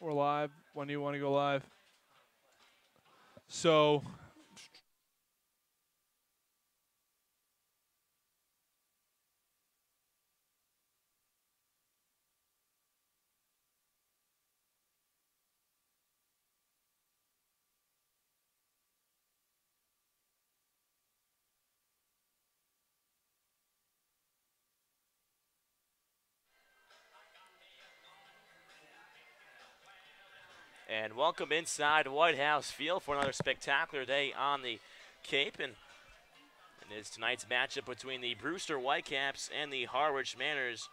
We're live. When do you want to go live? So, And welcome inside White House Field for another spectacular day on the Cape. And it's tonight's matchup between the Brewster Whitecaps and the Harwich Manors.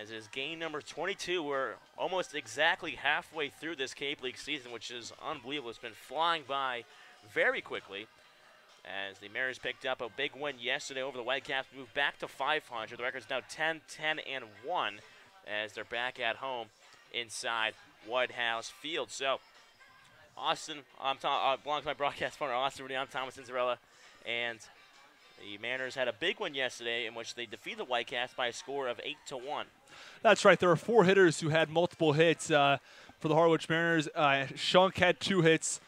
As is game number 22. We're almost exactly halfway through this Cape League season, which is unbelievable. It's been flying by very quickly. As the Mariners picked up a big win yesterday over the Whitecaps, moved back to 500. The record's now 10-10-1 as they're back at home inside White House Field. So, Austin, belongs to my broadcast partner, Austin Rudy. I'm Thomas Cinderella. And the Mariners had a big one yesterday in which they defeated the Whitecaps by a score of 8-1. that's right. There are 4 hitters who had multiple hits for the Harwich Mariners. Shunk had 2 hits.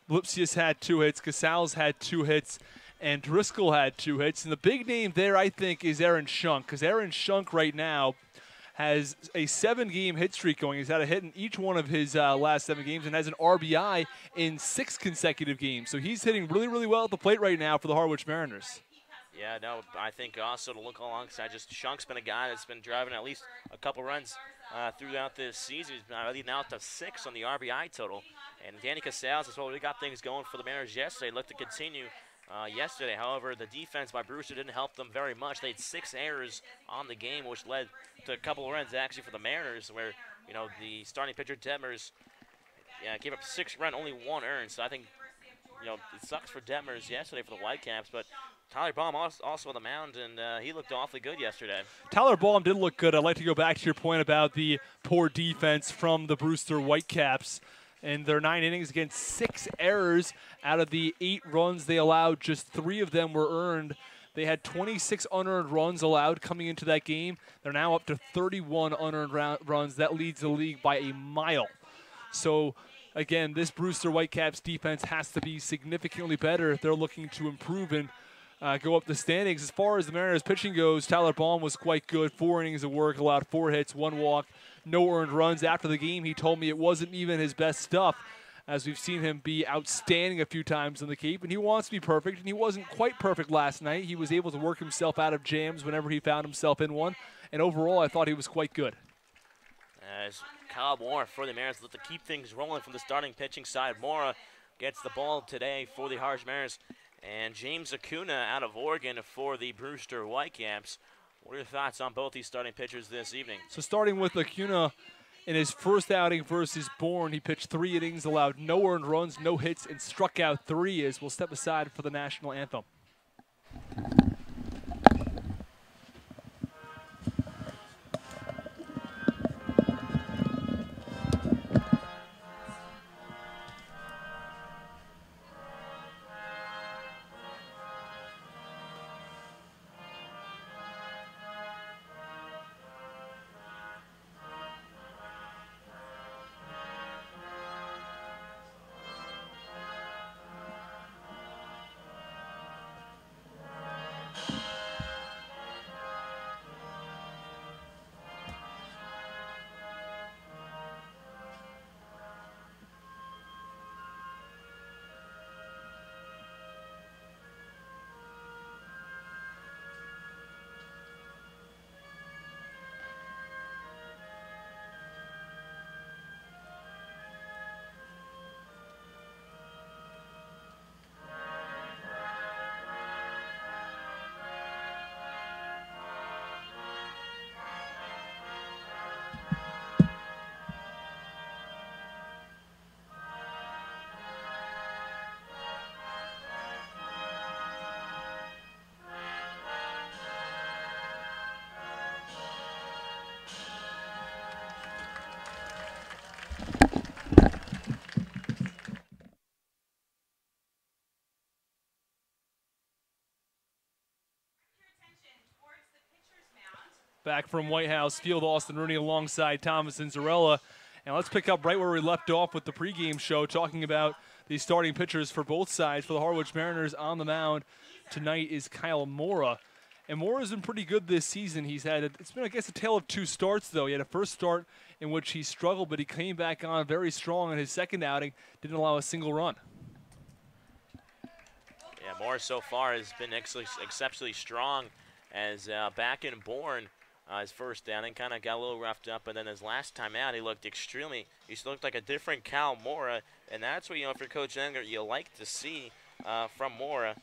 Lipsius had 2 hits. Casals had 2 hits. And Driscoll had 2 hits. And the big name there, I think, is Aaron Shunk, because Aaron Shunk right now has a 7-game hit streak going. He's had a hit in each one of his last 7 games and has an RBI in 6 consecutive games. So he's hitting really, really well at the plate right now for the Harwich Mariners. Yeah, no, I think also to look alongside, just Shunk's been a guy that's been driving at least a couple runs throughout this season. He's been leading out to 6 on the RBI total. And Danny Casals as well, we got things going for the Mariners yesterday. Looked to continue yesterday. However, the defense by Brewster didn't help them very much. They had 6 errors on the game, which led to a couple of runs actually for the Mariners, where, you know, the starting pitcher Detmers gave up 6 runs, only 1 earned. So I think, you know, it sucks for Detmers yesterday for the Whitecaps, but Tyler Baum also on the mound, and he looked awfully good yesterday. Tyler Baum did look good. I'd like to go back to your point about the poor defense from the Brewster Whitecaps. In their 9 innings against 6 errors out of the 8 runs they allowed, just 3 of them were earned. They had 26 unearned runs allowed coming into that game. They're now up to 31 unearned runs. That leads the league by a mile. So, again, this Brewster Whitecaps defense has to be significantly better if they're looking to improve and go up the standings. As far as the Mariners pitching goes, Tyler Baum was quite good. 4 innings of work, allowed 4 hits, 1 walk, no earned runs. After the game, he told me it wasn't even his best stuff, as we've seen him be outstanding a few times in the Cape, and he wants to be perfect, and he wasn't quite perfect last night. He was able to work himself out of jams whenever he found himself in one, and overall, I thought he was quite good. As Kyle Mora for the Mariners look to keep things rolling from the starting pitching side. Mora gets the ball today for the Harwich Mariners. And James Acuna out of Oregon for the Brewster Whitecaps. What are your thoughts on both these starting pitchers this evening? So starting with Acuna, in his first outing versus Bourne, he pitched 3 innings, allowed no earned runs, no hits, and struck out 3 as we'll step aside for the national anthem. Back from White House Field, Austin Rooney alongside Thomas Inzarella. And let's pick up right where we left off with the pregame show, talking about the starting pitchers for both sides. For the Harwich Mariners on the mound tonight is Kyle Mora. And Mora's been pretty good this season. It's been, I guess, a tale of two starts, though. He had a first start in which he struggled, but he came back on very strong in his second outing, didn't allow a single run. Yeah, Mora so far has been exceptionally strong as back in Bourne. His first outing kind of got a little roughed up, but then his last time out, he looked like a different Kyle Mora, and that's what, if you're Coach Enger, you like to see from Mora,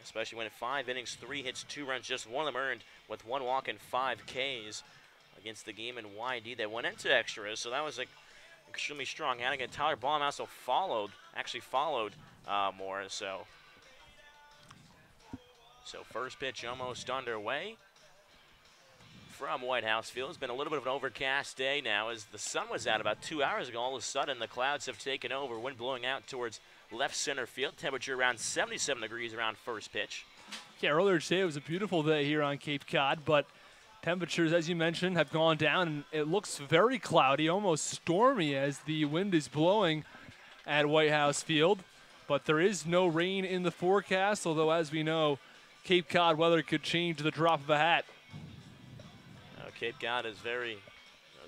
especially when in 5 innings, 3 hits, 2 runs, just one of them earned with 1 walk and 5 Ks against the game in YD. They went into extras, so that was extremely strong. And again, Tyler Baum also followed Mora, so first pitch almost underway from White House Field. It's been a little bit of an overcast day now as the sun was out about 2 hours ago. All of a sudden, the clouds have taken over. Wind blowing out towards left center field. Temperature around 77 degrees around first pitch. Yeah, earlier today it was a beautiful day here on Cape Cod, but temperatures, as you mentioned, have gone down, and it looks very cloudy, almost stormy as the wind is blowing at White House Field. But there is no rain in the forecast, although, as we know, Cape Cod weather could change the drop of a hat. Cape Cod is the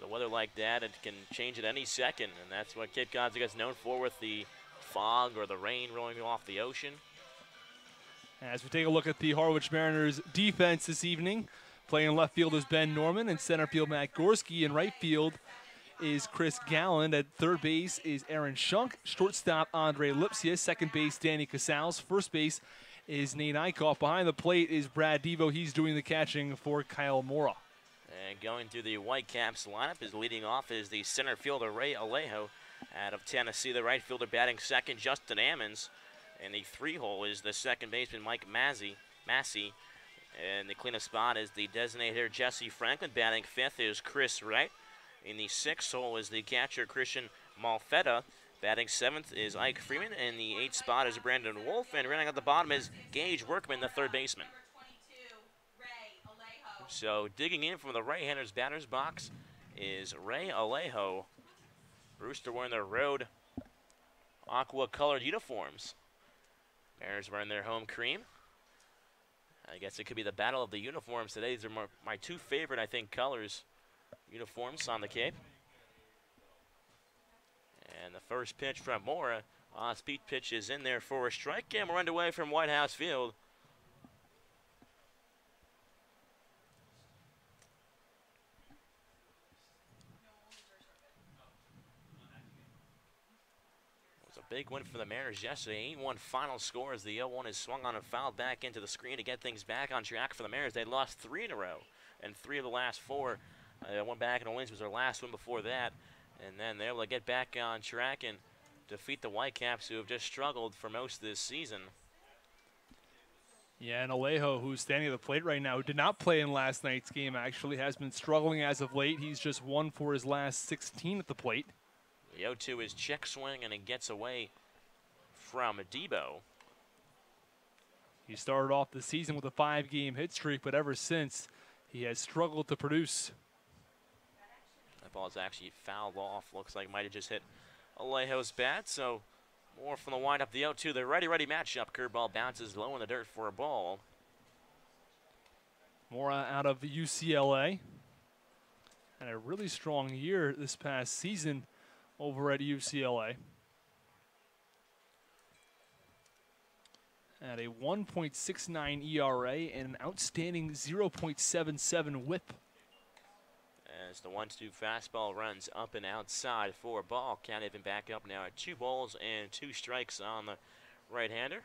weather like that, it can change at any second, and that's what Cape Cod's known for, with the fog or the rain rolling off the ocean. As we take a look at the Harwich Mariners defense this evening, playing in left field is Ben Norman, and center field Matt Gorski. In right field is Chris Galland. At third base is Aaron Shunk. Shortstop Andre Lipsia. Second base Danny Casals. First base is Nate Eichhoff. Behind the plate is Brad Devo. He's doing the catching for Kyle Mora. And going through the Whitecaps lineup, is leading off is the center fielder Ray Alejo out of Tennessee. The right fielder batting second, Justin Ammons. And the 3-hole is the second baseman Mike Massey. And the cleanup spot is the designated hitter Jesse Franklin. Batting fifth is Chris Wright. In the 6th hole is the catcher Christian Malfetta. Batting 7th is Ike Freeman. And the 8th spot is Brandon Wolf. And running at the bottom is Gage Workman, the third baseman. So digging in from the right-hander's batter's box is Ray Alejo. Brewster wearing their road aqua-colored uniforms. Mariners wearing their home cream. I guess it could be the battle of the uniforms today. These are my 2 favorite, I think, colors, uniforms on the Cape. And the first pitch from Mora. Speed pitch is in there for a strike, and we're underway from White House Field. Big win for the Mariners yesterday. 8-1 final score as the 0-1 is swung on and fouled back into the screen to get things back on track for the Mariners. They lost 3 in a row, and 3 of the last 4 went back in the wins. Was their last win before that, and then they're able to get back on track and defeat the Whitecaps, who have just struggled for most of this season. Yeah, and Alejo, who's standing at the plate right now, who did not play in last night's game, actually has been struggling as of late. He's just 1 for his last 16 at the plate. The 0-2 is check swing, and it gets away from Debo. He started off the season with a 5-game hit streak, but ever since, he has struggled to produce. That ball is actually fouled off. Looks like might have just hit Alejo's bat, so more from the windup. The 0-2, the ready matchup. Curveball bounces low in the dirt for a ball. Mora out of UCLA. And a really strong year this past season over at UCLA. At a 1.69 ERA and an outstanding 0.77 whip. As the 1-2 fastball runs up and outside for a ball. Can't even back up now at 2 balls and 2 strikes on the right-hander.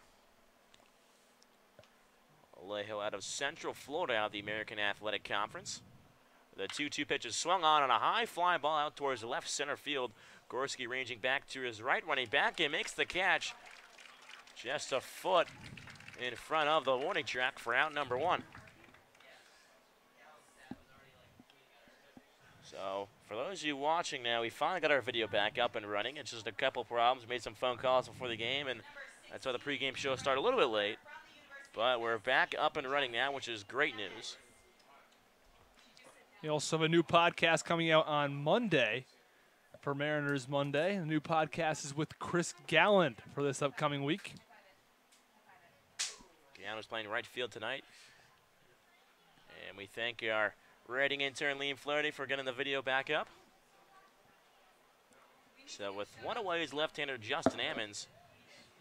Alejo out of Central Florida, out of the American Athletic Conference. The 2-2 pitch is swung on a high fly ball out towards the left center field. Gorski ranging back to his right, running back and makes the catch. Just a foot in front of the warning track for out number 1. So, for those of you watching now, we finally got our video back up and running. It's just a couple problems. Made some phone calls before the game, and that's why the pregame show started a little bit late. But we're back up and running now, which is great news. We also have a new podcast coming out on Monday for Mariners Monday. The new podcast is with Chris Galland for this upcoming week. Galland's playing right field tonight. And we thank our writing intern, Liam Flaherty, for getting the video back up. So with one away is left-hander Justin Ammons.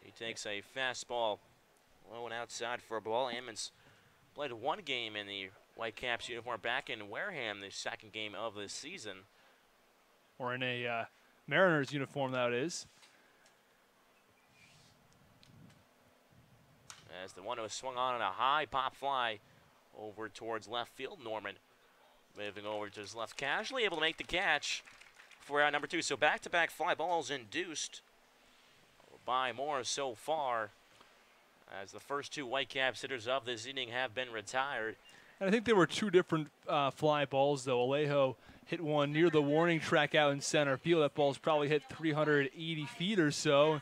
He takes a fastball low and outside for a ball. Ammons played one game in the Whitecaps uniform back in Wareham, the second game of the season. Or in a Mariners uniform, that is. As the 1-0 swung on a high pop fly over towards left field. Norman moving over to his left casually, able to make the catch for out number 2. So back-to-back fly balls induced by Moore so far, as the first 2 Whitecaps hitters of this inning have been retired. And I think there were 2 different fly balls, though. Alejo hit one near the warning track out in center field. That ball's probably hit 380 feet or so.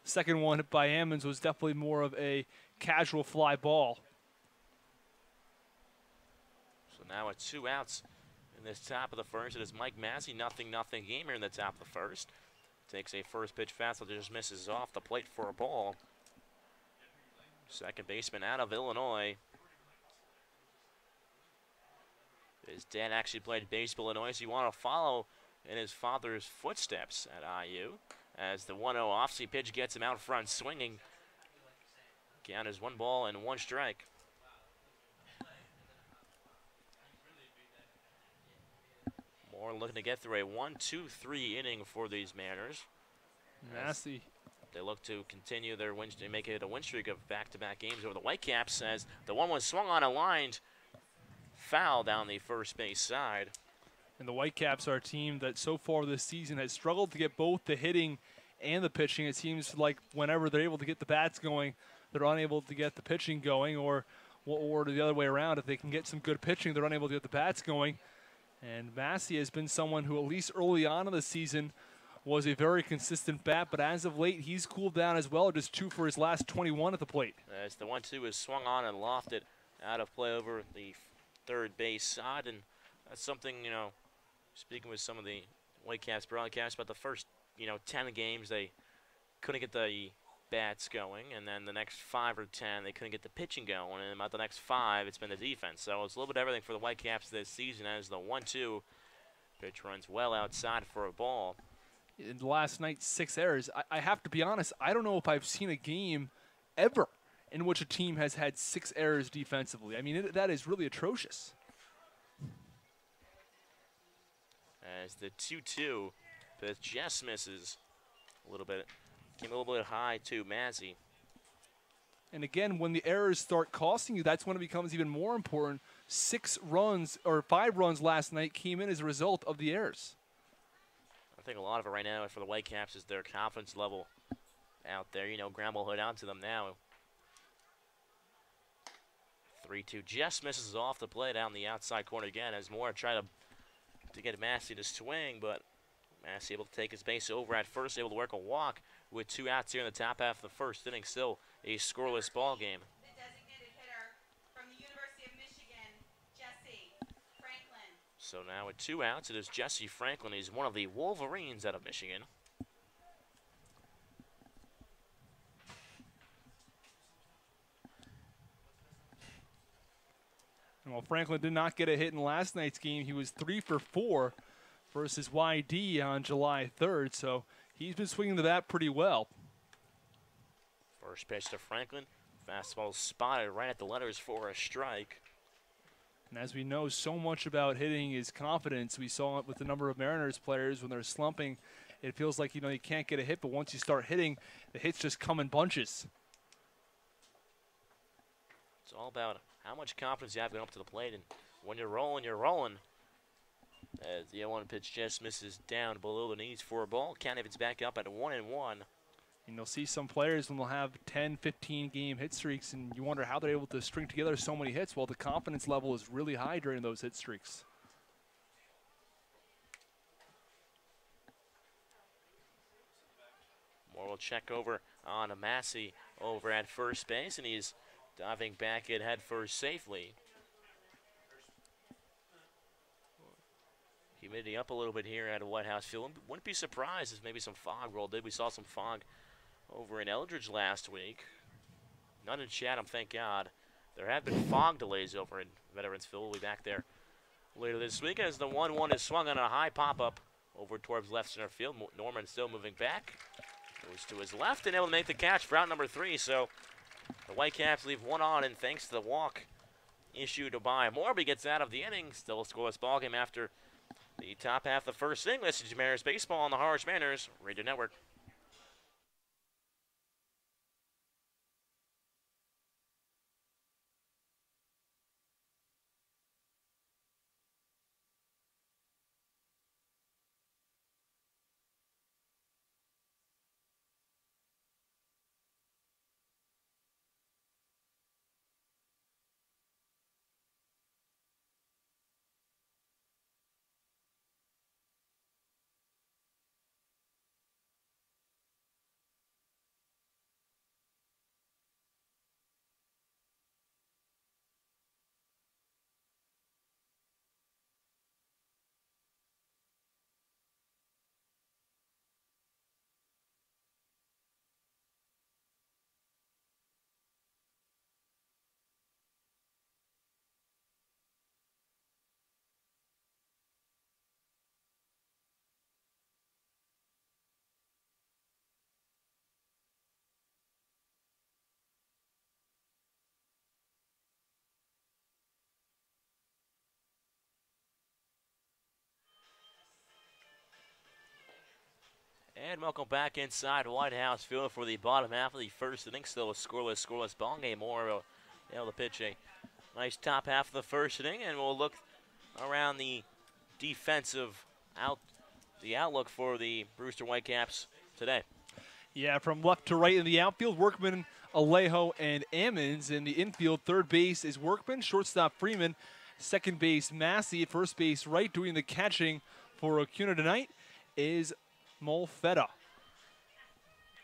Second one hit by Ammons was definitely more of a casual fly ball. So now it's 2 outs in this top of the first. It is Mike Massey, 0-0 game here in the top of the first. Takes a first pitch fastball that just misses off the plate for a ball. Second baseman out of Illinois. His dad actually played baseball in Illinois, so you want to follow in his father's footsteps at IU. As the 1-0 off-speed pitch gets him out front swinging. Count is 1 ball and 1 strike. Moore looking to get through a 1-2-3 inning for these Mariners. Nasty. They look to continue their win, make it a win streak of back-to-back games over the Whitecaps, as the 1-1 swung on a lined foul down the first base side. And the Whitecaps are a team that so far this season has struggled to get both the hitting and the pitching. It seems like whenever they're able to get the bats going, they're unable to get the pitching going, or the other way around. If they can get some good pitching, they're unable to get the bats going. And Massey has been someone who, at least early on in the season, was a very consistent bat, but as of late, he's cooled down as well, just 2 for his last 21 at the plate. As the 1-2 is swung on and lofted out of play over the third base side, and that's something, you know, speaking with some of the Whitecaps broadcasts about the first, 10 games, they couldn't get the bats going, and then the next 5 or 10, they couldn't get the pitching going, and about the next 5, it's been the defense. So it's a little bit of everything for the Whitecaps this season, as the 1-2 pitch runs well outside for a ball. In last night, 6 errors. I have to be honest, I don't know if I've seen a game ever in which a team has had 6 errors defensively. I mean, that is really atrocious. As the 2-2 pitch just misses a little bit. Came a little bit high to Massey. And again, when the errors start costing you, that's when it becomes even more important. 6 runs or 5 runs last night came in as a result of the errors. I think a lot of it right now for the Whitecaps is their confidence level out there. Graham will hood onto them now. 3-2 just misses off the plate down the outside corner again, as Moore tried to get Massey to swing, but Massey able to take his base over at first, able to work a walk with 2 outs here in the top half of the first inning. Still a scoreless ball game. The designated hitter from the University of Michigan, Jesse Franklin. So now with 2 outs, it is Jesse Franklin. He's one of the Wolverines out of Michigan. And while Franklin did not get a hit in last night's game, he was 3 for 4 versus YD on July 3rd, so he's been swinging the bat pretty well. First pitch to Franklin. Fastball spotted right at the letters for a strike. And as we know, so much about hitting is confidence. We saw it with the number of Mariners players when they're slumping. It feels like, you can't get a hit, but once you start hitting, the hits just come in bunches. It's all about how much confidence you have going up to the plate, and when you're rolling, you're rolling. As the 0-1 pitch just misses down below the knees for a ball. Count it's back up at 1-1. And you'll see some players when they'll have 10, 15 game hit streaks, and you wonder how they're able to string together so many hits. Well, the confidence level is really high during those hit streaks. Moore will check over on Massey over at first base, and he's diving back at head first safely. Humidity up a little bit here at White House Field. Wouldn't be surprised if maybe some fog rolled in. We saw some fog over in Eldridge last week. None in Chatham, thank God. There have been fog delays over in Veterans Field. We'll be back there later this week as the 1-1 is swung on a high pop-up over towards left center field. Norman still moving back. Goes to his left and able to make the catch for out number 3. So the Whitecaps leave one on, and thanks to the walk issued by Morby, gets out of the inning. Still a scoreless ballgame after the top half of the first inning. This is Mariners Baseball on the Harwich Mariners Radio Network. And welcome back inside White House Field for the bottom half of the first inning. Still a scoreless ball game. Moore able to pitch a nice top half of the first inning, and we'll look around the defensive outlook for the Brewster Whitecaps today. Yeah, from left to right in the outfield, Workman, Alejo, and Ammons. In the infield, third base is Workman, shortstop Freeman, second base Massey, first base right. Doing the catching for Acuna tonight is Molfetta.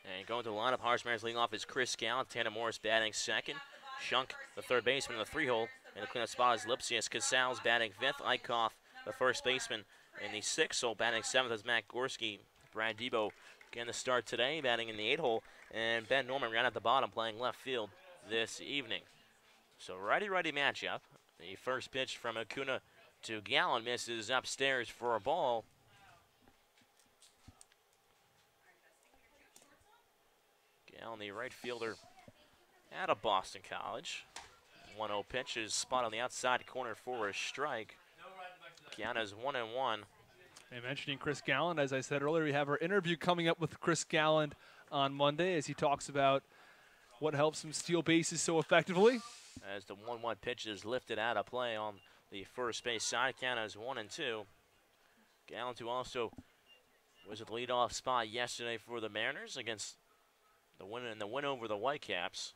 And going to the lineup, Harwich Mariners leading off is Chris Gallant, Tanner Morris batting second, Shunk, the third baseman, in the 3-hole, and the cleanup spot is Lipsius. Casals batting fifth, Eichhoff, the first baseman, in the 6-hole, batting seventh is Matt Gorski. Brad Debo getting the start today, batting in the 8-hole, and Ben Norman ran at the bottom, playing left field this evening. So righty-righty matchup. The first pitch from Acuna to Gallant misses upstairs for a ball. Gallant, the right fielder out of Boston College. 1-0 pitch is spot on the outside corner for a strike. Kiana's 1-1. And mentioning Chris Gallant, as I said earlier, we have our interview coming up with Chris Gallant on Monday as he talks about what helps him steal bases so effectively. As the 1-1 pitch is lifted out of play on the first base side, Kiana's 1-2. Gallant, who also was at the leadoff spot yesterday for the Mariners against the win over the Whitecaps.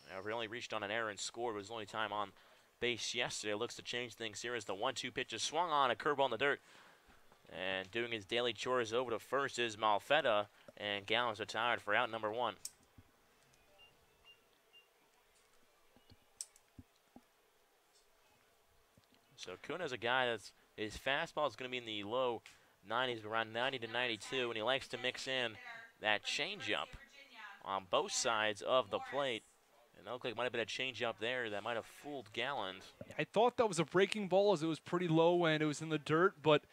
He only reached on an error and scored. It was the only time on base yesterday. Looks to change things here as the 1-2 pitch is swung on, a curveball in the dirt. And doing his daily chores over to first is Molfetta, and Gallant's retired for out number 1. So Kuna's a guy that's, his fastball is going to be in the low 90s, around 90 to 92, and he likes to mix in that changeup on both sides of the plate. And it looked like it might have been a changeup there that might have fooled Gallant. I thought that was a breaking ball as it was pretty low and it was in the dirt, but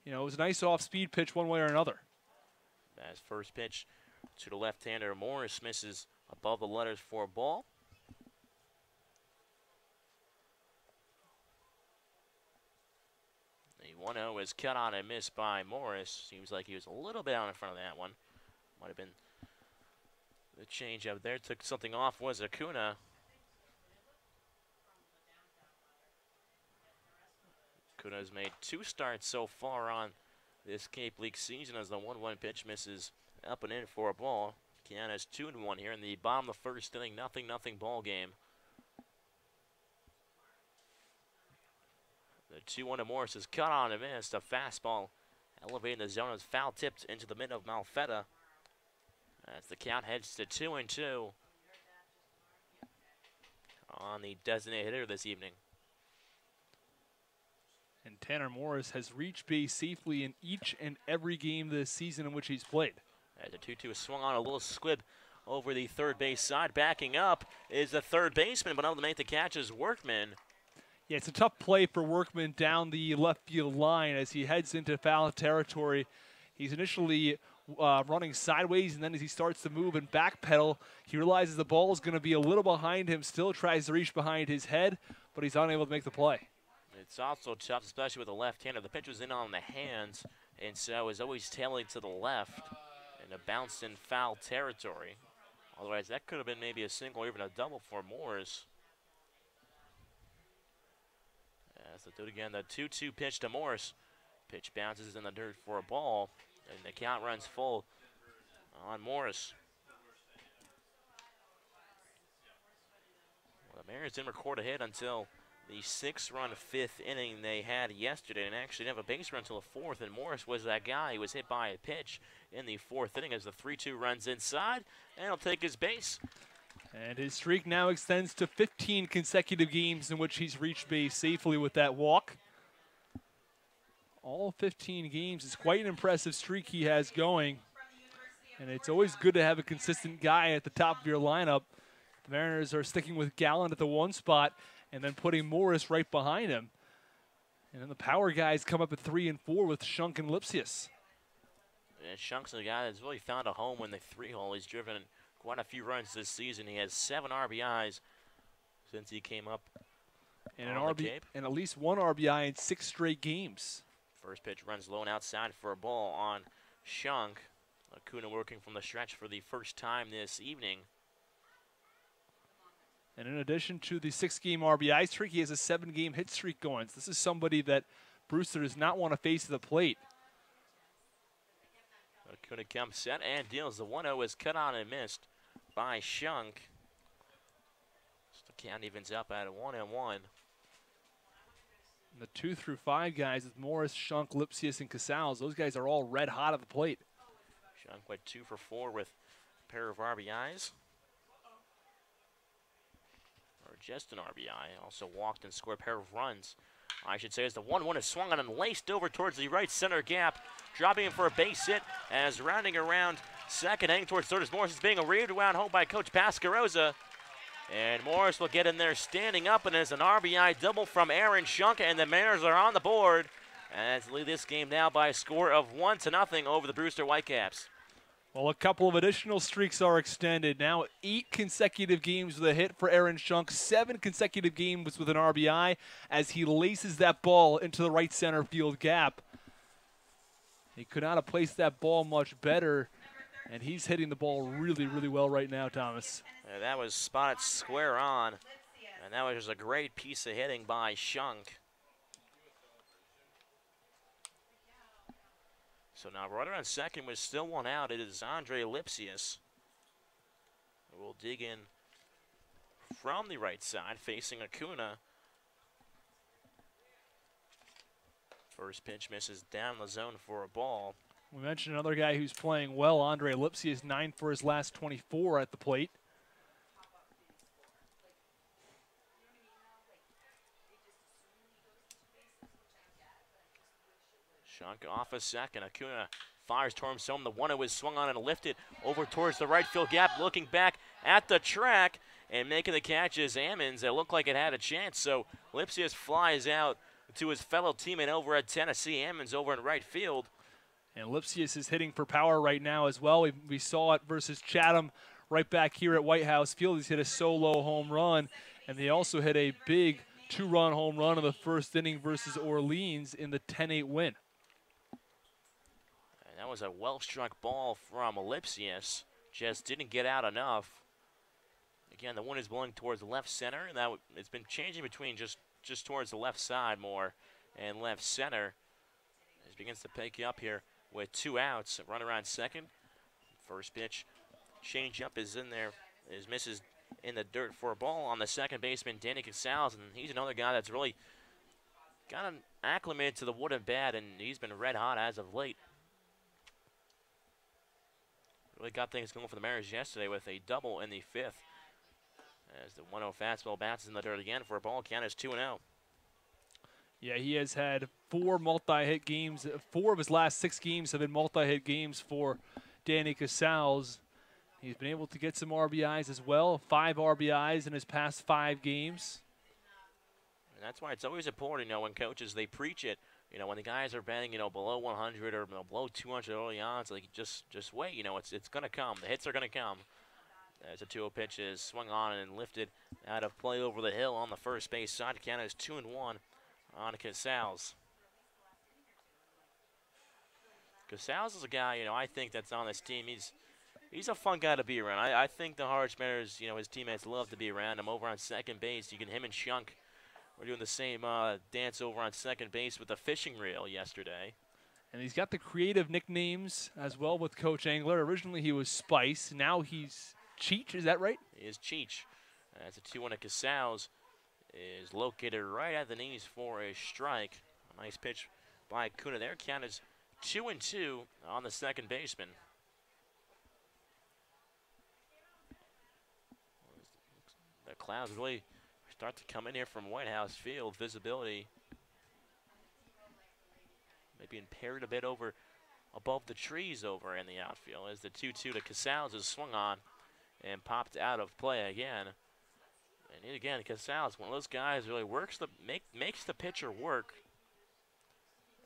you know, it was a nice off-speed pitch one way or another. As first pitch to the left-hander, Morris misses above the letters for a ball. The 1-0 is cut on and missed by Morris. Seems like he was a little bit out in front of that one. Might have been the change up there. Took something off was Acuna. Acuna's made 2 starts so far on this Cape League season as the 1-1 pitch misses up and in for a ball. Kiana's 2-1 here in the bottom of the first inning. 0-0 ball game. The 2-1 to Morris is cut on and missed. A fastball elevating the zone is foul tipped into the mid of Molfetta. As the count heads to 2-2 on the designated hitter this evening. And Tanner Morris has reached base safely in each and every game this season in which he's played. As the 2-2 is swung on, a little squib over the third base side. Backing up is the third baseman, but able to make the catch is Workman. Yeah, it's a tough play for Workman down the left field line as he heads into foul territory. He's initially running sideways, and then as he starts to move and backpedal, he realizes the ball is going to be a little behind him, still tries to reach behind his head, but he's unable to make the play. It's also tough, especially with the left-hander. The pitch was in on the hands, and so is always tailing to the left in a bounce in foul territory. Otherwise, that could have been maybe a single or even a double for Morris. As they do it again, the 2-2 pitch to Morris. Pitch bounces in the dirt for a ball, and the count runs full on Morris. Well, the Mariners didn't record a hit until the 6-run fifth inning they had yesterday, and actually didn't have a base run until the fourth, and Morris was that guy. He was hit by a pitch in the fourth inning as the 3-2 runs inside, and he'll take his base. And his streak now extends to 15 consecutive games in which he's reached base safely with that walk. All 15 games is quite an impressive streak he has going. And it's always good to have a consistent guy at the top of your lineup. The Mariners are sticking with Gallen at the 1 spot and then putting Morris right behind him. And then the power guys come up at 3 and 4 with Shunk and Lipsius. And Shunk's a guy that's really found a home in the 3-hole. He's driven quite a few runs this season. He has 7 RBIs since he came up and on the Cape. And at least 1 RBI in 6 straight games. First pitch runs low and outside for a ball on Shunk. Acuna working from the stretch for the first time this evening. And in addition to the 6-game RBI streak, he has a 7-game hit streak going. So this is somebody that Brewster does not want to face at the plate. Acuna comes set and deals. The 1-0 is cut on and missed by Shunk. The count evens up at 1-1. The 2 through 5 guys with Morris, Shunk, Lipsius, and Casals, those guys are all red hot at the plate. Shunk went 2 for 4 with a pair of RBIs. Or just an RBI. Also walked and scored a pair of runs, I should say, as the 1-1 is swung on and laced over towards the right center gap, dropping in for a base hit as rounding around second, heading towards third as Morris is being rewound home by Coach Pascarosa. And Morris will get in there standing up, and there's an RBI double from Aaron Shunk, and the Mariners are on the board as lead this game now by a score of 1-0 over the Brewster Whitecaps. Well, a couple of additional streaks are extended. Now 8 consecutive games with a hit for Aaron Shunk, 7 consecutive games with an RBI as he laces that ball into the right center field gap. He could not have placed that ball much better, and he's hitting the ball really, really well right now, Thomas. Yeah, that was spotted square on, and that was just a great piece of hitting by Shunk. So now runner on second with still 1 out. It is Andre Lipsius, who will dig in from the right side, facing Acuna. First pitch misses down the zone for a ball. We mentioned another guy who's playing well, Andre Lipsius, 9 for his last 24 at the plate. Shunk off a second. Acuna fires towards home. The 1-0 is swung on and lifted over towards the right field gap. Looking back at the track and making the catch is Ammons. It looked like it had a chance. So Lipsius flies out to his fellow teammate over at Tennessee. Ammons over in right field. And Lipsius is hitting for power right now as well. We saw it versus Chatham right back here at White House Field. He's hit a solo home run, and they also hit a big 2-run home run in the first inning versus Orleans in the 10-8 win. And that was a well-struck ball from Lipsius. Just didn't get out enough. Again, the wind is blowing towards the left center, and that it's been changing between just towards the left side more and left center. As it begins to pick up here with 2 outs. Runner on second. First pitch, change up is in there. Misses in the dirt for a ball on the second baseman, Danny Casals, and he's another guy that's really got acclimated to the wood and bat, and he's been red hot as of late. Really got things going for the Mariners yesterday with a double in the 5th. As the 1-0 fastball bounces in the dirt again for a ball count is 2-0. Yeah, he has had 4 multi-hit games. 4 of his last 6 games have been multi-hit games for Danny Casals. He's been able to get some RBIs as well. 5 RBIs in his past 5 games. And that's why it's always important, when coaches, they preach it. When the guys are batting, below 100 or below 200 early on, it's like just wait. It's going to come. The hits are going to come. As a 2-0 pitch is swung on and lifted out of play over the hill on the first base side. The count is 2-1 on Casals. Casals is a guy, I think that's on this team. He's a fun guy to be around. I think the Harwich Mariners, his teammates love to be around him. Over on second base, him and Shunk were doing the same dance over on second base with the fishing reel yesterday. And he's got the creative nicknames as well with Coach Angler. Originally he was Spice. Now he's Cheech, is that right? He is Cheech. That's a 2-1 at Casals. Is located right at the knees for a strike. A nice pitch by Kuna there. Count is 2-2 on the second baseman. The clouds really start to come in here from White House Field. Visibility maybe impaired a bit above the trees over in the outfield as the 2-2 to Casals is swung on and popped out of play again. And again, Casals, one of those guys, really makes the pitcher work.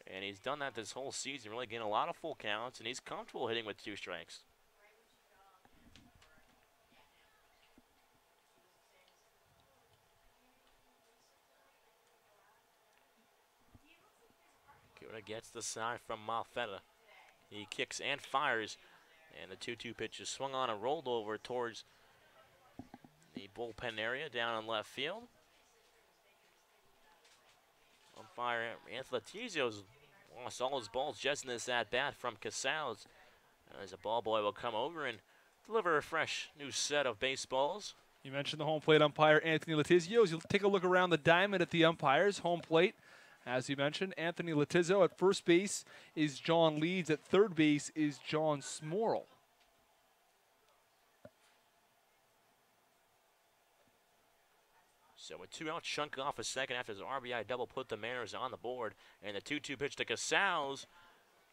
And he's done that this whole season, really getting a lot of full counts, and he's comfortable hitting with 2 strikes. Kuna gets the sign from Malfetta. He kicks and fires, and the 2-2 pitch is swung on and rolled over towards the bullpen area down in left field. Umpire Anthony Letizio's lost all his balls just in this at-bat from Casals. As a ball boy will come over and deliver a fresh new set of baseballs. You mentioned the home plate umpire, Anthony Letizio. As you take a look around the diamond at the umpires, home plate, as you mentioned, Anthony Letizio. At first base is John Leeds. At third base is John Smorrell. So with 2 out, Shunk off a second after his RBI double put the Mariners on the board. And the 2-2 pitch to Casals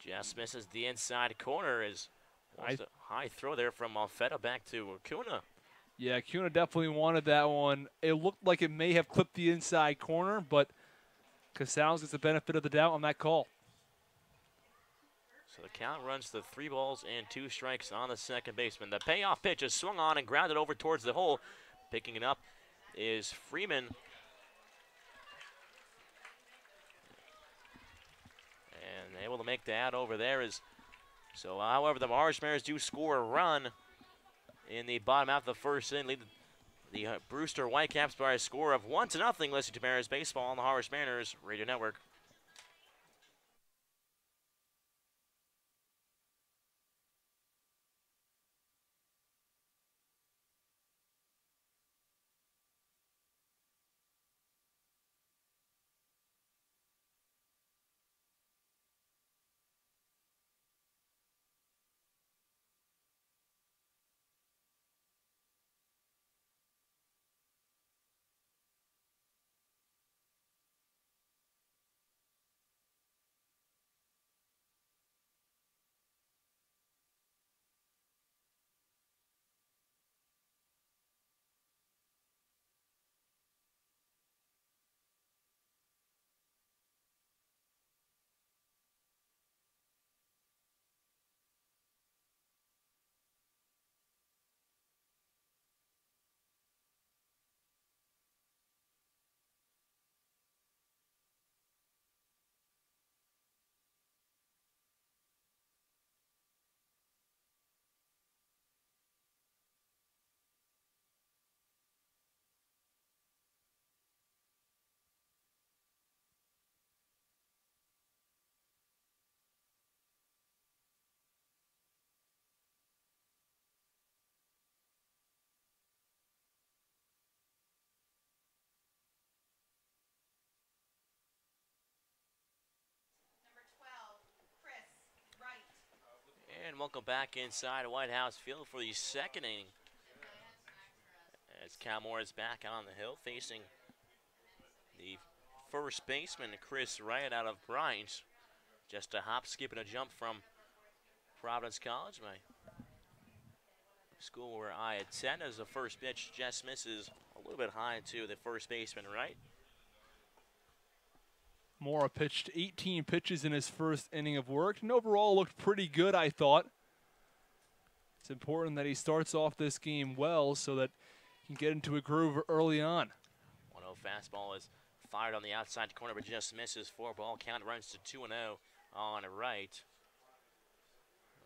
just misses the inside corner. As a high throw there from Malfetta back to Kuna. Yeah, Kuna definitely wanted that one. It looked like it may have clipped the inside corner, but Casals gets the benefit of the doubt on that call. So the count runs to 3 balls and 2 strikes on the second baseman. The payoff pitch is swung on and grounded over towards the hole. Picking it up is Freeman. And able to make the out over there is so. However, the Harwich Mariners do score a run in the bottom half of the first inning, lead the Brewster Whitecaps by a score of 1-0. Listening to Mariners baseball on the Harwich Mariners Radio Network. And welcome back inside White House Field for the second inning. As Cal Moore is back on the hill facing the first baseman Chris Wright out of Bryant. Just a hop, skip, and a jump from Providence College, my school where I attend. As the first pitch just misses a little bit high to the first baseman, Wright. Mora pitched 18 pitches in his first inning of work, and overall looked pretty good, I thought. It's important that he starts off this game well so that he can get into a groove early on. 1-0 fastball is fired on the outside corner, but just misses. 4-ball count, runs to 2-0 on Wright.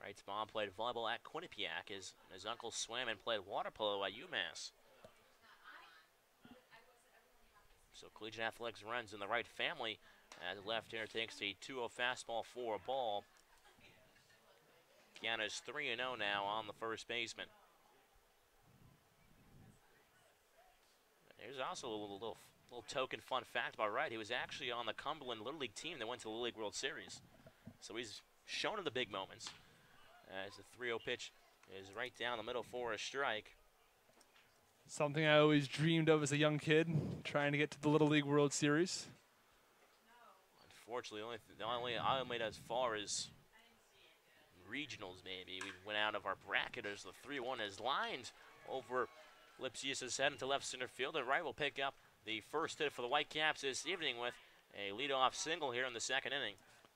Wright's mom played volleyball at Quinnipiac. His uncle swam and played water polo at UMass. So collegiate athletics runs in the Wright family as the left-hander takes a 2-0 fastball for a ball. Count is 3-0 now on the first baseman. There's also a little token fun fact about Wright. He was actually on the Cumberland Little League team that went to the Little League World Series. So he's shown in the big moments. As the 3-0 pitch is right down the middle for a strike. Something I always dreamed of as a young kid, trying to get to the Little League World Series. Unfortunately, I only made as far as regionals, maybe. We went out of our bracket as the 3-1 is lined over Lipsius's head into left center field. And Wright will pick up the first hit for the Whitecaps this evening with a leadoff single here in the second inning.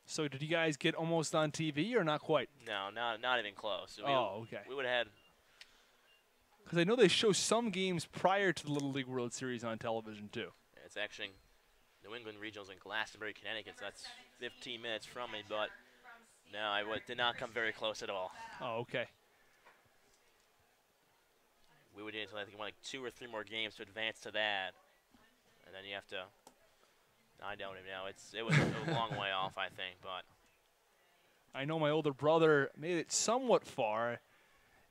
So did you guys get almost on TV or not quite? No, not even close. Okay. We would have had. Because I know they show some games prior to the Little League World Series on television too. It's actually New England Regionals in Glastonbury, Connecticut. So that's 15 minutes from me, but no, I did not come very close at all. Oh, okay. We would need, I think, like 2 or 3 more games to advance to that, and then you have to. I don't even know. It was a long way off, I think, but I know my older brother made it somewhat far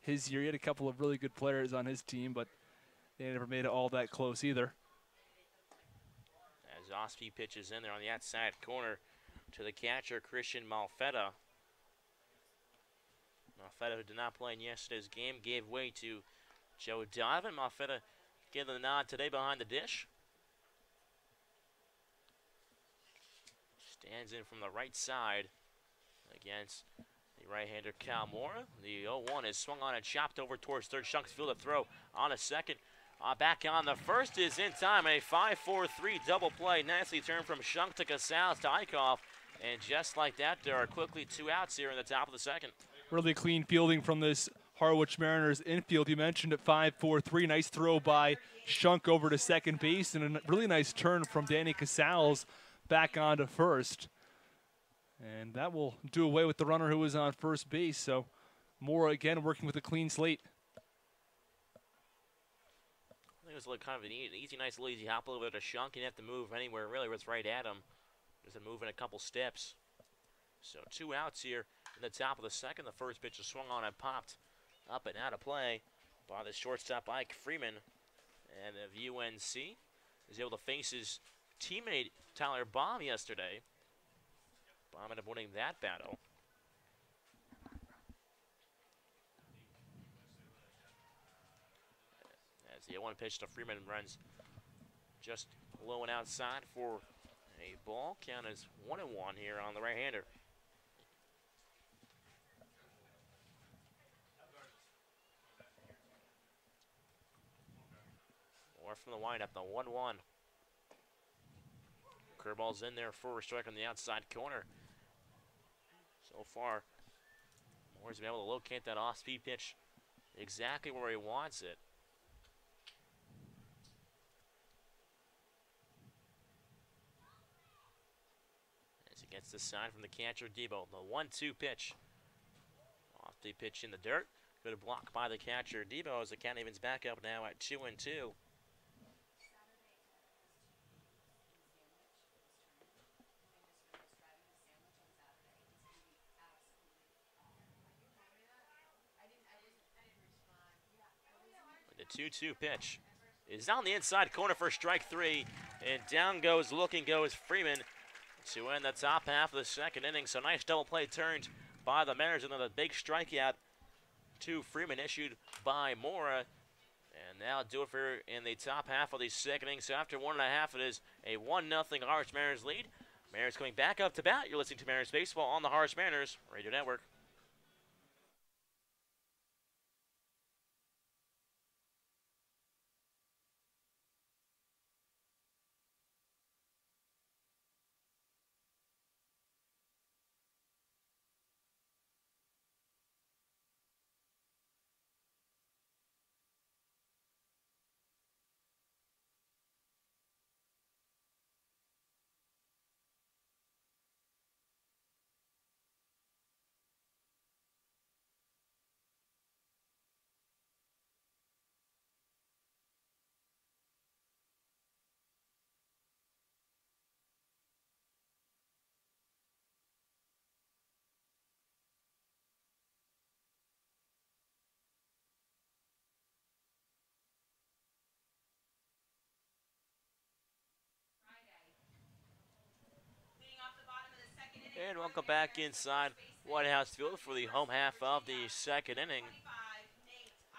his year. He had a couple of really good players on his team, but they never made it all that close either. As Ospey pitches in there on the outside corner to the catcher, Christian Malfetta. Malfetta, who did not play in yesterday's game, gave way to Joe Donovan. Malfetta gave the nod today behind the dish. Stands in from the right side against the right-hander Cal Mora. The 0-1 is swung on and chopped over towards third. Shunk's field a throw on a second. Back on the first is in time. A 5-4-3 double play. Nicely turned from Shunk to Casals to Eichhoff. And just like that, there are quickly 2 outs here in the top of the second. Really clean fielding from this Harwich Mariners infield. You mentioned it, 5-4-3. Nice throw by Shunk over to second base, and a really nice turn from Danny Casals back onto first. And that will do away with the runner who was on first base. So Mora again working with a clean slate. I think it was like kind of an easy, nice, little easy hop over to Shunk. You didn't have to move anywhere really. It's right at him. Just move in a couple steps. So 2 outs here in the top of the second. The first pitch is swung on and popped up and out of play by the shortstop Ike Freeman. And of UNC is able to face his teammate Tyler Baum yesterday. Baum ended up winning that battle. As the 0-1 pitch to Freeman runs just low and outside for a ball. Count is 1-1 here on the right-hander. Or from the windup, the 1-1. Curveball's in there for a strike on the outside corner. So far, Moore's been able to locate that off-speed pitch exactly where he wants it. As he gets the sign from the catcher, Debo. The 1-2 pitch. Off the pitch in the dirt. Good block by the catcher, Debo, as the count evens back up now at 2-2. The 2-2 pitch is on the inside corner for strike 3, and down goes, looking goes Freeman to end the top half of the second inning. So nice double play turned by the Mariners, and then the big strikeout to Freeman issued by Mora, and And now do it for in the top half of the second inning. So after 1.5, it is a 1-0 Harwich Mariners lead. Mariners coming back up to bat. You're listening to Mariners Baseball on the Harwich Mariners Radio Network. And welcome back inside White House Field for the home half of the second inning.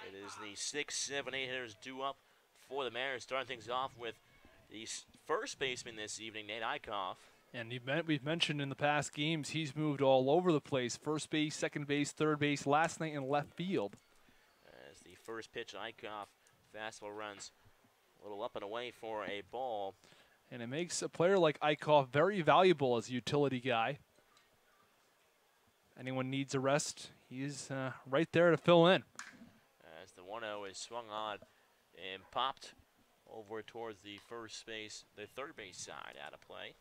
It is the 6, 7, 8 hitters due up for the Mariners, starting things off with the first baseman this evening, Nate Eichhoff. And we've mentioned in the past games, he's moved all over the place. First base, second base, third base, last night in left field. As the first pitch, Eichhoff, fastball runs a little up and away for a ball. And it makes a player like Eichhoff very valuable as a utility guy. Anyone needs a rest, he's right there to fill in. As the 1-0 is swung on and popped over towards the third base side out of play.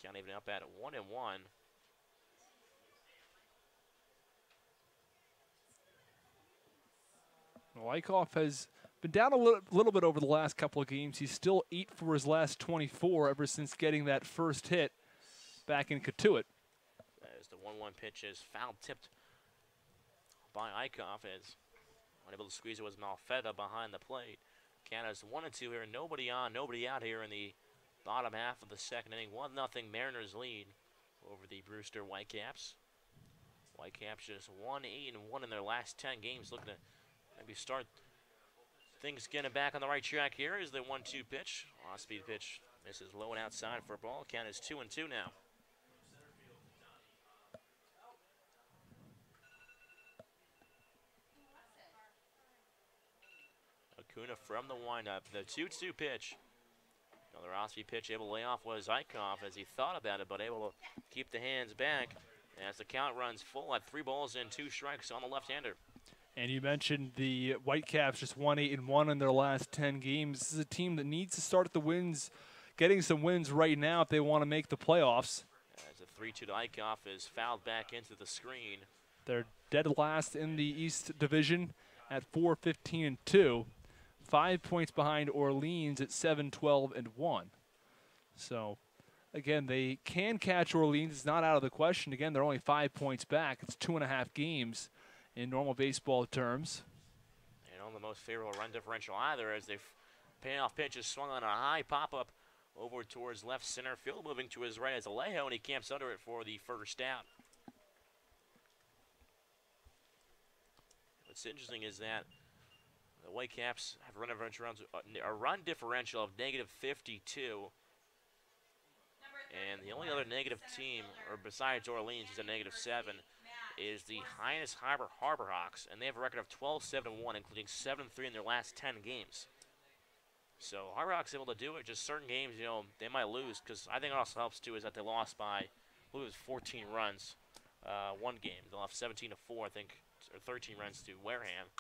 Count even up at 1-1. Well, Eichhoff has been down a little bit over the last couple of games. He's still 8 for his last 24 ever since getting that first hit back in Katuitt. As the 1-1 pitch is foul tipped by Eichhoff, as unable to squeeze it was Malfetta behind the plate. Count is 1-2 here, nobody on, nobody out here in the bottom half of the second inning. 1-0 Mariners lead over the Brewster Whitecaps. Whitecaps just 1-8-1 in their last 10 games, looking to maybe start things getting back on the right track here. Is the 1-2 pitch. Off-speed pitch misses low and outside for a ball. Count is 2-2 now. Acuna from the windup. The 2-2 pitch. Another off-speed pitch able to lay off was Eichhoff as he thought about it, but able to keep the hands back as the count runs full at 3 balls and 2 strikes on the left-hander. And you mentioned the Whitecaps just 1-8-1 in their last 10 games. This is a team that needs to start the wins, getting some wins right now if they want to make the playoffs. As the 3-2 to Eichhoff is fouled back into the screen. They're dead last in the East Division at 4-15-2. 5 points behind Orleans at 7-12-1. So, again, they can catch Orleans. It's not out of the question. Again, they're only 5 points back. It's 2.5 games in normal baseball terms. And on the most favorable run differential either, as the payoff pitch is swung on a high pop-up over towards left center field, moving to his right as Alejo, and he camps under it for the first out. What's interesting is that the Whitecaps have a run differential of -52. And the only other negative team, or besides Orleans, is a -7, is the Hyannis Harbor Hawks, and they have a record of 12-7-1, including 7-3 in their last 10 games. So Harbor Hawks able to do it. Just certain games, they might lose, because I think it also helps too is that they lost by, I believe it was 14 runs one game. They lost 17-4, I think, or 13 runs to Wareham.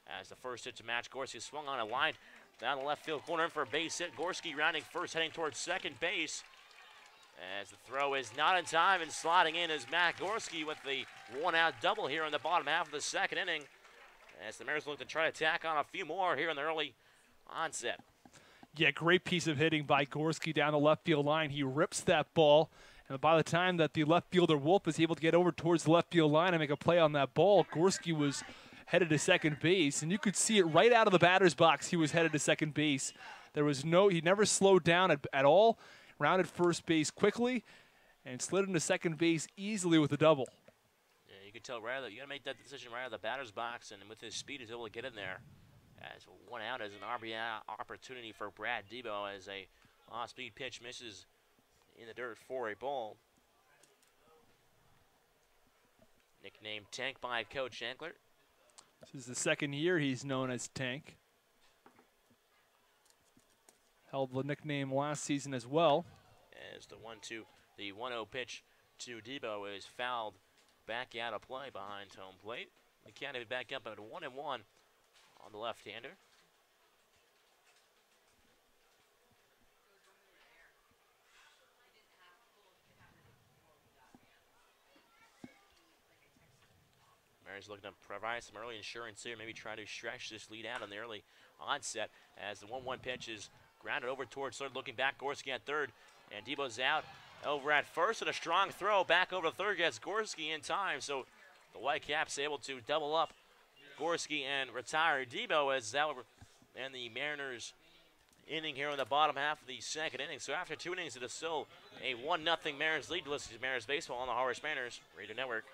As the first hit to match, Gorski swung on a line down the left field corner in for a base hit. Gorski rounding first, heading towards second base. As the throw is not in time, and sliding in is Matt Gorski with the 1-out double here in the bottom half of the second inning. As the Mariners look to try to tack on a few more here in the early onset. Yeah, great piece of hitting by Gorski down the left field line. He rips that ball, and by the time that the left fielder Wolf is able to get over towards the left field line and make a play on that ball, Gorski was headed to second base, and you could see it right out of the batter's box. He was headed to second base. He never slowed down at all. Rounded first base quickly and slid into second base easily with a double. Yeah, you could tell right that you got to make that decision right out of the batter's box, and with his speed, he's able to get in there. As one out as an RBI opportunity for Brad Debo as a off-speed pitch misses in the dirt for a ball. Nicknamed Tank by Coach Ankler. This is the second year he's known as Tank. Held the nickname last season as well. As the 1-0 pitch to Debo is fouled back out of play behind home plate. The count is back up at 1-1 on the left-hander. Mariners looking to provide some early insurance here, maybe try to stretch this lead out on the early onset as the 1-1 pitch is grounded over towards third, looking back, Gorski at third, and Debo's out over at first, and a strong throw back over to third gets Gorski in time, so the Whitecaps able to double up Gorski and retire Debo as that would end the Mariners inning here in the bottom half of the second inning. So after 2 innings, it is still a 1-0 Mariners lead. Listen to Mariners baseball on the Harwich Mariners Radio Network.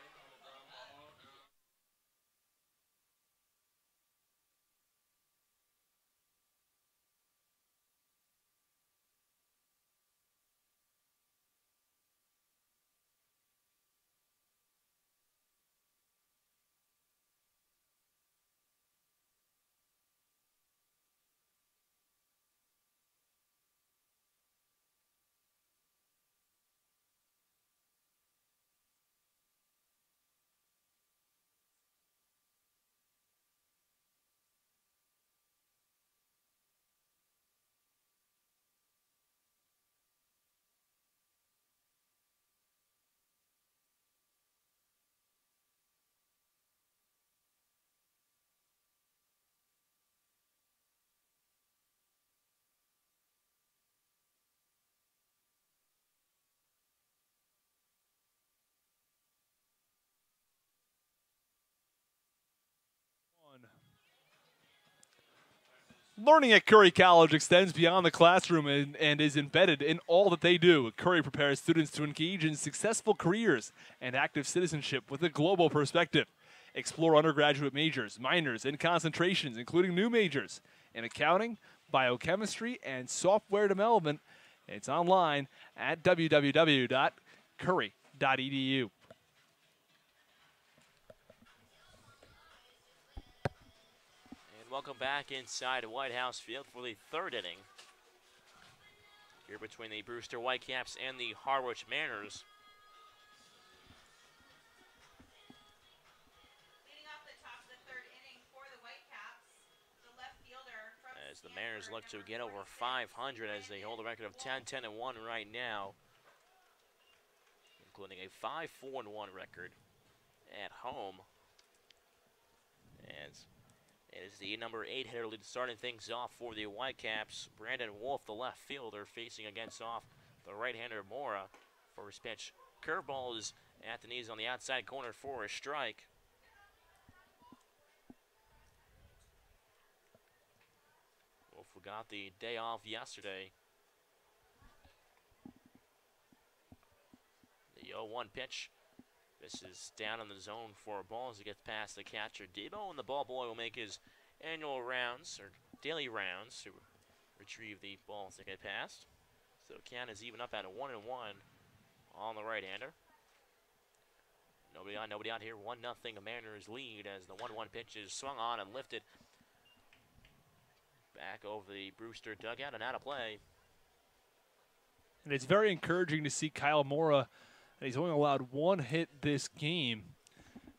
Learning at Curry College extends beyond the classroom and is embedded in all that they do. Curry prepares students to engage in successful careers and active citizenship with a global perspective. Explore undergraduate majors, minors, and concentrations, including new majors in accounting, biochemistry, and software development. It's online at www.curry.edu. Welcome back inside White House Field for the third inning here between the Brewster Whitecaps and the Harwich Mariners. Leading off the top of the third inning for the Whitecaps, the left fielder from As the Mariners look to get over 500 as they hold a record of 10-10-1 right now, including a 5-4-1 record at home. As it is the number 8 hitter starting things off for the Whitecaps. Brandon Wolf, the left fielder, facing against off the right-hander Mora for his pitch. Curveball is at the knees on the outside corner for a strike. Wolf got the day off yesterday. The 0-1 pitch. This is down in the zone for a ball as it gets past the catcher Debo, and the ball boy will make his annual rounds, or daily rounds, to retrieve the balls that get past. So count is even up at a 1-1 on the right-hander. Nobody out here. 1-0 Mariners lead as the 1-1 pitch is swung on and lifted back over the Brewster dugout and out of play. And it's very encouraging to see Kyle Mora. He's only allowed 1 hit this game.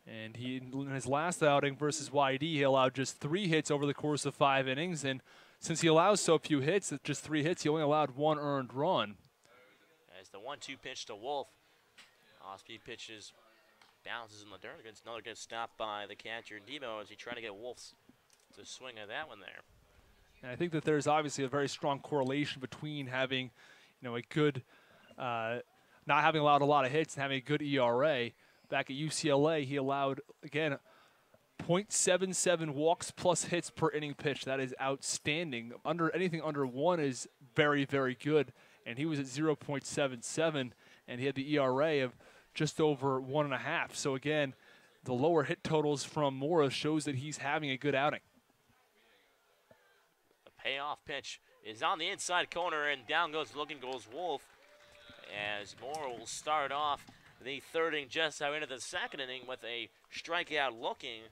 And he, in his last outing versus YD, he allowed just 3 hits over the course of 5 innings. And since he allows so few hits, just 3 hits, he only allowed 1 earned run. As the 1-2 pitch to Wolf, off-speed pitches, bounces in the dirt. Against another good stop by the catcher Debo as he tried to get Wolf to swing at that one there. And I think that there's obviously a very strong correlation between having, a good, not having allowed a lot of hits and having a good ERA. Back at UCLA, he allowed, again, 0.77 walks plus hits per inning pitch. That is outstanding. Anything under 1 is very, very good. And he was at 0.77, and he had the ERA of just over 1.5. So again, the lower hit totals from Mora shows that he's having a good outing. The payoff pitch is on the inside corner, and down goes Wolf. As Mora will start off the third inning just out into the second inning with a strikeout looking.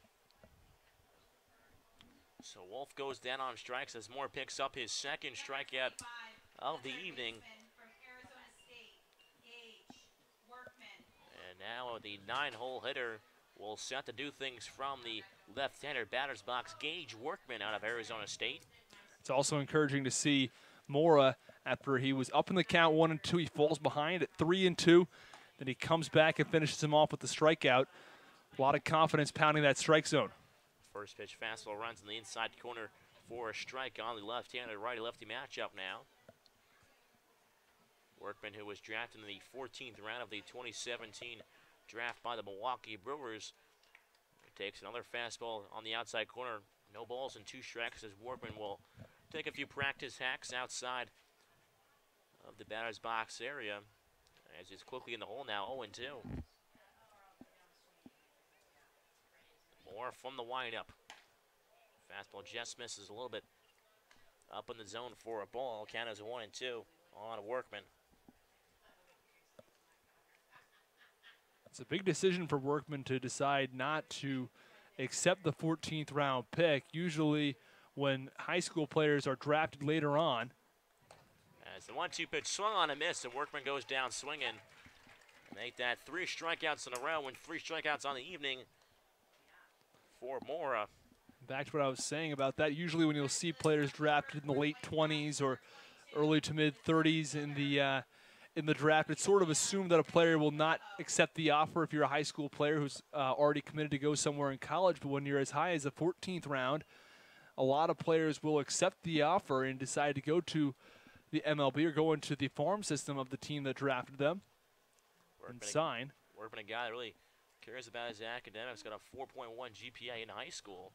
So Wolf goes down on strikes as Moore picks up his second strikeout of the evening. And now the 9-hole hitter will set to do things from the left-hander batter's box, Gage Workman out of Arizona State. It's also encouraging to see Mora, after he was up in the count 1-2, he falls behind at 3-2. Then he comes back and finishes him off with the strikeout. A lot of confidence pounding that strike zone. First pitch fastball runs in the inside corner for a strike on the left-handed righty-lefty matchup now. Workman, who was drafted in the 14th round of the 2017 draft by the Milwaukee Brewers, takes another fastball on the outside corner. No balls and 2 strikes as Workman will take a few practice hacks outside of the batter's box area as he's quickly in the hole now, 0-2. More from the windup. Fastball just misses a little bit up in the zone for a ball. Count is 1-2 on Workman. It's a big decision for Workman to decide not to accept the 14th round pick. Usually when high school players are drafted later on. As the 1-2 pitch swung on and missed, and Workman goes down swinging. Make that 3 strikeouts in a row and 3 strikeouts on the evening for Mora. Back to what I was saying about that. Usually when you'll see players drafted in the late 20s or early to mid 30s in the draft, it's sort of assumed that a player will not accept the offer if you're a high school player who's already committed to go somewhere in college. But when you're as high as the 14th round, a lot of players will accept the offer and decide to go to the MLB or go into the farm system of the team that drafted them and sign. Workman, a guy that really cares about his academics, got a 4.1 GPA in high school.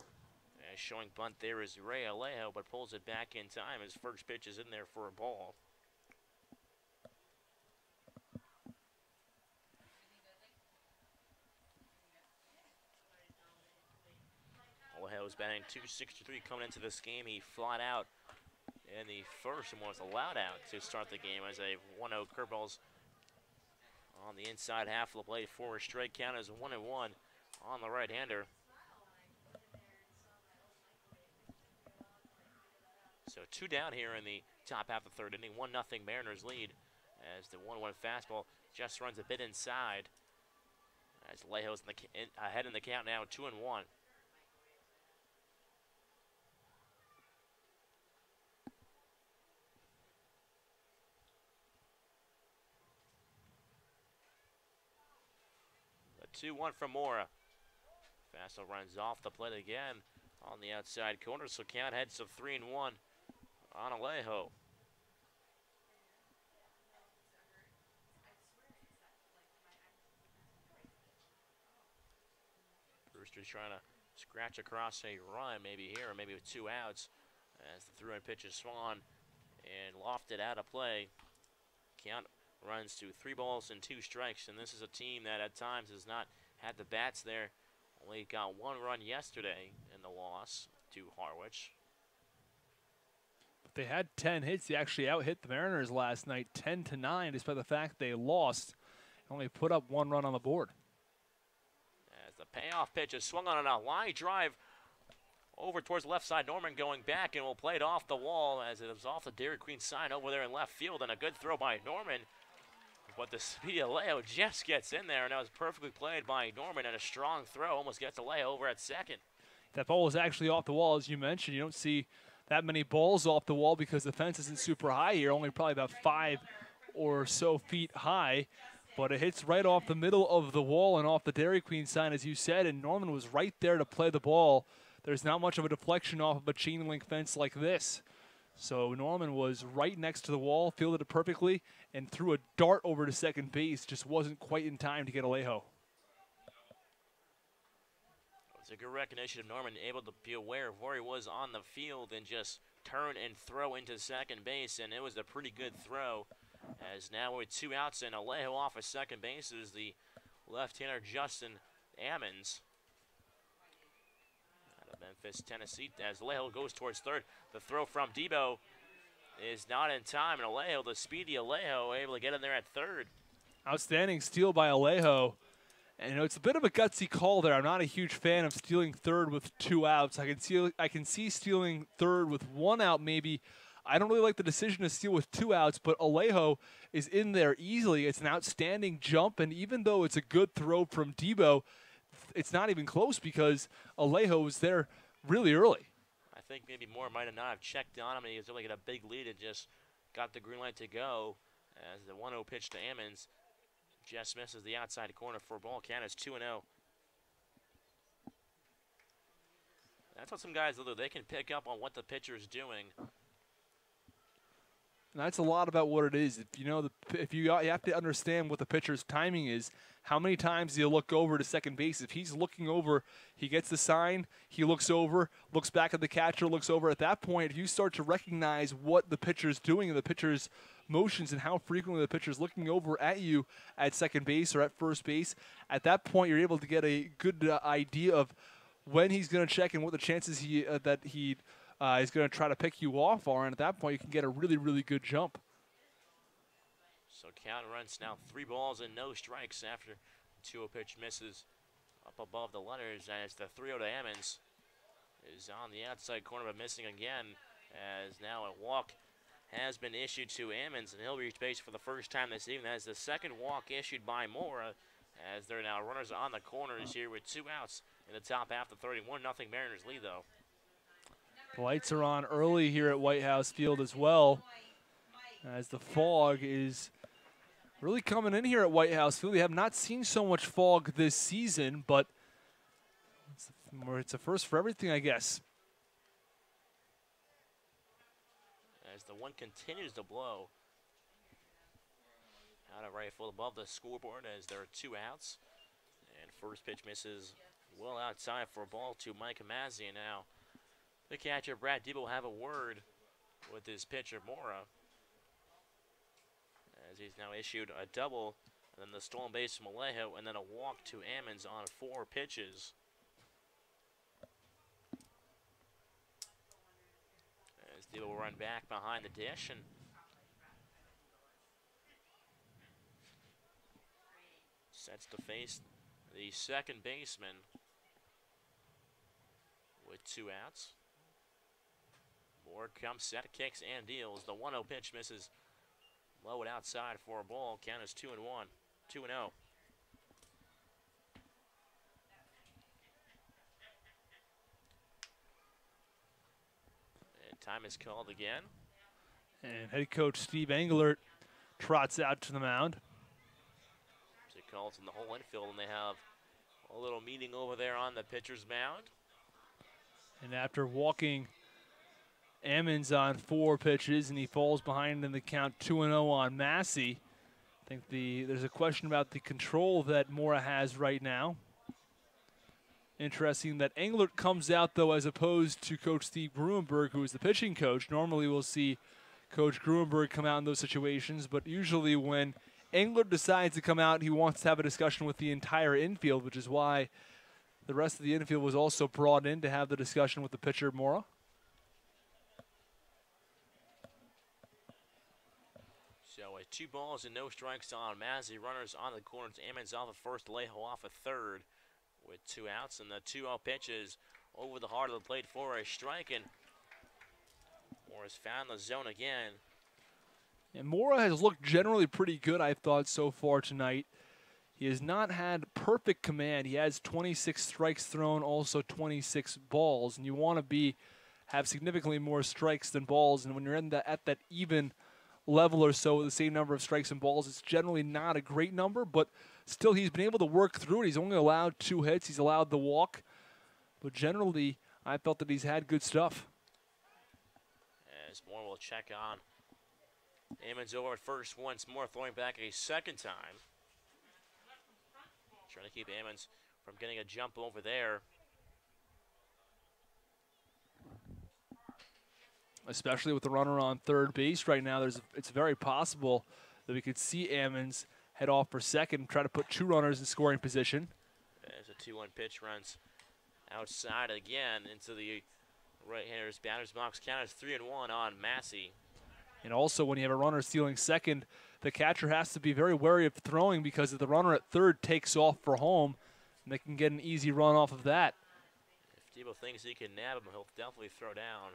Showing bunt there is Ray Alejo, but pulls it back in time. His first pitch is in there for a ball. Alejo's batting .263 coming into this game. He fought out in the first and was allowed out to start the game as a 1-0 curveballs on the inside half of the plate for a strike count as 1-1 on the right-hander. So 2 down here in the top half of the third inning. 1-0 Mariners lead as the 1-1 fastball just runs a bit inside. As Alejo's ahead in the count now, 2-1. The 2-1 from Mora. Fastball runs off the plate again on the outside corner, so count heads to 3-1 on Alejo. Brewster's trying to scratch across a run, maybe here, or maybe with 2 outs, as the throw-in pitch is swung on and lofted out of play. Count runs to 3 balls and 2 strikes, and this is a team that at times has not had the bats there. Only got 1 run yesterday in the loss to Harwich. They had 10 hits. They actually out-hit the Mariners last night 10-9, despite the fact they lost. Only put up 1 run on the board. As the payoff pitch is swung on a line drive over towards the left side. Norman going back and will play it off the wall as it was off the Dairy Queen sign over there in left field, and a good throw by Norman. But the speedy Alejo just gets in there, and that was perfectly played by Norman, and a strong throw almost gets Alejo over at second. That ball was actually off the wall, as you mentioned. You don't see that many balls off the wall because the fence isn't super high here, only probably about 5 or so feet high. But it hits right off the middle of the wall and off the Dairy Queen sign, as you said, and Norman was right there to play the ball. There's not much of a deflection off of a chain link fence like this. So Norman was right next to the wall, fielded it perfectly, and threw a dart over to second base. Just wasn't quite in time to get Alejo. It's a good recognition of Norman, able to be aware of where he was on the field and just turn and throw into second base, and it was a pretty good throw. As now with 2 outs and Alejo off of second base is the left-hander Justin Ammons. Out of Memphis, Tennessee, as Alejo goes towards third. The throw from Debo is not in time, and Alejo, the speedy Alejo, able to get in there at third. Outstanding steal by Alejo. And you know, it's a bit of a gutsy call there. I'm not a huge fan of stealing third with 2 outs. I can see stealing third with 1 out maybe. I don't really like the decision to steal with 2 outs, but Alejo is in there easily. It's an outstanding jump, and even though it's a good throw from Debo, it's not even close because Alejo was there really early. I think maybe Moore might have not have checked on him, and he was able to get a big lead and just got the green light to go as the 1-0 pitch to Ammons. Just misses the outside corner for a ball. Count is 2-0. That's what some guys do. They can pick up on what the pitcher is doing. And that's a lot about what it is. You have to understand what the pitcher's timing is. How many times do you look over to second base? If he's looking over, he gets the sign, he looks over, looks back at the catcher, looks over. At that point, if you start to recognize what the pitcher's doing and the pitcher's motions and how frequently the pitcher's looking over at you at second base or at first base, at that point you're able to get a good idea of when he's going to check and what the chances that he is going to try to pick you off are, and at that point you can get a really, really good jump. So count runs now 3 balls and no strikes after 2-0 pitch misses up above the letters as the 3-0 to Ammons is on the outside corner but missing again, as now a walk has been issued to Ammons, and he'll reach base for the first time this evening. That is the second walk issued by Mora, as there are now runners on the corners here with 2 outs in the top half of the 31-0 Mariners lead, though. The lights are on early here at White House Field as well, as the fog is really coming in here at White House Field. We have not seen so much fog this season, but it's a first for everything, I guess. As the one continues to blow out of right field above the scoreboard, as there are 2 outs, and first pitch misses well outside for a ball to Mike Mazzi. And now the catcher Brad Debo will have a word with his pitcher Mora, as he's now issued a double, and then the stolen base from Alejo, and then a walk to Ammons on 4 pitches. As Debo will run back behind the dish and sets to face the second baseman with 2 outs. Moore comes set, kicks and deals. The 1-0 pitch misses low and outside for a ball. Count is 2-1, 2-0. And time is called again. And head coach Steve Englert trots out to the mound. So he calls in the whole infield, and they have a little meeting over there on the pitcher's mound. And after walking Ammons on 4 pitches, and he falls behind in the count 2-0 on Massey. I think there's a question about the control that Mora has right now. Interesting that Englert comes out, though, as opposed to Coach Steve Gruenberg, who is the pitching coach. Normally we'll see Coach Gruenberg come out in those situations, but usually when Englert decides to come out, he wants to have a discussion with the entire infield, which is why the rest of the infield was also brought in to have the discussion with the pitcher, Mora. So with 2 balls and no strikes on Mazzi, runners on the corners. Ammons off at first, Alejo off at third with 2 outs, and the 2-0 pitches over the heart of the plate for a strike, and Mora's found the zone again. And Mora has looked generally pretty good, I've thought, so far tonight. He has not had perfect command. He has 26 strikes thrown, also 26 balls, and you want to have significantly more strikes than balls, and when you're at that even level or so with the same number of strikes and balls, it's generally not a great number, but still he's been able to work through it. He's only allowed 2 hits. He's allowed the walk, but generally I felt that he's had good stuff. As Moore will check on Ammons over at first once more, throwing back a second time. Trying to keep Ammons from getting a jump over there. Especially with the runner on third base right now, it's very possible that we could see Ammons head off for second, try to put 2 runners in scoring position. As a The 2-1 pitch runs outside again into the right-hander's batter's box. Count is 3-1 on Massey. And also, when you have a runner stealing second, the catcher has to be very wary of throwing, because if the runner at third takes off for home, they can get an easy run off of that. If Debo thinks he can nab him, he'll definitely throw down.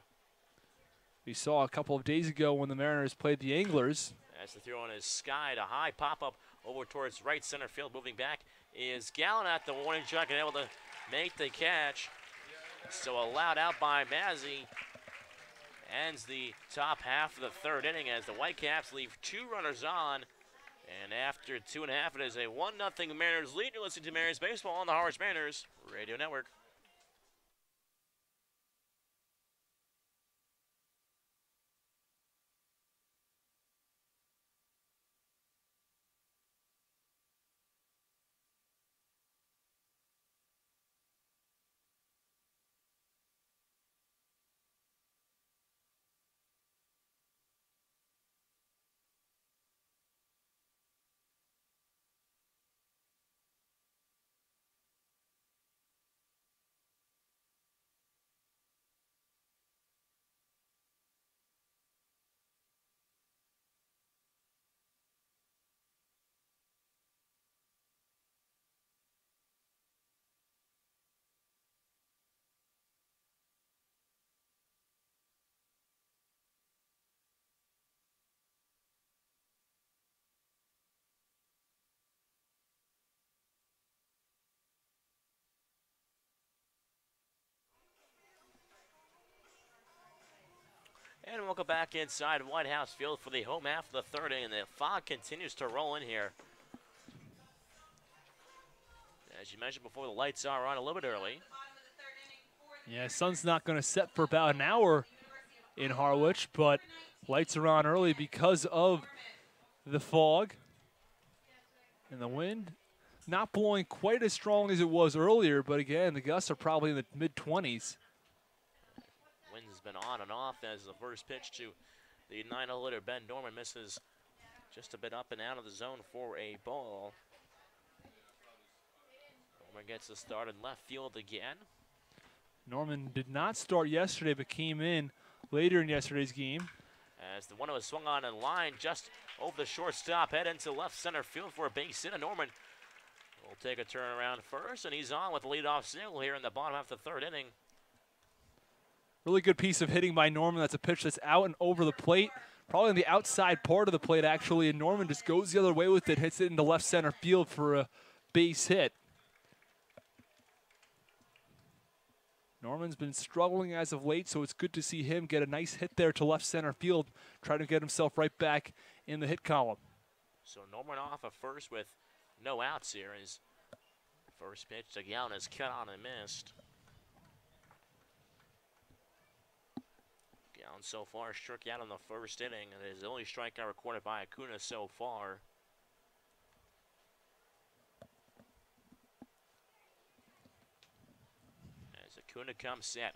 We saw a couple of days ago when the Mariners played the Anglers. As the throw on is skied, a high pop-up over towards right center field. Moving back is Gallen at the warning track and able to make the catch. So allowed out by Massey. Ends the top half of the third inning as the Whitecaps leave 2 runners on. And after 2.5, it is a 1-0 Mariners lead. You're listening to Mariners Baseball on the Harwich Mariners Radio Network. And welcome back inside White House Field for the home half of the third inning. The fog continues to roll in here. As you mentioned before, the lights are on a little bit early. Yeah, sun's not going to set for about an hour in Harwich, but lights are on early because of the fog and the wind. Not blowing quite as strong as it was earlier, but again, the gusts are probably in the mid-20s. Wind has been on and off as the first pitch to the 9-0 hitter Ben Norman misses just a bit up and out of the zone for a ball. Norman gets the start in left field again. Norman did not start yesterday, but came in later in yesterday's game. As the 1-0 is swung on in line just over the shortstop, head into left center field for a base hit. And Norman will take a turn around first, and he's on with the leadoff single here in the bottom half of the third inning. Really good piece of hitting by Norman. That's a pitch that's out and over the plate, probably on the outside part of the plate, actually. And Norman just goes the other way with it, hits it into left center field for a base hit. Norman's been struggling as of late, so it's good to see him get a nice hit there to left center field, try to get himself right back in the hit column. So Norman off at first with no outs here. His first pitch to Gallen is cut on and missed. Gallen so far struck out in the first inning, and his only strikeout recorded by Acuna so far. As Acuna comes set.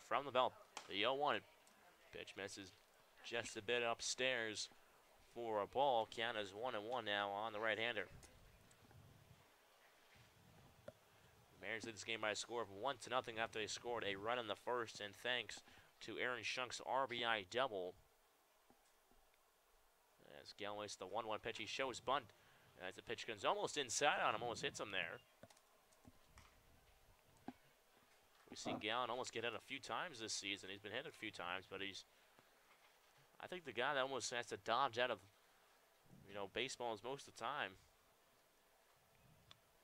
From the belt, the 0-1 pitch misses just a bit upstairs for a ball. Count is 1-1 now on the right-hander. Mariners lead this game by a score of 1-0 after they scored a run in the first, and thanks to Aaron Shunk's RBI double. As Gallen waits the 1-1 pitch, he shows bunt. As the pitch comes almost inside on him, almost hits him there. We've seen Gallen almost get hit a few times this season. He's been hit a few times, but he's, I think, the guy that almost has to dodge out of, baseballs most of the time.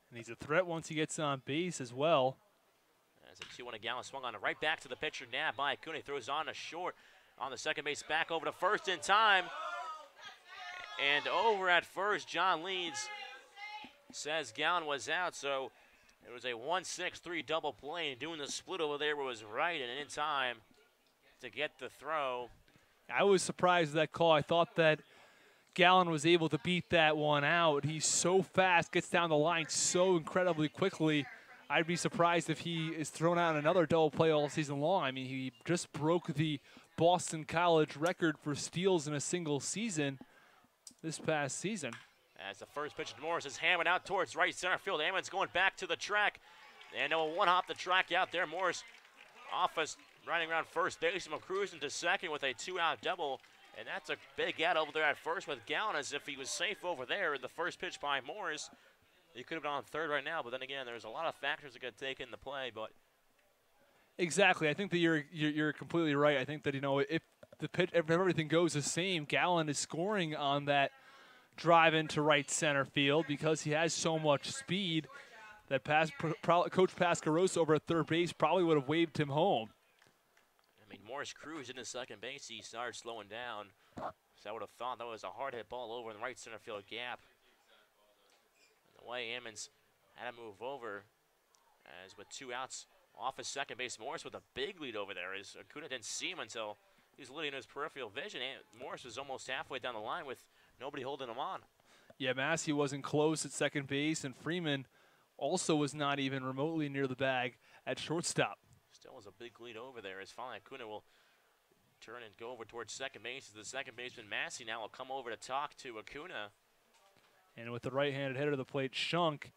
And he's a threat once he gets on base as well. As a 2-1 Gallen swung on it right back to the pitcher, nabbed by Acuna. He throws on a short on the second base, back over to first in time. And over at first, John Leeds says Gallen was out, so it was a 1-6-3 double play. And doing the split over there was right and in time to get the throw. I was surprised at that call. I thought that Gallen was able to beat that one out. He's so fast, gets down the line so incredibly quickly. I'd be surprised if he is thrown out another double play all season long. I mean, he just broke the Boston College record for steals in a single season this past season. As the first pitch to Morris is hammered out towards right center field. Ammons going back to the track. And a one-hop the track out there. Morris off us running around first base. And cruising to second with a 2-out double. And that's a big out over there at first with Gowan, as if he was safe over there. The first pitch by Morris. He could have been on third right now, but then again, there's a lot of factors that got taken into play. But exactly, I think that you're completely right. I think that, you know, if everything goes the same, Gowan is scoring on that drive into right center field because he has so much speed that Coach Pascarosa over at third base probably would have waved him home. I mean, Morris cruised into second base. He started slowing down. So I would have thought that was a hard hit ball over in the right center field gap. And the way Ammons had to move over, as with 2 outs off his second base, Morris with a big lead over there. As Acuna didn't see him until he was leading his peripheral vision. And Morris was almost halfway down the line with nobody holding him on. Yeah, Massey wasn't close at second base, and Freeman also was not even remotely near the bag at shortstop. Still was a big lead over there, as finally Acuna will turn and go over towards second base. The second baseman Massey now will come over to talk to Acuna. And with the right-handed hitter to the plate, Shunk,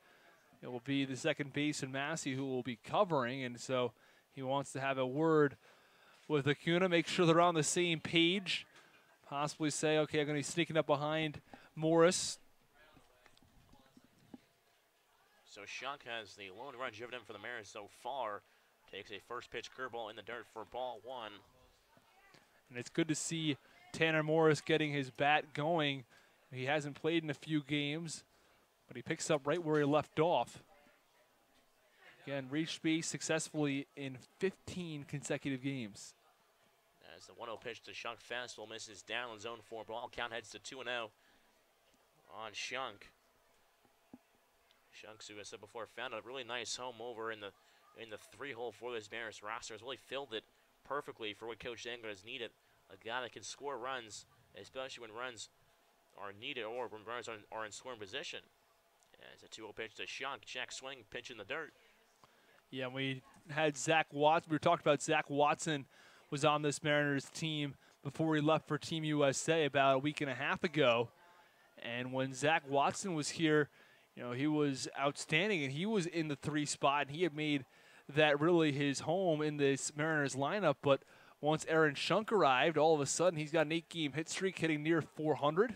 it will be the second baseman Massey who will be covering, and so he wants to have a word with Acuna, make sure they're on the same page, possibly say, okay, I'm going to be sneaking up behind Morris. So Shunk has the lone run driven in for the Mariners so far. Takes a first pitch curveball in the dirt for ball 1. And it's good to see Tanner Morris getting his bat going. He hasn't played in a few games, but he picks up right where he left off. Again, reached base successfully in 15 consecutive games. As the 1-0 pitch to Shunk fastball misses down in zone 4 ball. Count heads to 2-0 on Shunk. Shunk, who I said before, found a really nice home over in the 3-hole for this Mariners roster. Has really filled it perfectly for what Coach Engler has needed. A guy that can score runs, especially when runs are needed or when runners are in scoring position. As a 2-0 pitch to Shunk, check swing, pitch in the dirt. Yeah, we had Zach Watson. We were talking about Zach Watson was on this Mariners team before he left for Team USA about a week and a half ago. And when Zach Watson was here, you know, he was outstanding, and he was in the 3 spot, and he had made that really his home in this Mariners lineup. But once Aaron Shunk arrived, all of a sudden he's got an 8-game hit streak hitting near 400.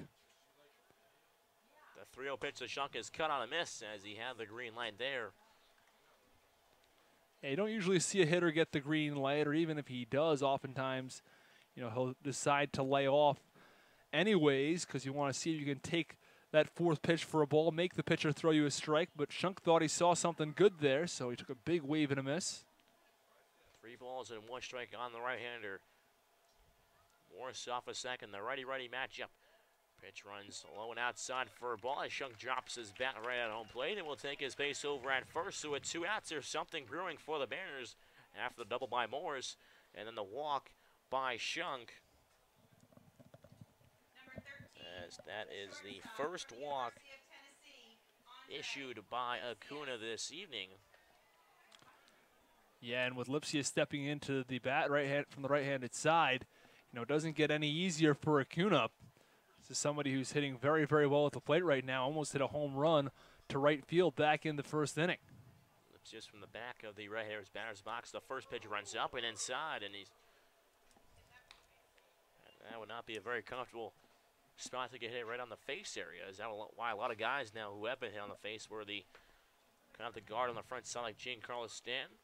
The 3-0 pitch to Shunk is cut on a miss as he had the green light there. Yeah, you don't usually see a hitter get the green light, or even if he does, oftentimes, you know, he'll decide to lay off anyways because you want to see if you can take that 4th pitch for a ball, make the pitcher throw you a strike. But Shunk thought he saw something good there, so he took a big wave and a miss. 3 balls and 1 strike on the right-hander. Morris off a second, the righty-righty matchup. Pitch runs low and outside for a ball. Shunk drops his bat right at home plate and will take his base over at first. So with 2 outs, there's something brewing for the Mariners after the double by Morris and then the walk by Shunk. As that is the first walk issued by Acuna this evening. Yeah, and with Lipsia stepping into the bat from the right-handed side, you know, it doesn't get any easier for Acuna. This is somebody who's hitting very, very well at the plate right now. Almost hit a home run to right field back in the 1st inning. Lipsia's from the back of the right-hander's batter's box. The first pitch runs up and inside, and that would not be a very comfortable spot to get hit right on the face area. Is that why a lot of guys now who have been hit on the face were the kind of the guard on the front side, like Giancarlo Stanton,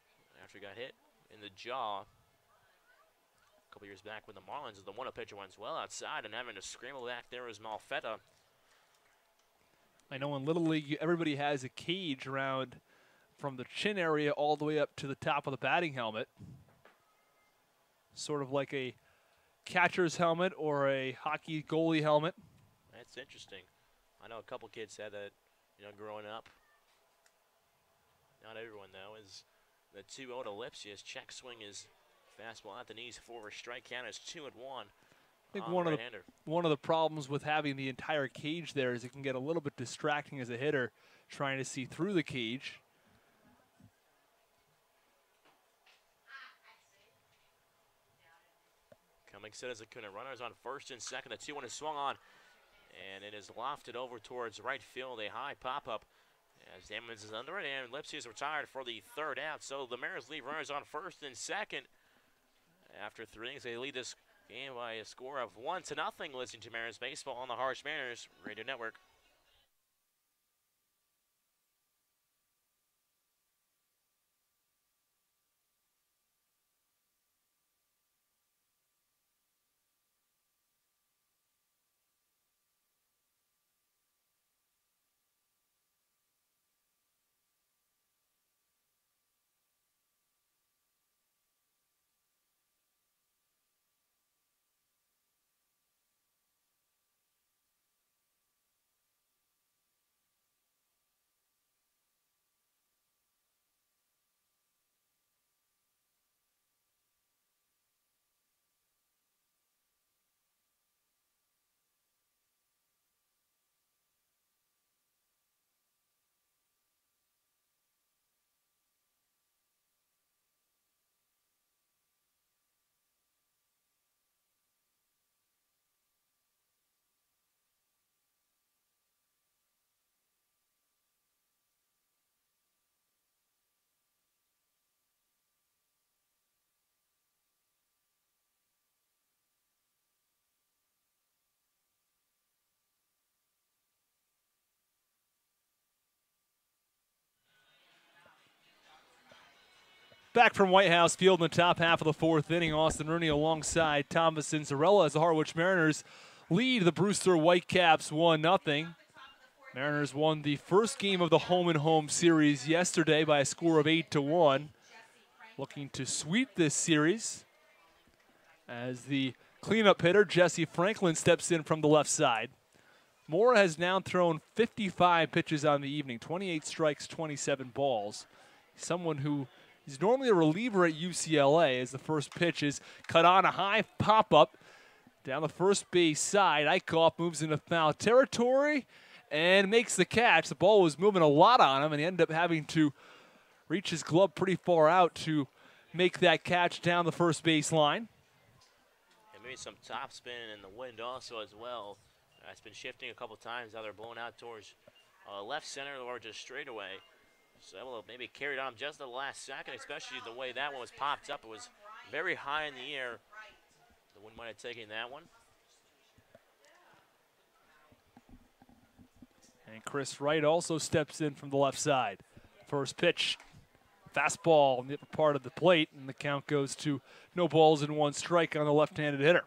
after he got hit in the jaw a couple years back with the Marlins. As the 1-0 pitcher runs well outside, and having to scramble back there is Malfetta. I know in Little League, everybody has a cage around from the chin area all the way up to the top of the batting helmet. Sort of like a catcher's helmet or a hockey goalie helmet. That's interesting. I know a couple kids had that, you know, growing up. Not everyone, though, is the 2-0 to Lipsia's check swing is fastball at the knees for a strike count is 2-1. I think one of the problems with having the entire cage there is it can get a little bit distracting as a hitter trying to see through the cage. Coming set as Acuna. Runners on first and second. The 2-1 is swung on And it is lofted over towards right field, a high pop-up as Emmons is under it, and Lipsy is retired for the third out. So the Mariners leave runners on first and second. After 3 innings, they lead this game by a score of 1-0. Listening to Mariners baseball on the Harwich Mariners Radio Network. Back from White House Field in the top half of the 4th inning, Austin Rooney alongside Thomas and Zarella as the Harwich Mariners lead the Brewster Whitecaps 1-0. Mariners won the first game of the home-and-home series yesterday by a score of 8-1. Looking to sweep this series as the cleanup hitter, Jesse Franklin, steps in from the left side. Mora has now thrown 55 pitches on the evening, 28 strikes, 27 balls. Someone who is normally a reliever at UCLA as the first pitch is cut on, a high pop-up down the first base side. Eichhoff moves into foul territory and makes the catch. The ball was moving a lot on him, and he ended up having to reach his glove pretty far out to make that catch down the first base line. And maybe some top spin in the wind also as well. It's been shifting a couple times, either blowing out towards left center or just straight away. So able to maybe carry it on just the last second, especially the way that one was popped up. It was very high in the air. The wind might have taken that one. And Chris Wright also steps in from the left side. First pitch, fastball in the upper part of the plate, and the count goes to no balls and 1 strike on the left-handed hitter.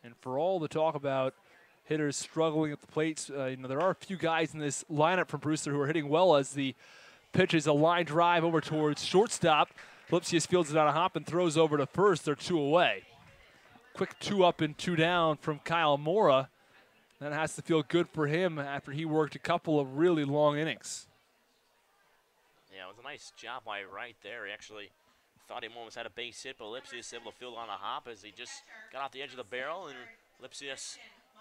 And for all the talk about hitters struggling at the plates, there are a few guys in this lineup from Brewster who are hitting well as the pitch is a line drive over towards shortstop. Lipsius fields it on a hop and throws over to first. They're 2 away. Quick 2 up and 2 down from Kyle Mora. That has to feel good for him after he worked a couple of really long innings. Yeah, it was a nice job by Wright there. He actually thought he almost had a base hit, but Lipsius able to field on a hop as he just got off the edge of the barrel, and Lipsius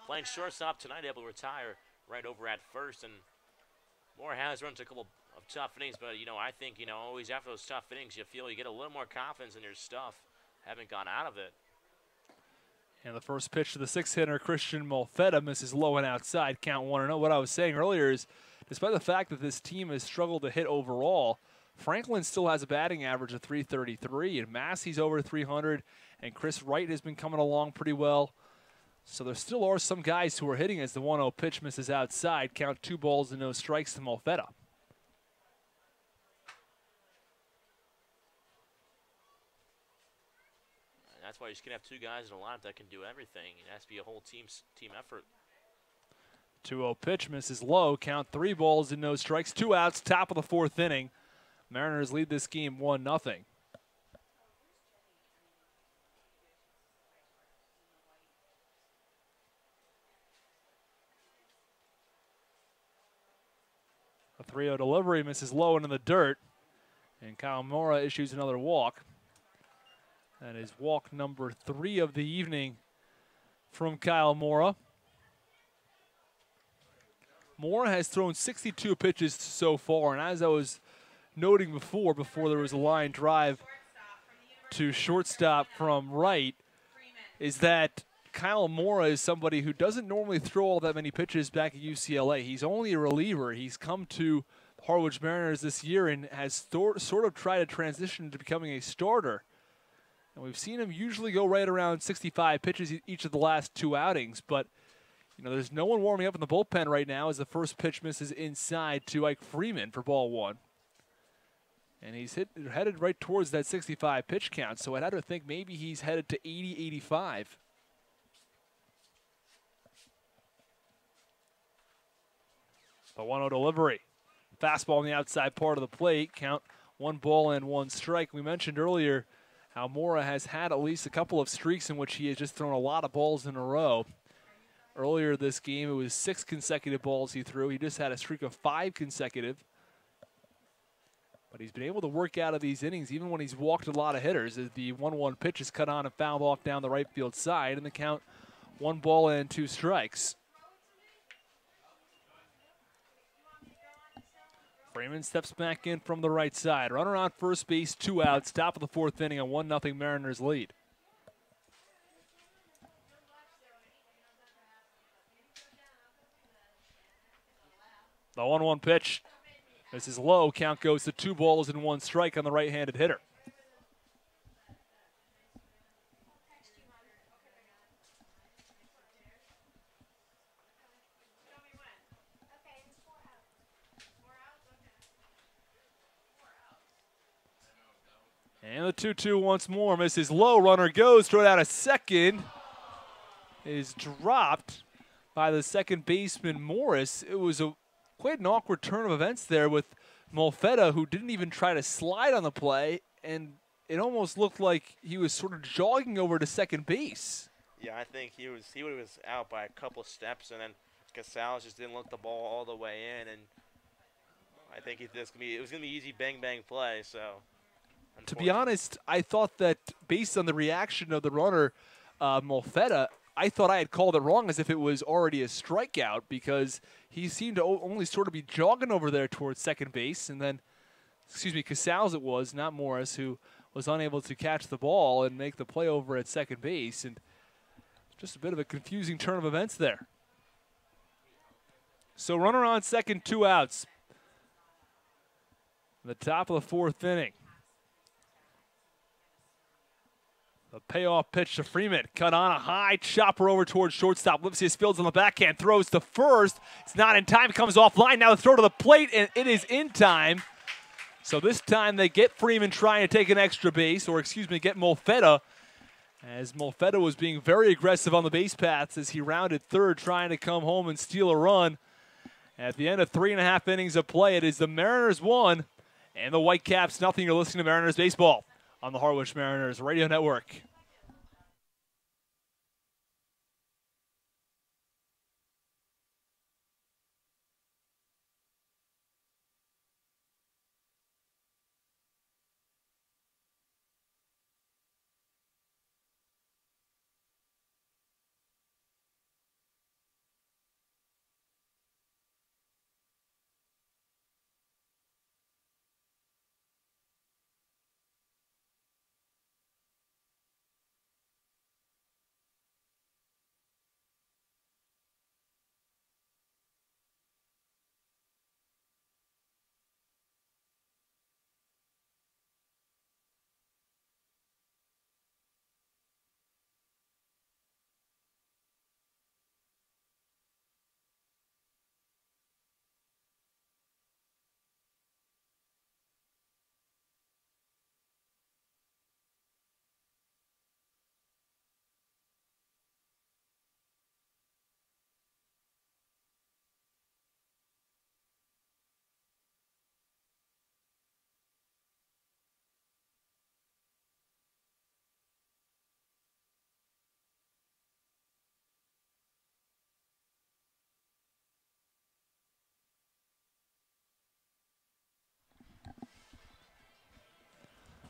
playing shortstop tonight, able to retire right over at first. And Moore has run a couple of tough innings, but, I think, always after those tough innings, you feel you get a little more confidence in your stuff. Haven't gone out of it. And the first pitch to the 6th hitter, Christian Molfetta, misses low and outside, count 1-0. What I was saying earlier is, despite the fact that this team has struggled to hit overall, Franklin still has a batting average of .333, and Massey's over 300, and Chris Wright has been coming along pretty well. So there still are some guys who are hitting as the 1-0 pitch misses outside. Count 2 balls and no strikes to Molfetta. And that's why you just can have 2 guys in a lineup that can do everything. It has to be a whole team effort. 2-0 pitch misses low. Count 3 balls and no strikes. 2 outs, top of the 4th inning. Mariners lead this game 1-0. A 3-0 delivery misses low into the dirt, and Kyle Mora issues another walk. That is walk number 3 of the evening from Kyle Mora. Mora has thrown 62 pitches so far, and as I was noting before there was a line drive to shortstop from Wright, is that Kyle Mora is somebody who doesn't normally throw all that many pitches back at UCLA. He's only a reliever. He's come to Harwich Mariners this year and has sort of tried to transition into becoming a starter. And we've seen him usually go right around 65 pitches each of the last 2 outings. But, you know, there's no one warming up in the bullpen right now as the first pitch misses inside to Ike Freeman for ball 1. And he's headed right towards that 65 pitch count. So I'd have to think maybe he's headed to 80, 85. The 1-0 delivery. Fastball on the outside part of the plate. Count 1 ball and 1 strike. We mentioned earlier how Mora has had at least a couple of streaks in which he has just thrown a lot of balls in a row. Earlier this game, it was 6 consecutive balls he threw. He just had a streak of 5 consecutive. But he's been able to work out of these innings even when he's walked a lot of hitters. As the 1-1 pitch is cut on and fouled off down the right field side. And the count 1 ball and 2 strikes. Freeman steps back in from the right side. Runner on first base, 2 outs. Top of the 4th inning, a 1-0 Mariners lead. The 1-1 pitch. This is low. Count goes to 2 balls and 1 strike on the right-handed hitter. And the 2-2 once more. Misses low. Runner goes. Throw it out a second. Is dropped by the second baseman, Morris. It was quite an awkward turn of events there with Molfetta, who didn't even try to slide on the play. And it almost looked like he was sort of jogging over to second base. Yeah, I think he was out by a couple steps, and then Casales just didn't look the ball all the way in. And I think it was going to be easy bang-bang play, so... To be honest, I thought that based on the reaction of the runner, Molfetta, I thought I had called it wrong as if it was already a strikeout because he seemed to only sort of be jogging over there towards second base. And then, Casales it was, not Morris, who was unable to catch the ball and make the play over at second base. And just a bit of a confusing turn of events there. So runner on second, 2 outs. The top of the 4th inning. The payoff pitch to Freeman. Cut on a high chopper over towards shortstop. Lipsius fields on the backhand. Throws to first. It's not in time. Comes offline. Now the throw to the plate, and it is in time. So this time they get Freeman trying to take an extra base, or get Molfetta. As Molfetta was being very aggressive on the base paths as he rounded third, trying to come home and steal a run. At the end of 3.5 innings of play, it is the Mariners 1 and the Whitecaps nothing. You're listening to Mariners Baseball on the Harwich Mariners Radio Network.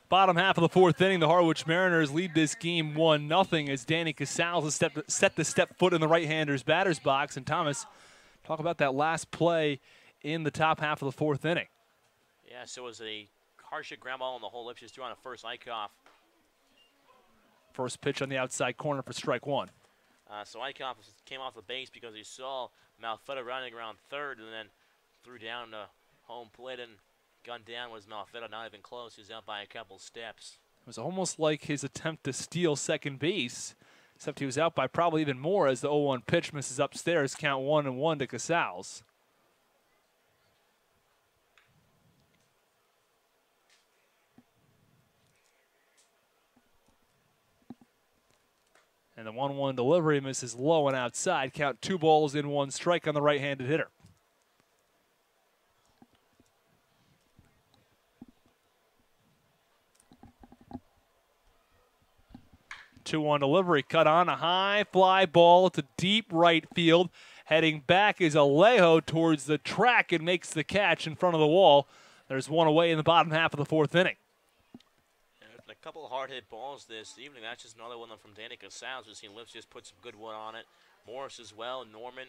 Bottom half of the 4th inning, the Harwich Mariners lead this game 1-0 as Danny Casales has set to step foot in the right-hander's batter's box. And Thomas, talk about that last play in the top half of the 4th inning. Yeah, so it was a harsh ground ball in the hole. Lipsius threw on a first Eichhoff. First pitch on the outside corner for strike one. So Eichhoff came off the base because he saw Malfetta running around third and then threw down to home plate and gunned down was Malfetta, not even close. He's out by a couple steps. It was almost like his attempt to steal second base, except he was out by probably even more as the 0-1 pitch misses upstairs. Count 1-1 to Casals. And the 1-1 delivery misses low and outside. Count 2 balls in 1 strike on the right-handed hitter. Two-one delivery, cut on a high fly ball to deep right field. Heading back is Alejo towards the track and makes the catch in front of the wall. There's one away in the bottom half of the 4th inning. A couple of hard-hit balls this evening. That's just another one from Danny Casals. We've seen Lips just put some good wood on it. Morris as well, Norman.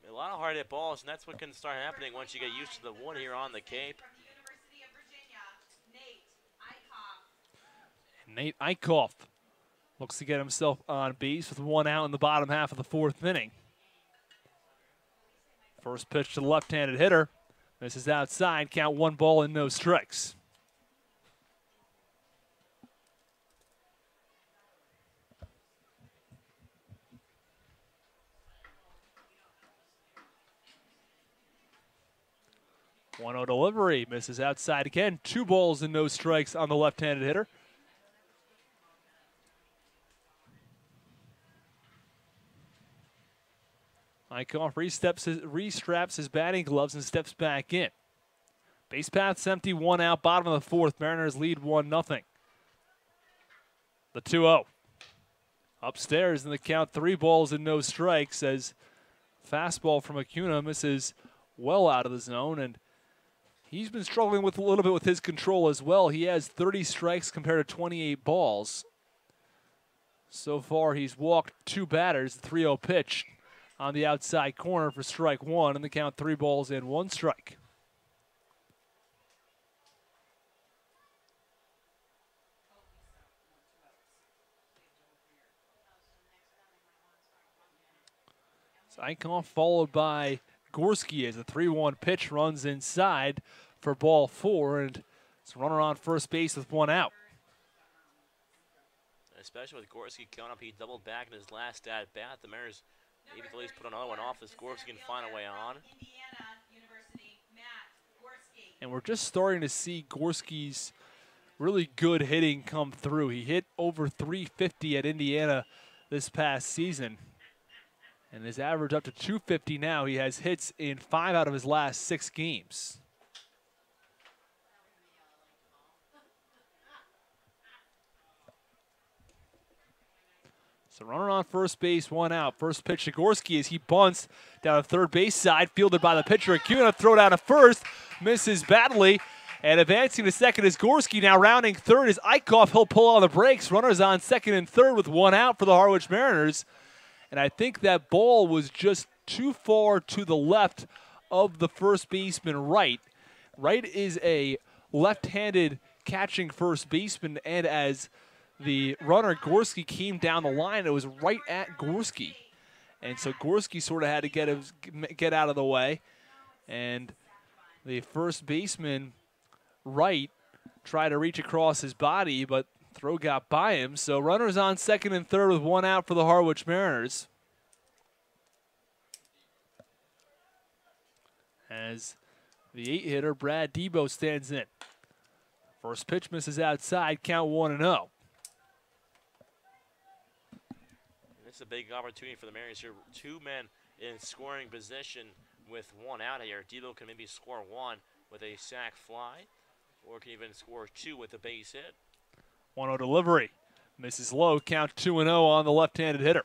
A lot of hard-hit balls, and that's what can start happening once you get used to the wood here on the Cape. From the University of Virginia, Nate Eichhoff. Nate Eichhoff looks to get himself on base with 1 out in the bottom half of the 4th inning. First pitch to the left-handed hitter. Misses outside. Count 1 ball and no strikes. One-zero delivery. Misses outside again. 2 balls and no strikes on the left-handed hitter. Eichhoff restraps his batting gloves and steps back in. Base path's empty, 1 out, bottom of the 4th. Mariners lead 1-0. The 2-0. Upstairs in the count, 3 balls and no strikes as fastball from Acuna misses well out of the zone, and he's been struggling with a little bit with his control as well. He has 30 strikes compared to 28 balls. So far, he's walked 2 batters, the 3-0 pitch on the outside corner for strike 1, and the count 3 balls and 1 strike. So Eichhoff followed by Gorski as a 3-1 pitch runs inside for ball 4, and it's a runner on first base with 1 out. Especially with Gorski coming up, he doubled back in his last at-bat. The Mariners maybe at least put another one off as Gorski can find a way on. Indiana University, Matt Gorski. And we're just starting to see Gorski's really good hitting come through. He hit over 350 at Indiana this past season, and his average up to 250 now. He has hits in 5 out of his last 6 games. So runner on first base, 1 out. First pitch to Gorski as he bunts down the third base side, fielded by the pitcher Acuna. Throw down to first, misses badly. And advancing to second is Gorski. Now rounding third is Eichhoff. He'll pull on the brakes. Runners on second and third with 1 out for the Harwich Mariners. And I think that ball was just too far to the left of the first baseman Wright. Wright is a left-handed catching first baseman, and as the runner Gorski came down the line, it was right at Gorski. And so Gorski sort of had to get out of the way. And the first baseman, Wright, tried to reach across his body, but throw got by him. So runners on second and third with 1 out for the Harwich Mariners. As the 8-hitter, Brad Debo, stands in. First pitch misses outside, count 1-0. This is a big opportunity for the Mariners here. 2 men in scoring position with 1 out here. Debo can maybe score 1 with a sac fly, or can even score 2 with a base hit. 1-0 delivery. Misses low, count 2-0 on the left-handed hitter.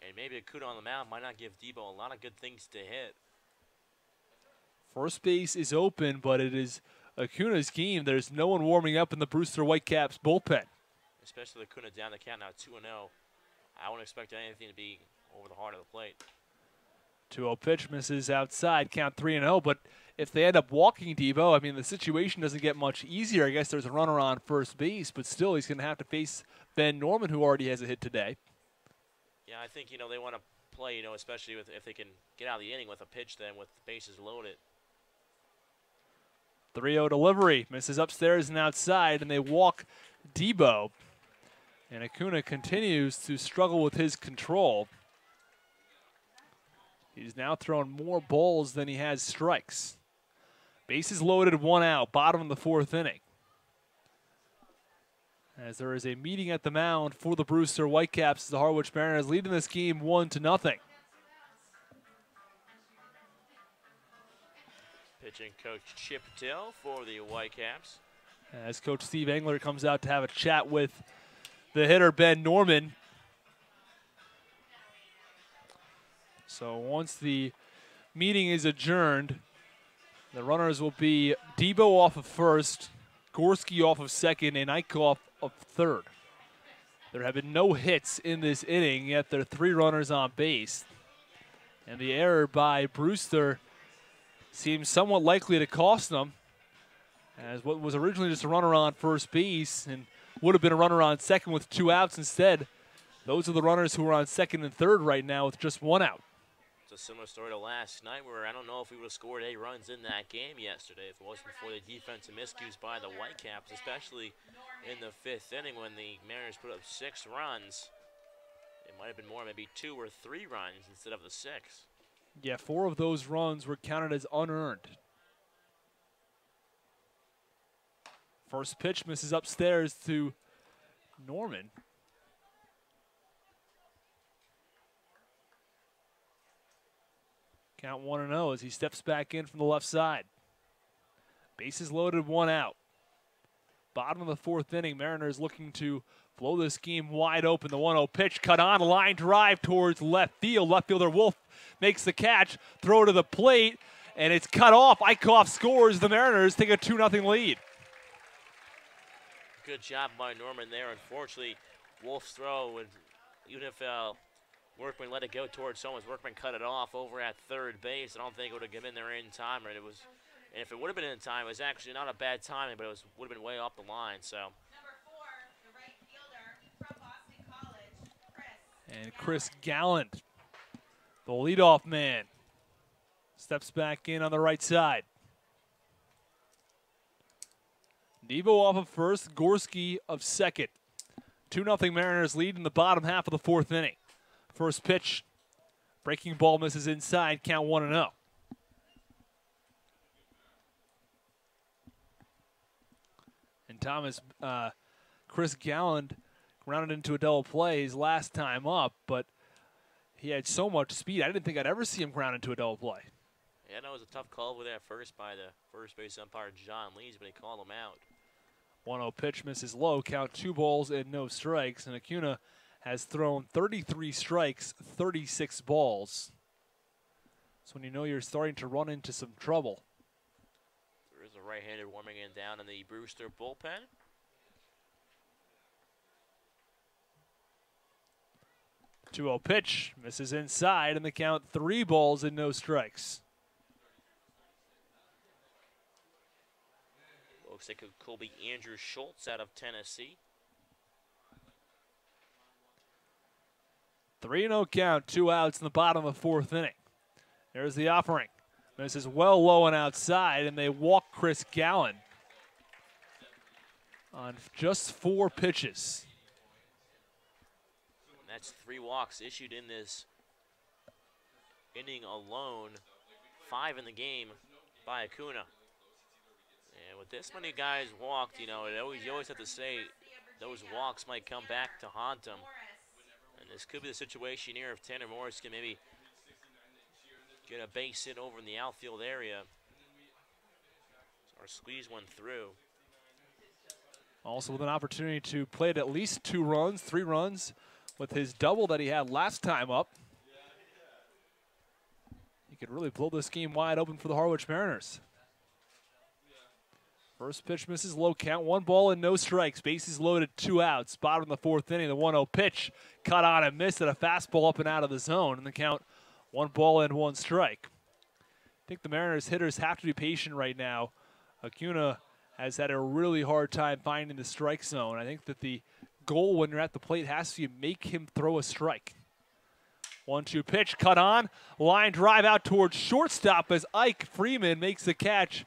And maybe Acuna on the mound might not give Debo a lot of good things to hit. First base is open, but it is Acuna's game. There's no one warming up in the Brewster Whitecaps bullpen. Especially Acuna down the count now 2-0. I wouldn't expect anything to be over the heart of the plate. 2-0 pitch misses outside, count 3-0, but if they end up walking Debo, I mean, the situation doesn't get much easier. I guess there's a runner on first base, but still he's going to have to face Ben Norman, who already has a hit today. Yeah, I think, they want to play, especially if they can get out of the inning with a pitch then with the bases loaded. 3-0 delivery. Misses upstairs and outside, and they walk Debo. And Acuna continues to struggle with his control. He's now thrown more balls than he has strikes. Bases loaded, 1 out, bottom of the 4th inning. As there is a meeting at the mound for the Brewster Whitecaps, the Harwich Mariners leading this game 1-0. Pitching coach Chip Dill for the Whitecaps. As Coach Steve Engler comes out to have a chat with the hitter Ben Norman. So once the meeting is adjourned, the runners will be Debo off of first, Gorski off of second, and Eichhoff of third. There have been no hits in this inning, yet there are 3 runners on base. And the error by Brewster seems somewhat likely to cost them, as what was originally just a runner on first base and would have been a runner on second with 2 outs instead. Those are the runners who are on second and third right now with just 1 out. It's a similar story to last night where I don't know if we would have scored 8 runs in that game yesterday if it wasn't for the defensive miscues by the Whitecaps, especially in the 5th inning when the Mariners put up 6 runs. It might have been more, maybe 2 or 3 runs instead of the 6. Yeah, 4 of those runs were counted as unearned. First pitch misses upstairs to Norman. Count 1-0 as he steps back in from the left side. Bases loaded, 1 out. Bottom of the 4th inning, Mariners looking to blow this game wide open. The 1-0 pitch cut on, a line drive towards left field. Left fielder Wolf makes the catch, throw to the plate, and it's cut off. Eichhoff scores. The Mariners take a 2-0 lead. Good job by Norman there. Unfortunately, Wolf's throw, even if Workman let it go towards someone, Workman cut it off over at third base. I don't think it would have given there in time. And if it would have been in time, it was actually not a bad timing, but it would have been way off the line. So. Number 4, the right fielder from Boston College, Chris. And Chris Gallant, the leadoff man, steps back in on the right side. Debo off of first, Gorski of second. 2-0 Mariners lead in the bottom half of the 4th inning. First pitch, breaking ball misses inside, count 1-0. And Chris Galland grounded into a double play his last time up, but he had so much speed, I didn't think I'd ever see him ground into a double play. Yeah, that was a tough call over there first by the first base umpire, John Lees, but he called him out. 1-0 pitch misses low, count 2 balls and no strikes, and Acuna has thrown 33 strikes, 36 balls. That's when you know you're starting to run into some trouble. There is a right-hander warming in down in the Brewster bullpen. The 2-0 pitch misses inside, and the count 3 balls and no strikes. Looks like it could be Andrew Schultz out of Tennessee. 3-0 count, 2 outs in the bottom of the 4th inning. There's the offering. Misses well low and outside, and they walk Chris Gallant on just 4 pitches. And that's 3 walks issued in this inning alone. 5 in the game by Acuna. And with this many guys walked, you always have to say those walks might come back to haunt them. And this could be the situation here if Tanner Morris can maybe get a base hit over in the outfield area or squeeze one through. Also with an opportunity to play at least 2 runs, 3 runs with his double that he had last time up. He could really blow this game wide open for the Harwich Mariners. First pitch misses low, count 1 ball and no strikes. Bases loaded, 2 outs. Bottom of the 4th inning, the 1-0 pitch cut on and missed at a fastball up and out of the zone. And the count 1 ball and 1 strike. think the Mariners hitters have to be patient right now. Acuna has had a really hard time finding the strike zone. I think that the goal when you're at the plate has to be make him throw a strike. 1-2 pitch, cut on. Line drive out towards shortstop as Ike Freeman makes the catch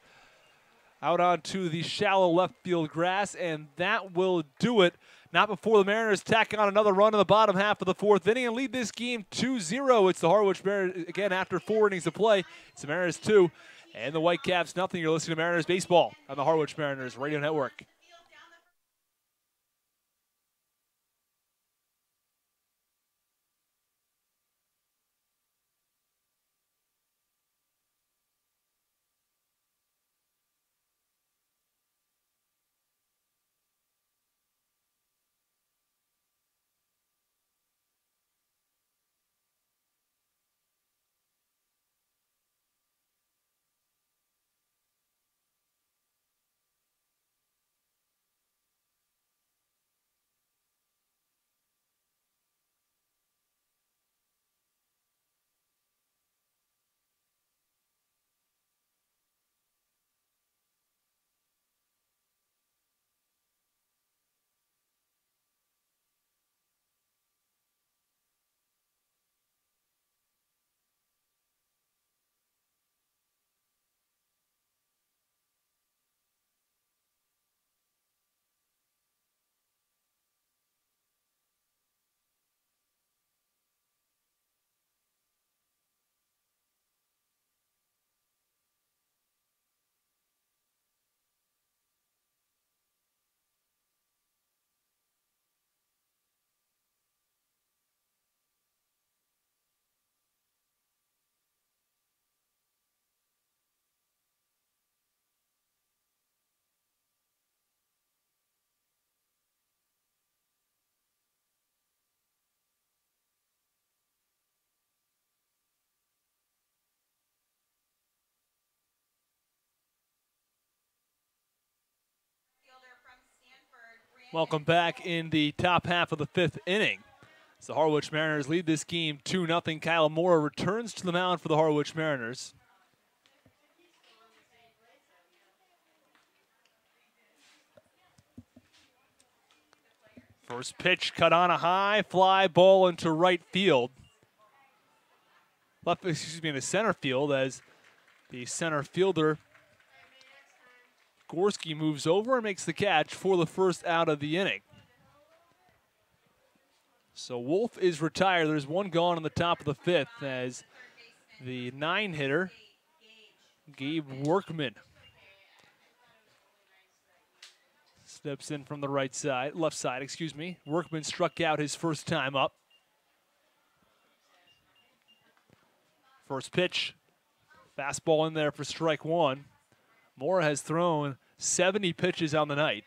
out onto the shallow left field grass, and that will do it. Not before the Mariners tack on another run in the bottom half of the fourth inning and lead this game 2-0. It's the Harwich Mariners again after 4 innings of play. It's the Mariners 2 and the Whitecaps nothing. You're listening to Mariners Baseball on the Harwich Mariners Radio Network. Welcome back in the top half of the 5th inning. As the Harwich Mariners lead this game 2-0. Kyle Moore returns to the mound for the Harwich Mariners. First pitch cut on a high fly ball into right field. In the center field as the center fielder Gorski moves over and makes the catch for the first out of the inning. So Wolf is retired. There's one gone in the top of the 5th as the 9-hitter, Gabe Workman, steps in from the left side, excuse me. Workman struck out his first time up. First pitch, fastball in there for strike 1. Moore has thrown 70 pitches on the night.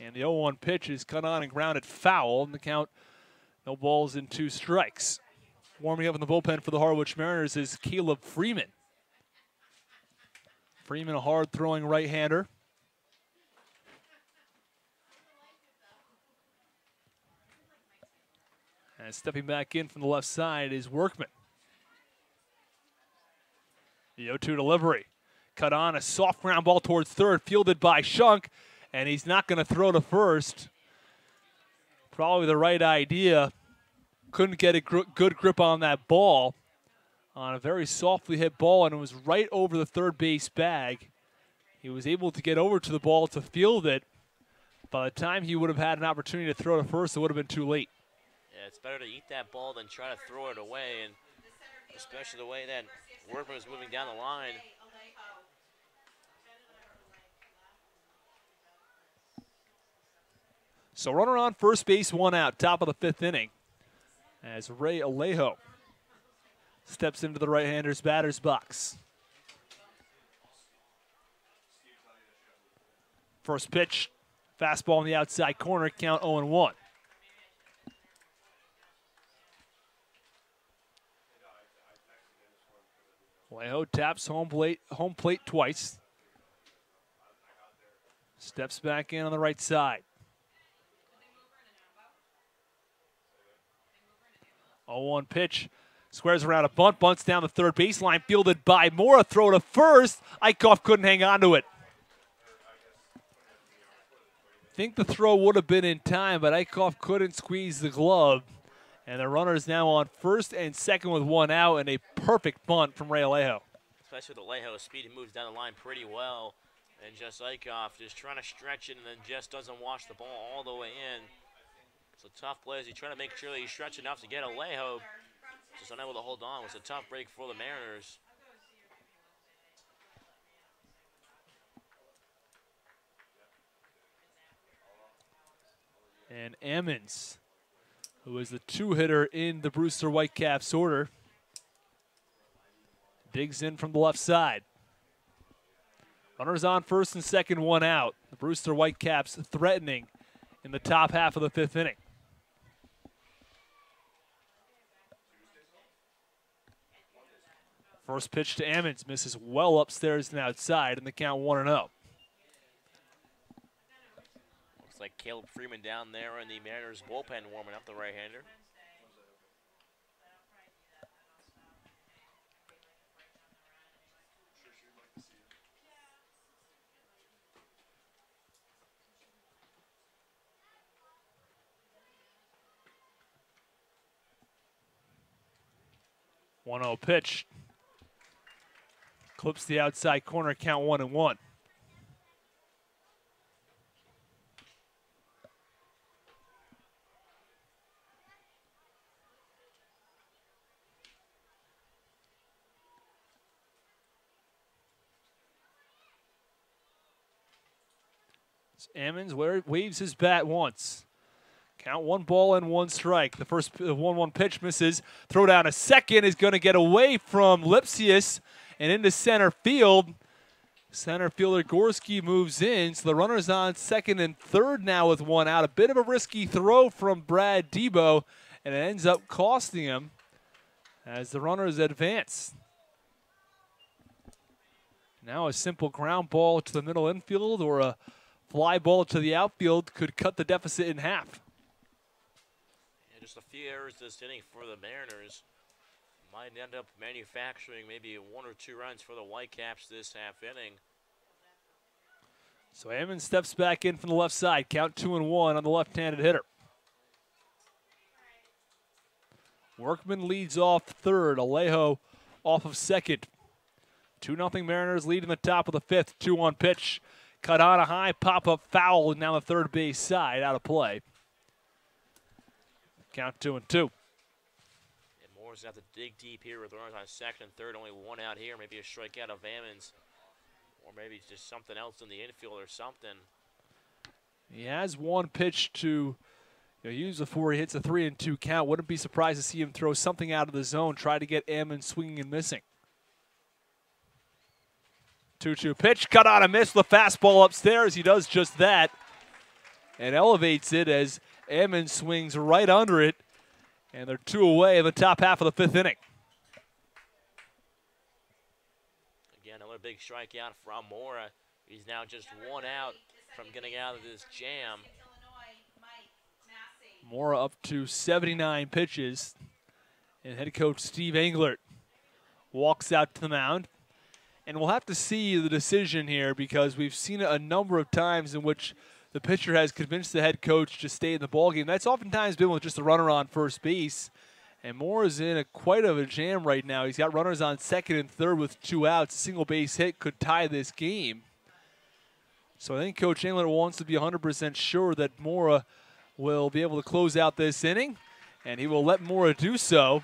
And the 0-1 pitch is cut on and grounded foul. And the count, no balls and 2 strikes. Warming up in the bullpen for the Harwich Mariners is Caleb Freeman. Freeman, a hard-throwing right-hander. And stepping back in from the left side is Workman. The 0-2 delivery. Cut on, a soft ground ball towards third, fielded by Shunk, and he's not going to throw to first. Probably the right idea. Couldn't get a good grip on that ball. On a very softly hit ball, and it was right over the third base bag. He was able to get over to the ball to field it. By the time he would have had an opportunity to throw to first, it would have been too late. Yeah, it's better to eat that ball than try to throw it away, and especially the way that Workman was moving down the line. So runner on first base, 1 out, top of the 5th inning, as Ray Alejo steps into the right-hander's batter's box. First pitch, fastball in the outside corner, count 0-1. Alejo taps home plate twice. Steps back in on the right side. 0-1 pitch. Squares around a bunt, bunts down the third baseline, fielded by Mora. Throw to first. Eichhoff couldn't hang on to it. I think the throw would have been in time, but Eichhoff couldn't squeeze the glove. And the runner is now on first and second with one out, and a perfect bunt from Ray Alejo. Especially with Alejo's speed, he moves down the line pretty well. And just Eichhoff just trying to stretch it and then just doesn't wash the ball all the way in. It's a tough play as he's trying to make sure that he's stretched enough to get Alejo. Just unable to hold on. It was a tough break for the Mariners. And Ammons, who is the two-hitter in the Brewster Whitecaps order, digs in from the left side. Runners on first and second, one out. The Brewster Whitecaps threatening in the top half of the fifth inning. First pitch to Ammons misses well upstairs and outside, and the count 1-0. Looks like Caleb Freeman down there in the Mariners bullpen warming up the right-hander. One-zero pitch. Clips the outside corner, count 1-1. Ammons waves his bat once. Count 1 ball and 1 strike. The first 1-1 pitch misses. Throw down a second is going to get away from Lipsius and into center field. Center fielder Gorski moves in, so the runner's on second and third now with one out. A bit of a risky throw from Brad Debo, and it ends up costing him as the runners advance. Now a simple ground ball to the middle infield or a fly ball to the outfield could cut the deficit in half. Yeah, just a few errors this inning for the Mariners. Might end up manufacturing maybe 1 or 2 runs for the Whitecaps this half inning. So Ammons steps back in from the left side. Count 2-1 on the left-handed hitter. Workman leads off third. Alejo off of second. 2-0 Mariners lead in the top of the fifth. 2-1 pitch. Cut on a high pop-up foul, and now the third base side out of play. Count 2-2. Moore's going to have to dig deep here with runners on second and third. Only one out here. Maybe a strikeout of Ammons. Or maybe just something else in the infield or something. He has one pitch to use before he hits a 3-2 count. Wouldn't be surprised to see him throw something out of the zone, try to get Ammons swinging and missing. 2-2 pitch, cut on a miss with a fastball upstairs. He does just that and elevates it as Ammons swings right under it. And they're 2 away in the top half of the fifth inning. Again, another big strikeout from Mora. He's now just 1 out from getting out of this jam. Mora up to 79 pitches. And head coach Steve Englert walks out to the mound. And we'll have to see the decision here because we've seen it a number of times in which the pitcher has convinced the head coach to stay in the ballgame. That's oftentimes been with just a runner on first base. And Moore is in quite of a jam right now. He's got runners on second and third with 2 outs. A single base hit could tie this game. So I think Coach Englert wants to be 100% sure that Mora will be able to close out this inning. And he will let Mora do so.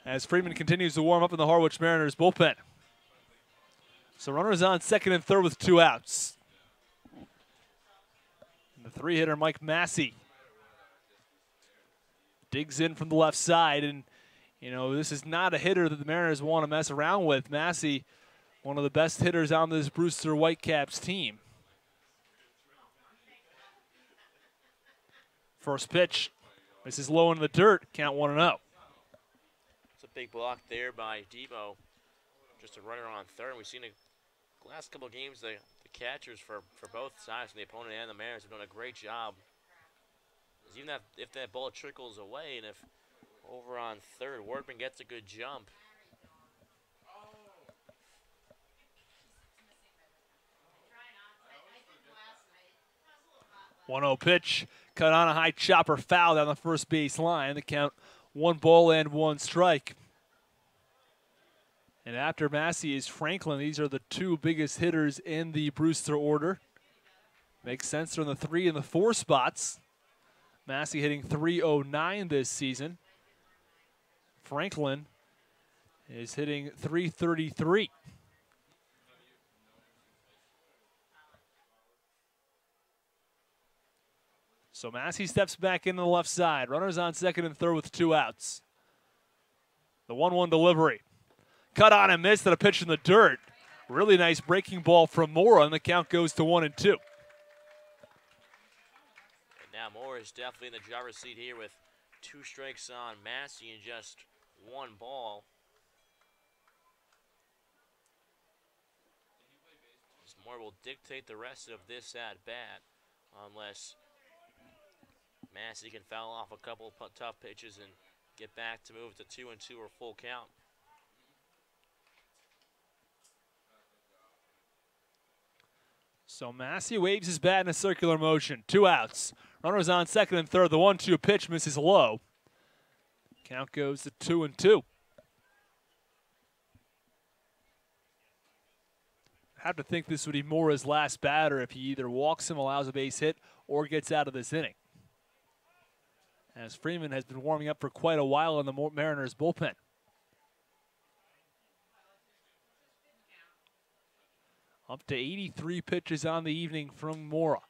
As Freeman continues to warm up in the Harwich Mariners bullpen. So runners on second and third with 2 outs. And the 3-hitter, Mike Massey, digs in from the left side. And, this is not a hitter that the Mariners want to mess around with. Massey, one of the best hitters on this Brewster Whitecaps team. First pitch. This is low in the dirt. Count 1-0. It's a big block there by Debo. Just a runner on third. We've seen the last couple of games, the catchers for both sides, the opponent and the Mariners, have done a great job Even if that ball trickles away, and if over on third, Workman gets a good jump. 1-0 pitch, cut on a high chopper, foul down the first base line. The count 1 ball and 1 strike. And after Massey is Franklin. These are the 2 biggest hitters in the Brewster order. Makes sense, they're in the 3 and the 4 spots. Massey hitting .309 this season. Franklin is hitting .333. So Massey steps back into the left side. Runners on second and third with 2 outs. The 1-1 delivery. Cut on and missed at a pitch in the dirt. Really nice breaking ball from Mora, and the count goes to 1-2. Now Moore is definitely in the driver's seat here with 2 strikes on Massey and just 1 ball. Moore will dictate the rest of this at bat unless Massey can foul off a couple tough pitches and get back to move to 2-2 or full count. So Massey waves his bat in a circular motion. 2 outs. Runners on second and third. The 1-2 pitch misses low. Count goes to 2-2. Have to think this would be Mora's last batter if he either walks him, allows a base hit, or gets out of this inning, as Freeman has been warming up for quite a while in the Mariners bullpen. Up to 83 pitches on the evening from Mora.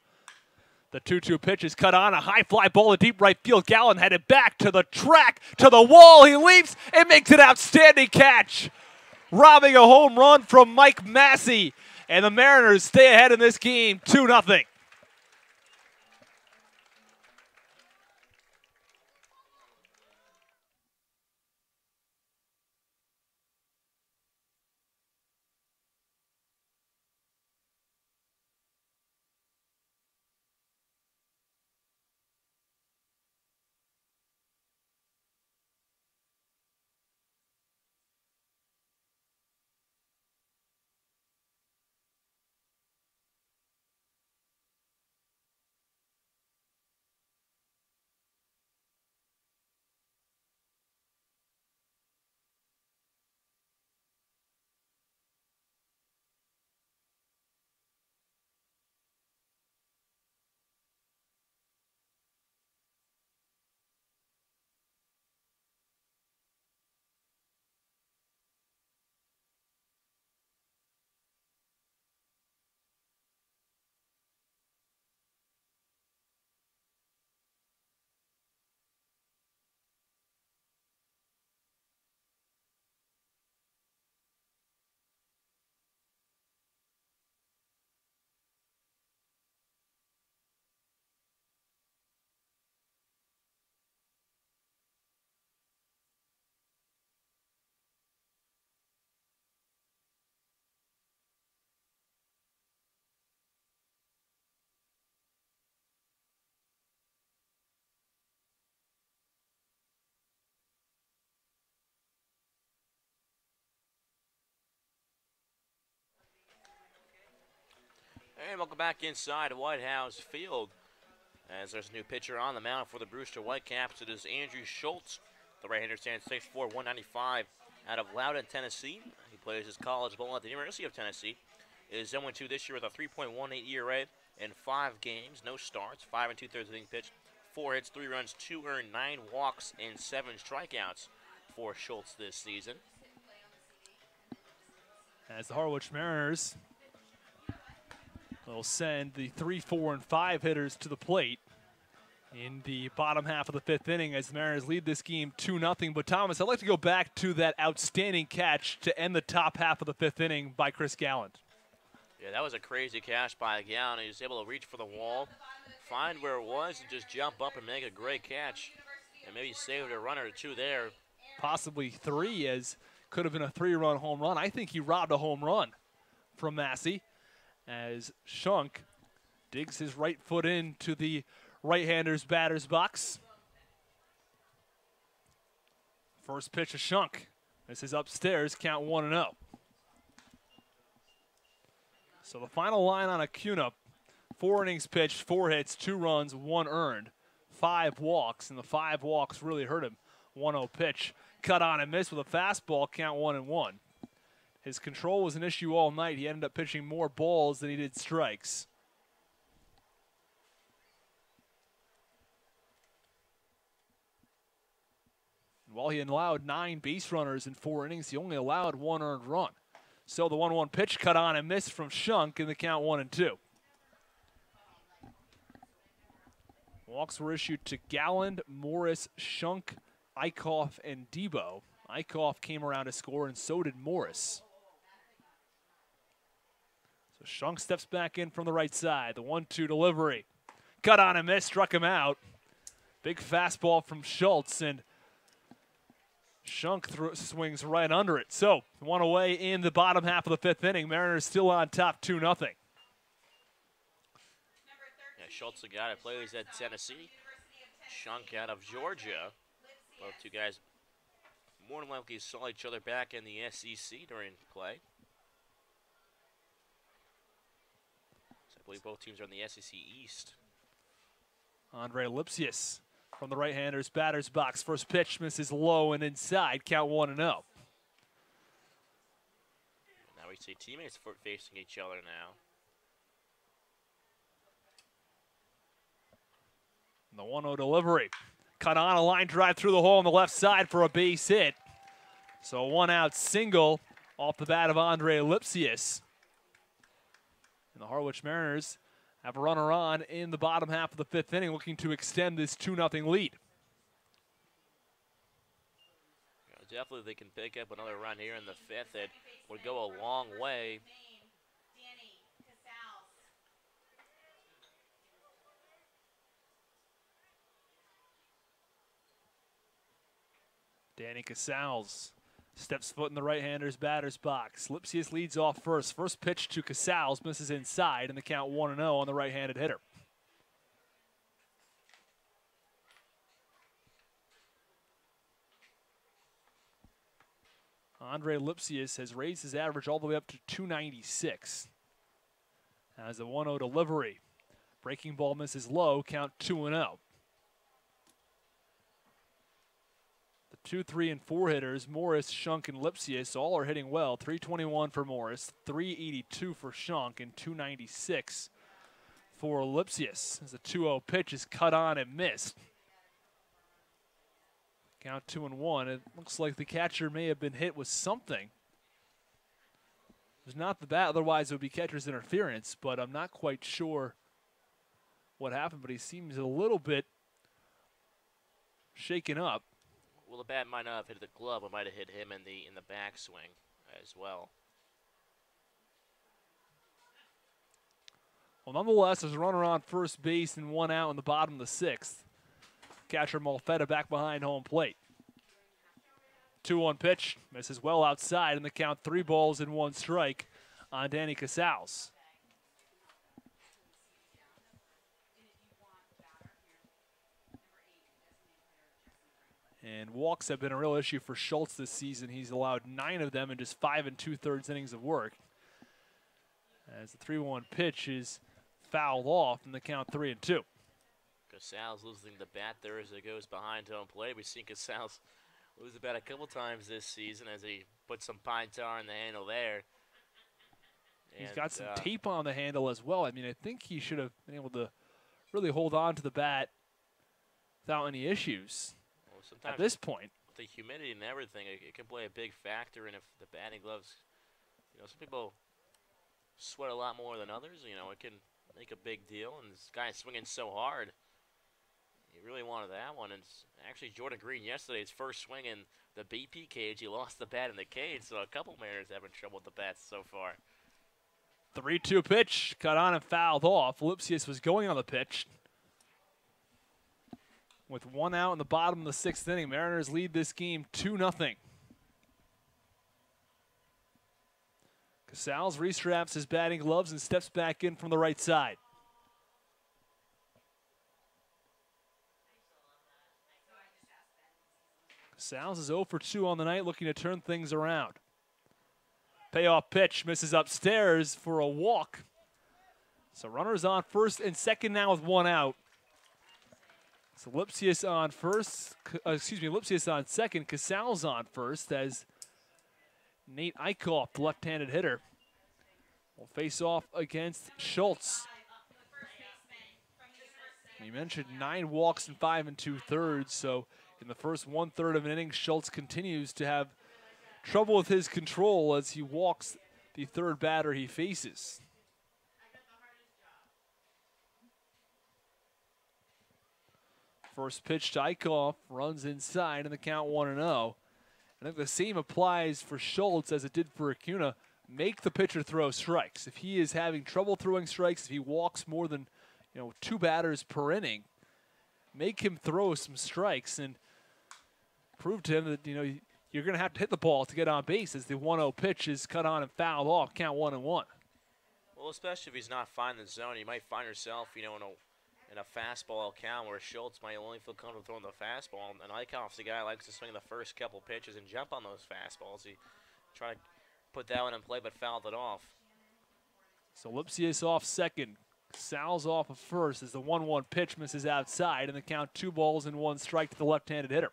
The 2-2 pitch is cut on. A high fly ball to deep right field. Gallen headed back to the track, to the wall. He leaps and makes an outstanding catch, robbing a home run from Mike Massey. And the Mariners stay ahead in this game, 2-0. And welcome back inside White House Field. As there's a new pitcher on the mound for the Brewster Whitecaps, it is Andrew Schultz. The right-hander stands 6'4", 195 out of Loudon, Tennessee. He plays his college ball at the University of Tennessee. It is 0-2 this year with a 3.18 ERA in 5 games, no starts, 5 2/3 innings pitched, 4 hits, 3 runs, 2 earned, 9 walks, and 7 strikeouts for Schultz this season. As the Harwich Mariners will send the 3, 4, and 5 hitters to the plate in the bottom half of the 5th inning as the Mariners lead this game 2-0. But Thomas, I'd like to go back to that outstanding catch to end the top half of the 5th inning by Chris Galland. Yeah, that was a crazy catch by Galland. He was able to reach for the wall, find where it was, and just jump up and make a great catch. And maybe saved a runner or 2 there. Possibly 3, as could have been a 3-run home run. I think he robbed a home run from Massey, as Shunk digs his right foot into the right-handers batter's box. First pitch to Shunk. This is upstairs, count 1-0. So the final line on Acuna, 4 innings pitched, 4 hits, 2 runs, 1 earned, 5 walks, and the 5 walks really hurt him. 1-0 pitch, cut on and missed with a fastball, count 1-1. His control was an issue all night. He ended up pitching more balls than he did strikes. And while he allowed 9 base runners in 4 innings, he only allowed 1 earned run. So the 1-1 pitch cut on and missed from Shunk in the count 1-2. Walks were issued to Galland, Morris, Shunk, Eichhoff, and Debo. Eichhoff came around to score, and so did Morris. So Shunk steps back in from the right side. The 1-2 delivery. Cut on and miss, struck him out. Big fastball from Schultz, and Shunk swings right under it. So 1 away in the bottom half of the 5th inning. Mariners still on top 2-0. Yeah, Schultz, the guy that plays at Tennessee. Shunk out of Georgia. Both two guys more than likely saw each other back in the SEC during play. So I believe both teams are in the SEC East. Andre Lipsius from the right-hander's batter's box. First pitch misses low and inside. Count 1-0. Now we see teammates facing each other now. The 1-0 delivery. Cut on a line drive through the hole on the left side for a base hit. So a 1-out single off the bat of Andre Lipsius. And the Harwich Mariners have a runner on in the bottom half of the 5th inning, looking to extend this 2-0 lead. Yeah, definitely they can pick up another run here in the 5th. It would go a long way. Danny Casals steps foot in the right-hander's batter's box. Lipsius leads off first. First pitch to Casals misses inside, and the count 1-0 on the right-handed hitter. Andre Lipsius has raised his average all the way up to 296. As a 1-0 delivery. Breaking ball misses low, count 2-0. 2, 3, and 4 hitters, Morris, Shunk, and Lipsius, all are hitting well. 321 for Morris, 382 for Shunk, and 296 for Lipsius. As the 2-0 pitch is cut on and missed. Count 2-1. It looks like the catcher may have been hit with something. It was not the bat, otherwise it would be catcher's interference, but I'm not quite sure what happened, but he seems a little bit shaken up. Well, the bat might not have hit the glove. It might have hit him in the backswing as well. Well, nonetheless, there's a runner on first base and 1 out in the bottom of the 6th. Catcher Malfetta back behind home plate. 2-1 pitch misses well outside, and the count 3 balls and 1 strike on Danny Casals. And walks have been a real issue for Schultz this season. He's allowed 9 of them in just 5 2/3 innings of work. As the 3-1 pitch is fouled off in the count 3-2. Casals losing the bat there as it goes behind home plate. We've seen Casals lose the bat a couple times this season as he put some pine tar in the handle there. He's got some tape on the handle as well. I mean, I think he should have been able to really hold on to the bat without any issues. Sometimes at this point, with the humidity and everything, it can play a big factor. And if the batting gloves, some people sweat a lot more than others. It can make a big deal. And this guy swinging so hard, he really wanted that one. And actually, Jordan Green yesterday, his first swing in the BP cage, he lost the bat in the cage. So a couple Mariners having trouble with the bats so far. 3-2 pitch cut on and fouled off. Lipsius was going on the pitch. With 1 out in the bottom of the 6th inning, Mariners lead this game 2-0. Casals restraps his batting gloves and steps back in from the right side. Sal's is 0 for 2 on the night, looking to turn things around. Payoff pitch misses upstairs for a walk. So runners on first and second now with 1 out. So Lipsius on first, Lipsius on second. Casal's on first as Nate Eichhoff, the left-handed hitter, will face off against Schultz. We mentioned 9 walks and 5 2/3. So in the first 1/3 of an inning, Schultz continues to have trouble with his control as he walks the third batter he faces. First pitch to Eichhoff, runs inside, and the count 1-0. I think the same applies for Schultz as it did for Acuna. Make the pitcher throw strikes. If he is having trouble throwing strikes, if he walks more than 2 batters per inning, make him throw some strikes and prove to him that you're going to have to hit the ball to get on base as the 1-0 pitch is cut on and fouled off. Count 1-1. Well, especially if he's not finding the zone, you might find yourself, in a fastball count where Schultz might only feel comfortable throwing the fastball, and Eichhoff's the guy who likes to swing the first couple pitches and jump on those fastballs. He tried to put that one in play but fouled it off. So Lipsius off second. Sal's off of first as the 1-1 pitch misses outside, and the count 2 balls and 1 strike to the left-handed hitter.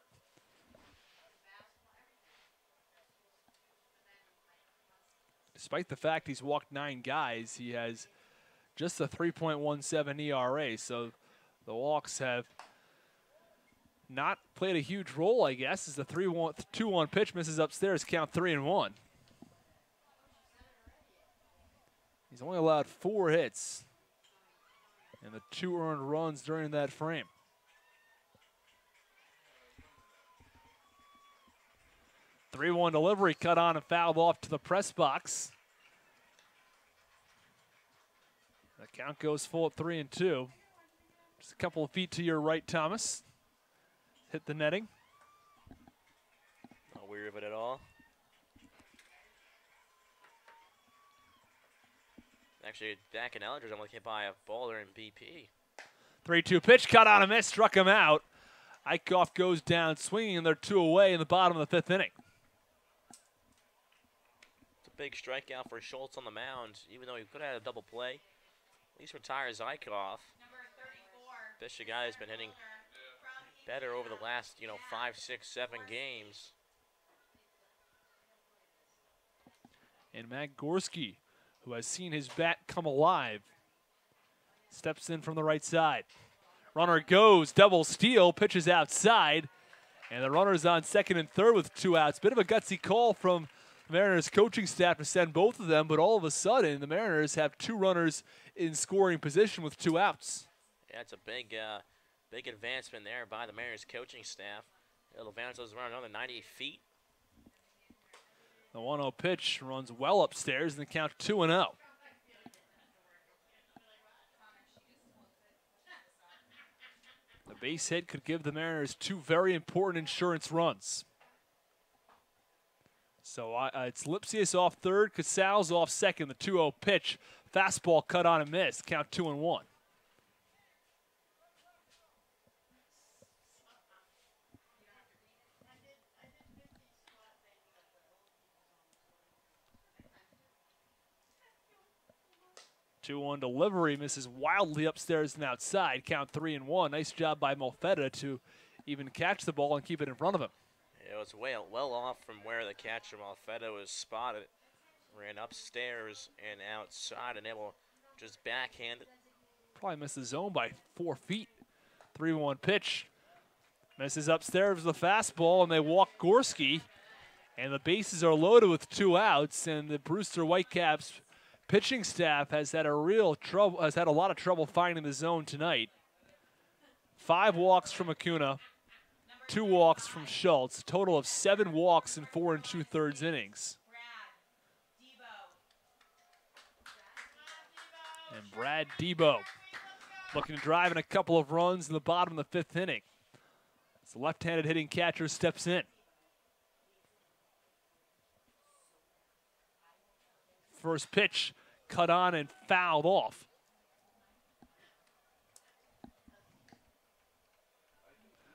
Despite the fact he's walked 9 guys, he has just a 3.17 ERA, so the walks have not played a huge role, I guess, as the 2-1 pitch misses upstairs, count 3-1. He's only allowed 4 hits and the 2 earned runs during that frame. The 3-1 delivery cut on and fouled off to the press box. The count goes full at 3-2. Just a couple of feet to your right, Thomas. Hit the netting. Not weary of it at all. Actually, Dak and Ellinger's almost hit by a baller in BP. 3-2 pitch, cut on a miss, struck him out. Eichhoff goes down swinging, and they're 2 away in the bottom of the 5th inning. It's a big strikeout for Schultz on the mound, even though he could have had a double play. At least retires Eichhoff. This guy has been hitting better over the last, 5, 6, 7 games. And Matt Gorski, who has seen his bat come alive, steps in from the right side. Runner goes, double steal, pitches outside, and the runner's on second and third with 2 outs. Bit of a gutsy call from the Mariners coaching staff to send both of them, but all of a sudden the Mariners have 2 runners in scoring position with 2 outs. Yeah, it's a big advancement there by the Mariners coaching staff. It'll advance those around another 90 feet. The 1-0 pitch runs well upstairs, and the count 2-0. The base hit could give the Mariners 2 very important insurance runs. So it's Lipsius off third, Casal's off second. The 2-0 pitch, fastball cut on and missed. Count 2-1. Two-one delivery misses wildly upstairs and outside. Count 3-1. Nice job by Molfetta to even catch the ball and keep it in front of him. It was well off from where the catcher Molfetta was spotted. Ran upstairs and outside and able to just backhand it. Probably missed the zone by 4 feet. 3-1 pitch. Misses upstairs with the fastball, and they walk Gorski. And the bases are loaded with 2 outs, and the Brewster Whitecaps pitching staff has had a lot of trouble finding the zone tonight. 5 walks from Acuna, 2 walks from Schultz, a total of 7 walks in 4 2/3 innings. And Brad Debo looking to drive in a couple of runs in the bottom of the 5th inning. As the left-handed hitting catcher steps in. First pitch cut on and fouled off.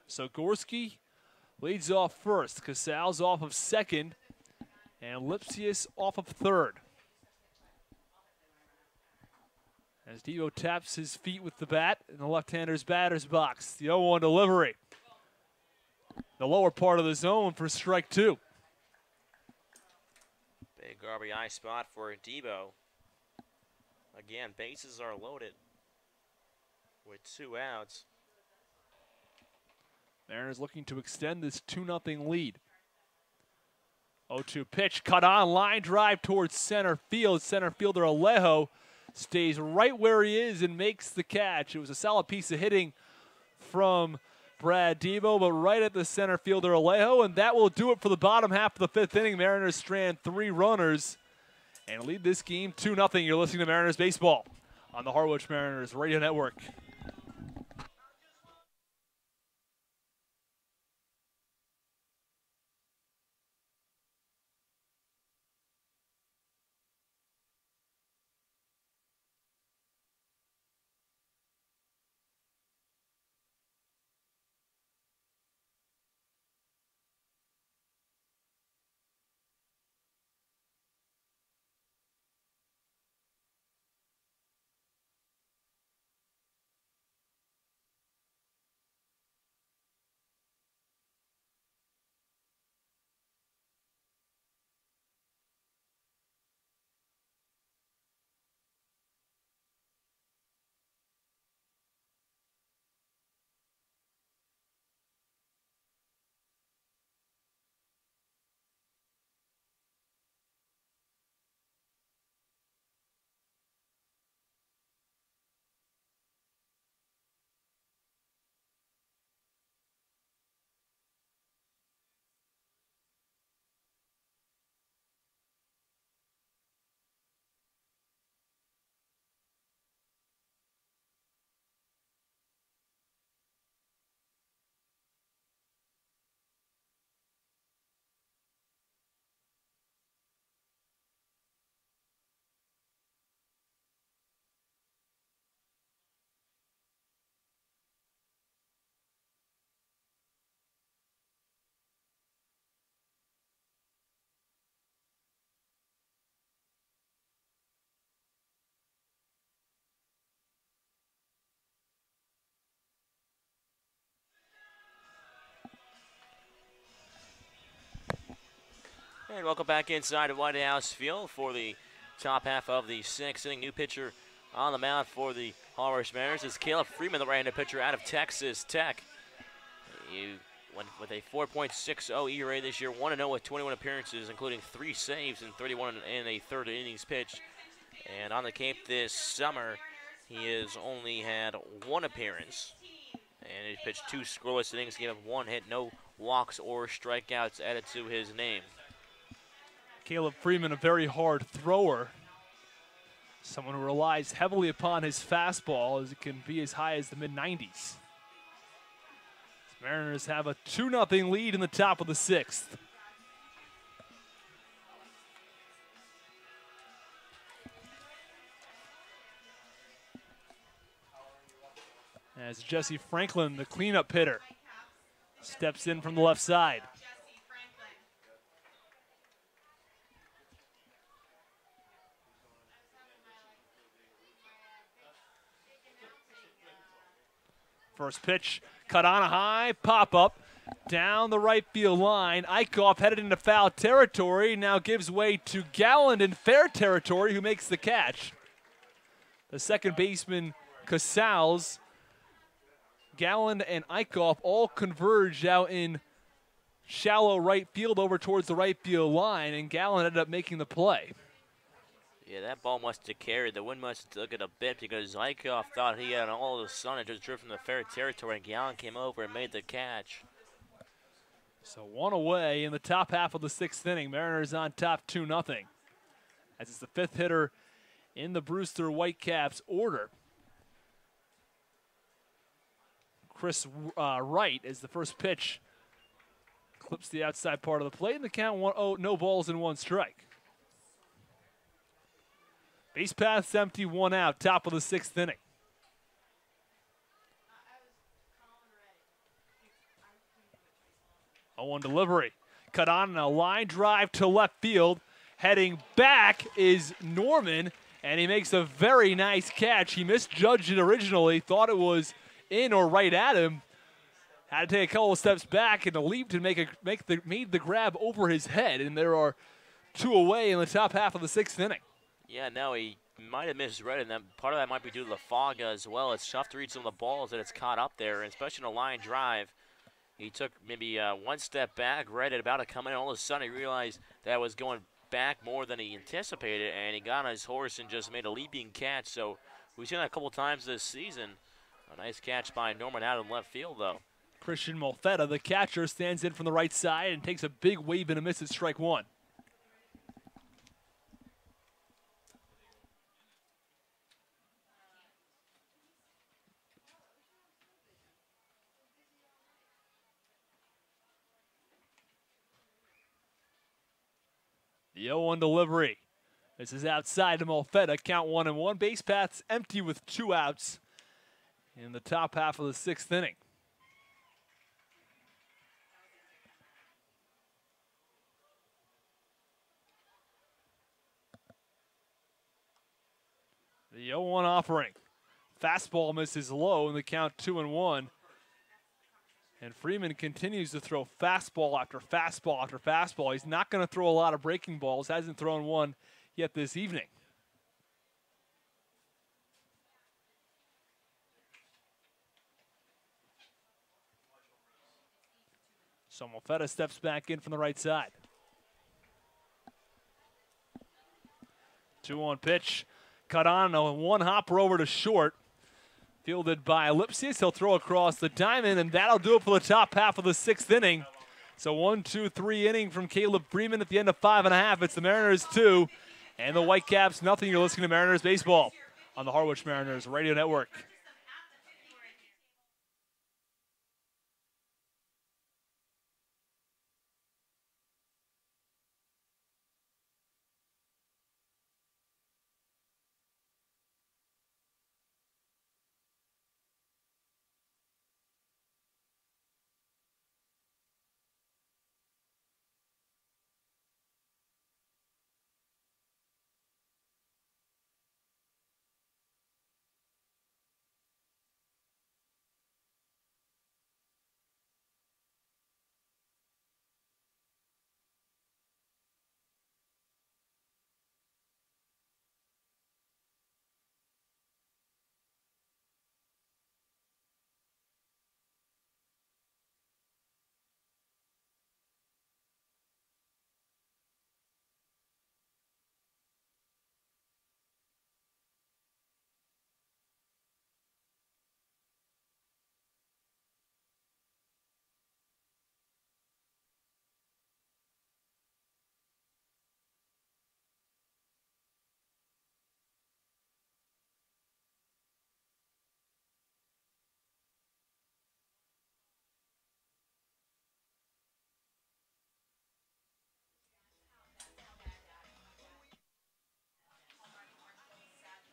So Gorski leads off first. Casals off of second, and Lipsius off of third. As Devo taps his feet with the bat in the left-hander's batter's box. The 0-1 delivery. The lower part of the zone for strike two. Big RBI spot for Devo. Again, bases are loaded with 2 outs. Mariners looking to extend this 2-0 lead. 0-2 pitch, cut on, line drive towards center field. Center fielder Alejo stays right where he is and makes the catch. It was a solid piece of hitting from Brad Devo, but right at the center fielder Alejo, and that will do it for the bottom half of the 5th inning. Mariners strand 3 runners and lead this game 2-0. You're listening to Mariners Baseball on the Harwich Mariners Radio Network. And welcome back inside the White House Field for the top half of the 6th inning. New pitcher on the mound for the Harwich Mariners is Caleb Freeman, the right-handed pitcher out of Texas Tech. He went with a 4.60 ERA this year, 1-0 with 21 appearances, including 3 saves and 31 and a third innings pitched. And on the Cape this summer, he has only had 1 appearance. And he's pitched 2 scoreless innings, gave up 1 hit, no walks or strikeouts added to his name. Caleb Freeman, a very hard thrower. Someone who relies heavily upon his fastball, as it can be as high as the mid-90s. The Mariners have a 2-0 lead in the top of the 6th. As Jesse Franklin, the cleanup hitter, steps in from the left side. First pitch, cut on a high, pop up, down the right field line. Eichhoff headed into foul territory, now gives way to Galland in fair territory, who makes the catch. The second baseman, Casals, Galland and Eichhoff all converged out in shallow right field over towards the right field line, and Galland ended up making the play. Yeah, that ball must have carried. The wind must have took it a bit because Eichhoff thought he had all of the sun and just drew from the fair territory, and Galland came over and made the catch. So 1 away in the top half of the 6th inning. Mariners on top 2-0. As it's the 5th hitter in the Brewster Whitecaps order. Chris Wright as the first pitch clips the outside part of the plate, and the count 1-0, no balls and 1 strike. Base path's empty, 1 out, top of the 6th inning. 0-1 delivery. Cut on a line drive to left field. Heading back is Norman, and he makes a very nice catch. He misjudged it originally, thought it was in or right at him. Had to take a couple of steps back and leaped and made the grab over his head, and there are 2 away in the top half of the 6th inning. Yeah, no, he might have misread it, and part of that might be due to the fog as well. It's tough to read some of the balls that it's caught up there, and especially in a line drive. He took maybe 1 step back, read it about to come in, and all of a sudden he realized that was going back more than he anticipated, and he got on his horse and just made a leaping catch. So we've seen that a couple times this season. A nice catch by Norman out in left field, though. Christian Molfetta, the catcher, stands in from the right side and takes a big wave and a miss at strike 1. The 0-1 delivery. This is outside to Molfetta. Count 1-1. Base paths empty with 2 outs in the top half of the 6th inning. The 0-1 offering. Fastball misses low in the count 2-1. And Freeman continues to throw fastball after fastball after fastball. He's not going to throw a lot of breaking balls. Hasn't thrown one yet this evening. So Molfetta steps back in from the right side. 2-1 pitch. Cut on a 1-hopper over to short. Fielded by Lipsius. He'll throw across the diamond, and that'll do it for the top half of the 6th inning. So 1-2-3 inning from Caleb Freeman at the end of 5.5. It's the Mariners 2 and the Whitecaps nothing. You're listening to Mariners Baseball on the Harwich Mariners Radio Network.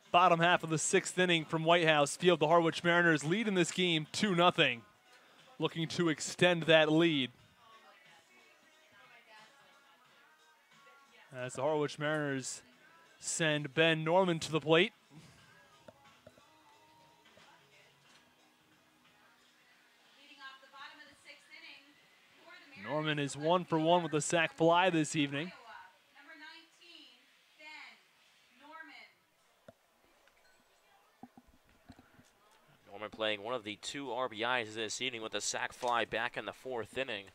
Bottom half of the 6th inning from White House Field. The Harwich Mariners lead in this game 2-0. Looking to extend that lead. As the Harwich Mariners send Ben Norman to the plate. Norman is 1 for 1 with a sac fly this evening. Norman playing one of the 2 RBIs this evening with a sac fly back in the 4th inning.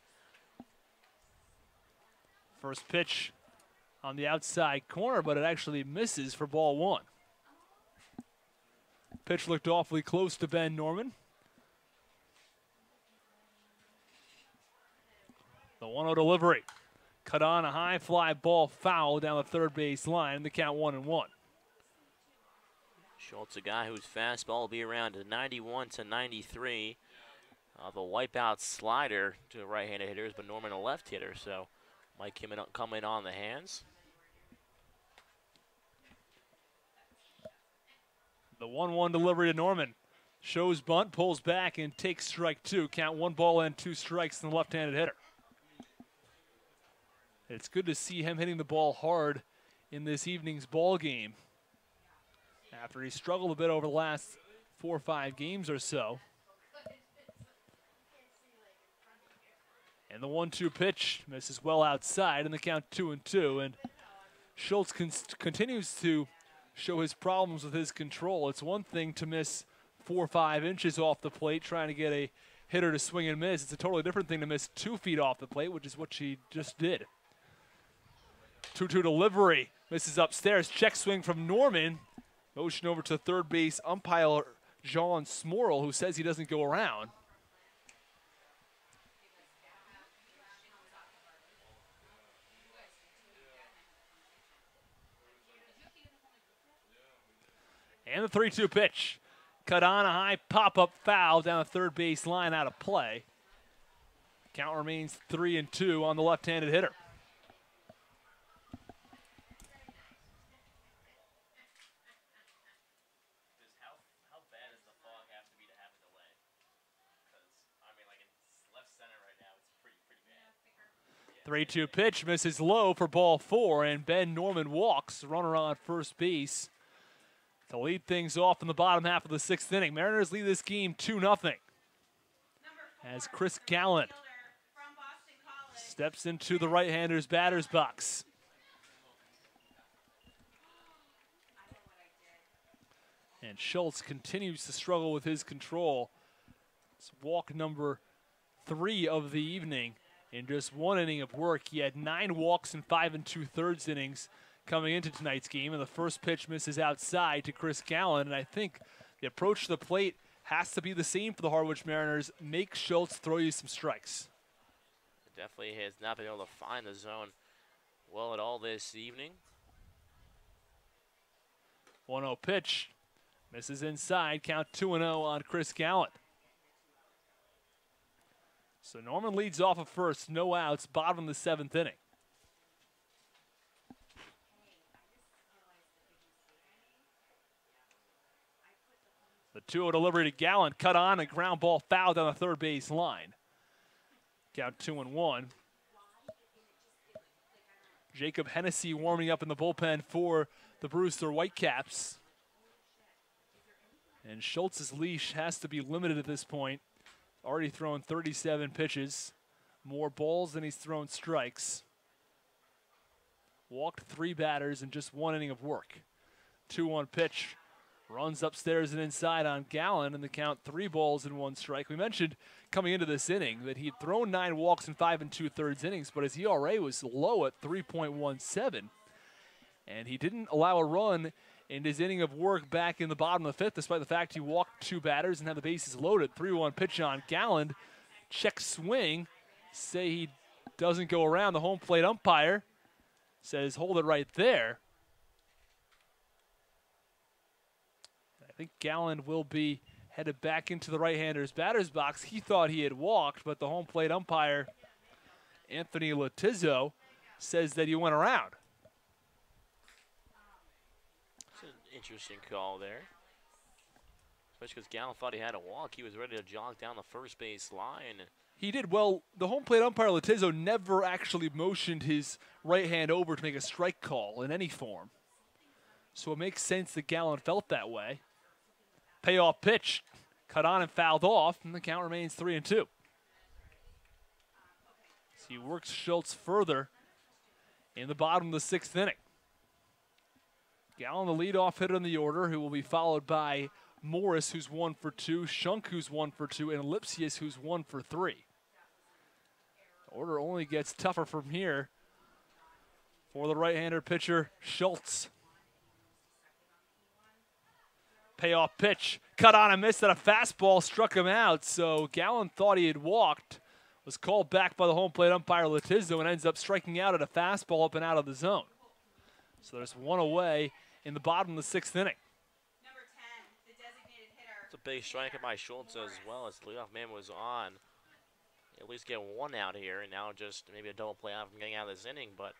First pitch on the outside corner, but it actually misses for ball 1. Pitch looked awfully close to Ben Norman. The 1-0 delivery. Cut on a high fly ball foul down the third base line. The count 1-1. Schultz, a guy whose fastball will be around 91 to 93. The wipeout slider to right-handed hitters, but Norman a left hitter, so might come in on the hands. The 1-1 delivery to Norman. Shows bunt, pulls back, and takes strike 2. Count 1 ball and 2 strikes from the left-handed hitter. It's good to see him hitting the ball hard in this evening's ball game after he struggled a bit over the last 4 or 5 games or so. And the 1-2 pitch misses well outside, and the count 2-2. And Schultz continues to show his problems with his control. It's one thing to miss 4 or 5 inches off the plate trying to get a hitter to swing and miss. It's a totally different thing to miss 2 feet off the plate, which is what she just did. 2-2 delivery. Misses upstairs. Check swing from Norman. Motion over to third base umpire John Smorrell, who says he doesn't go around. And the 3-2 pitch. Cut on a high pop-up foul down the third base line, out of play. Count remains 3-2 on the left-handed hitter. How bad does the fog have to be to have a delay? Because, I mean, like in left center right now, it's pretty bad. 3-2 pitch misses low for ball 4, and Ben Norman walks, runner on first base, to lead things off in the bottom half of the 6th inning. Mariners lead this game 2-0 as Chris Gallant steps into the right-hander's batter's box. And Schultz continues to struggle with his control. It's walk number 3 of the evening in just 1 inning of work. He had 9 walks in 5 2/3 innings coming into tonight's game, and the first pitch misses outside to Chris Gallant. And I think the approach to the plate has to be the same for the Harwich Mariners. Make Schultz throw you some strikes. Definitely has not been able to find the zone well at all this evening. 1-0 pitch. Misses inside. Count 2-0 on Chris Gallant. So Norman leads off of first. No outs. Bottom of the 7th inning. The 2-0 delivery to Gallant. Cut on, a ground ball foul down the third base line. Count 2-1. Jacob Hennessy warming up in the bullpen for the Brewster Whitecaps. And Schultz's leash has to be limited at this point. Already thrown 37 pitches. More balls than he's thrown strikes. Walked 3 batters in just 1 inning of work. 2-1 pitch. Runs upstairs and inside on Gallant, and the count 3 balls and 1 strike. We mentioned coming into this inning that he had thrown 9 walks in 5 2/3 innings, but his ERA was low at 3.17. And he didn't allow a run in his inning of work back in the bottom of the 5th, despite the fact he walked 2 batters and had the bases loaded. 3-1 pitch on Gallant. Check swing. Say he doesn't go around. The home plate umpire says hold it right there. I think Gallant will be headed back into the right-hander's batter's box. He thought he had walked, but the home plate umpire, Anthony Letizzo, says that he went around. It's an interesting call there. Especially because Gallant thought he had a walk. He was ready to jog down the first base line. He did. Well, the home plate umpire, Letizzo, never actually motioned his right hand over to make a strike call in any form. So it makes sense that Gallant felt that way. Payoff pitch, cut on and fouled off, and the count remains 3-2. So he works Schultz further in the bottom of the 6th inning. Gallant, the leadoff hitter in the order, who will be followed by Morris, who's 1 for 2, Shunk, who's 1 for 2, and Lipsius, who's 1 for 3. The order only gets tougher from here for the right-hander pitcher, Schultz. Payoff pitch, cut on and missed, and a fastball struck him out. So Gallant thought he had walked, was called back by the home plate umpire Letizzo, and ends up striking out at a fastball up and out of the zone. So there's 1 away in the bottom of the 6th inning. Number 10, the designated hitter. It's a big strike by Schultz as well as the leadoff man was on. At least get 1 out here, and now just maybe a double play out from getting out of this inning, but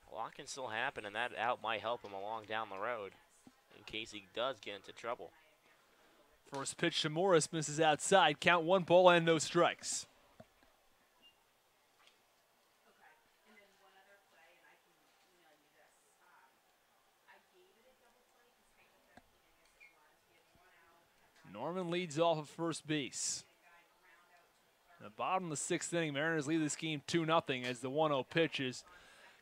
a lot can still happen, and that out might help him along down the road in case he does get into trouble. First pitch to Morris misses outside. Count 1 ball and no strikes. Norman leads off of first base. In the bottom of the sixth inning, Mariners lead this game 2-0 as the 1-0 pitch is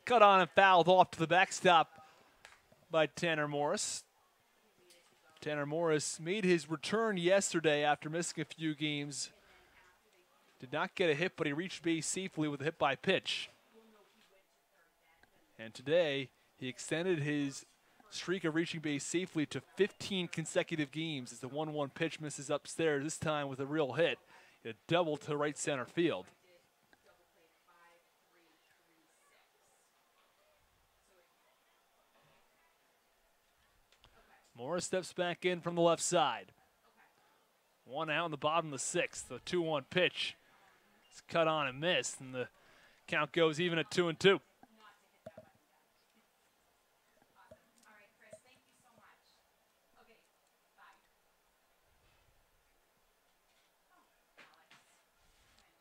cut on and fouled off to the backstop by Tanner Morris. Tanner Morris made his return yesterday after missing a few games. Did not get a hit, but he reached base safely with a hit by pitch. And today, he extended his streak of reaching base safely to 15 consecutive games as the 1-1 pitch misses upstairs, this time with a real hit. A double to right center field. Morris steps back in from the left side. One out in the bottom of the sixth. The 2-1 pitch is cut on and missed, and the count goes even at 2-2.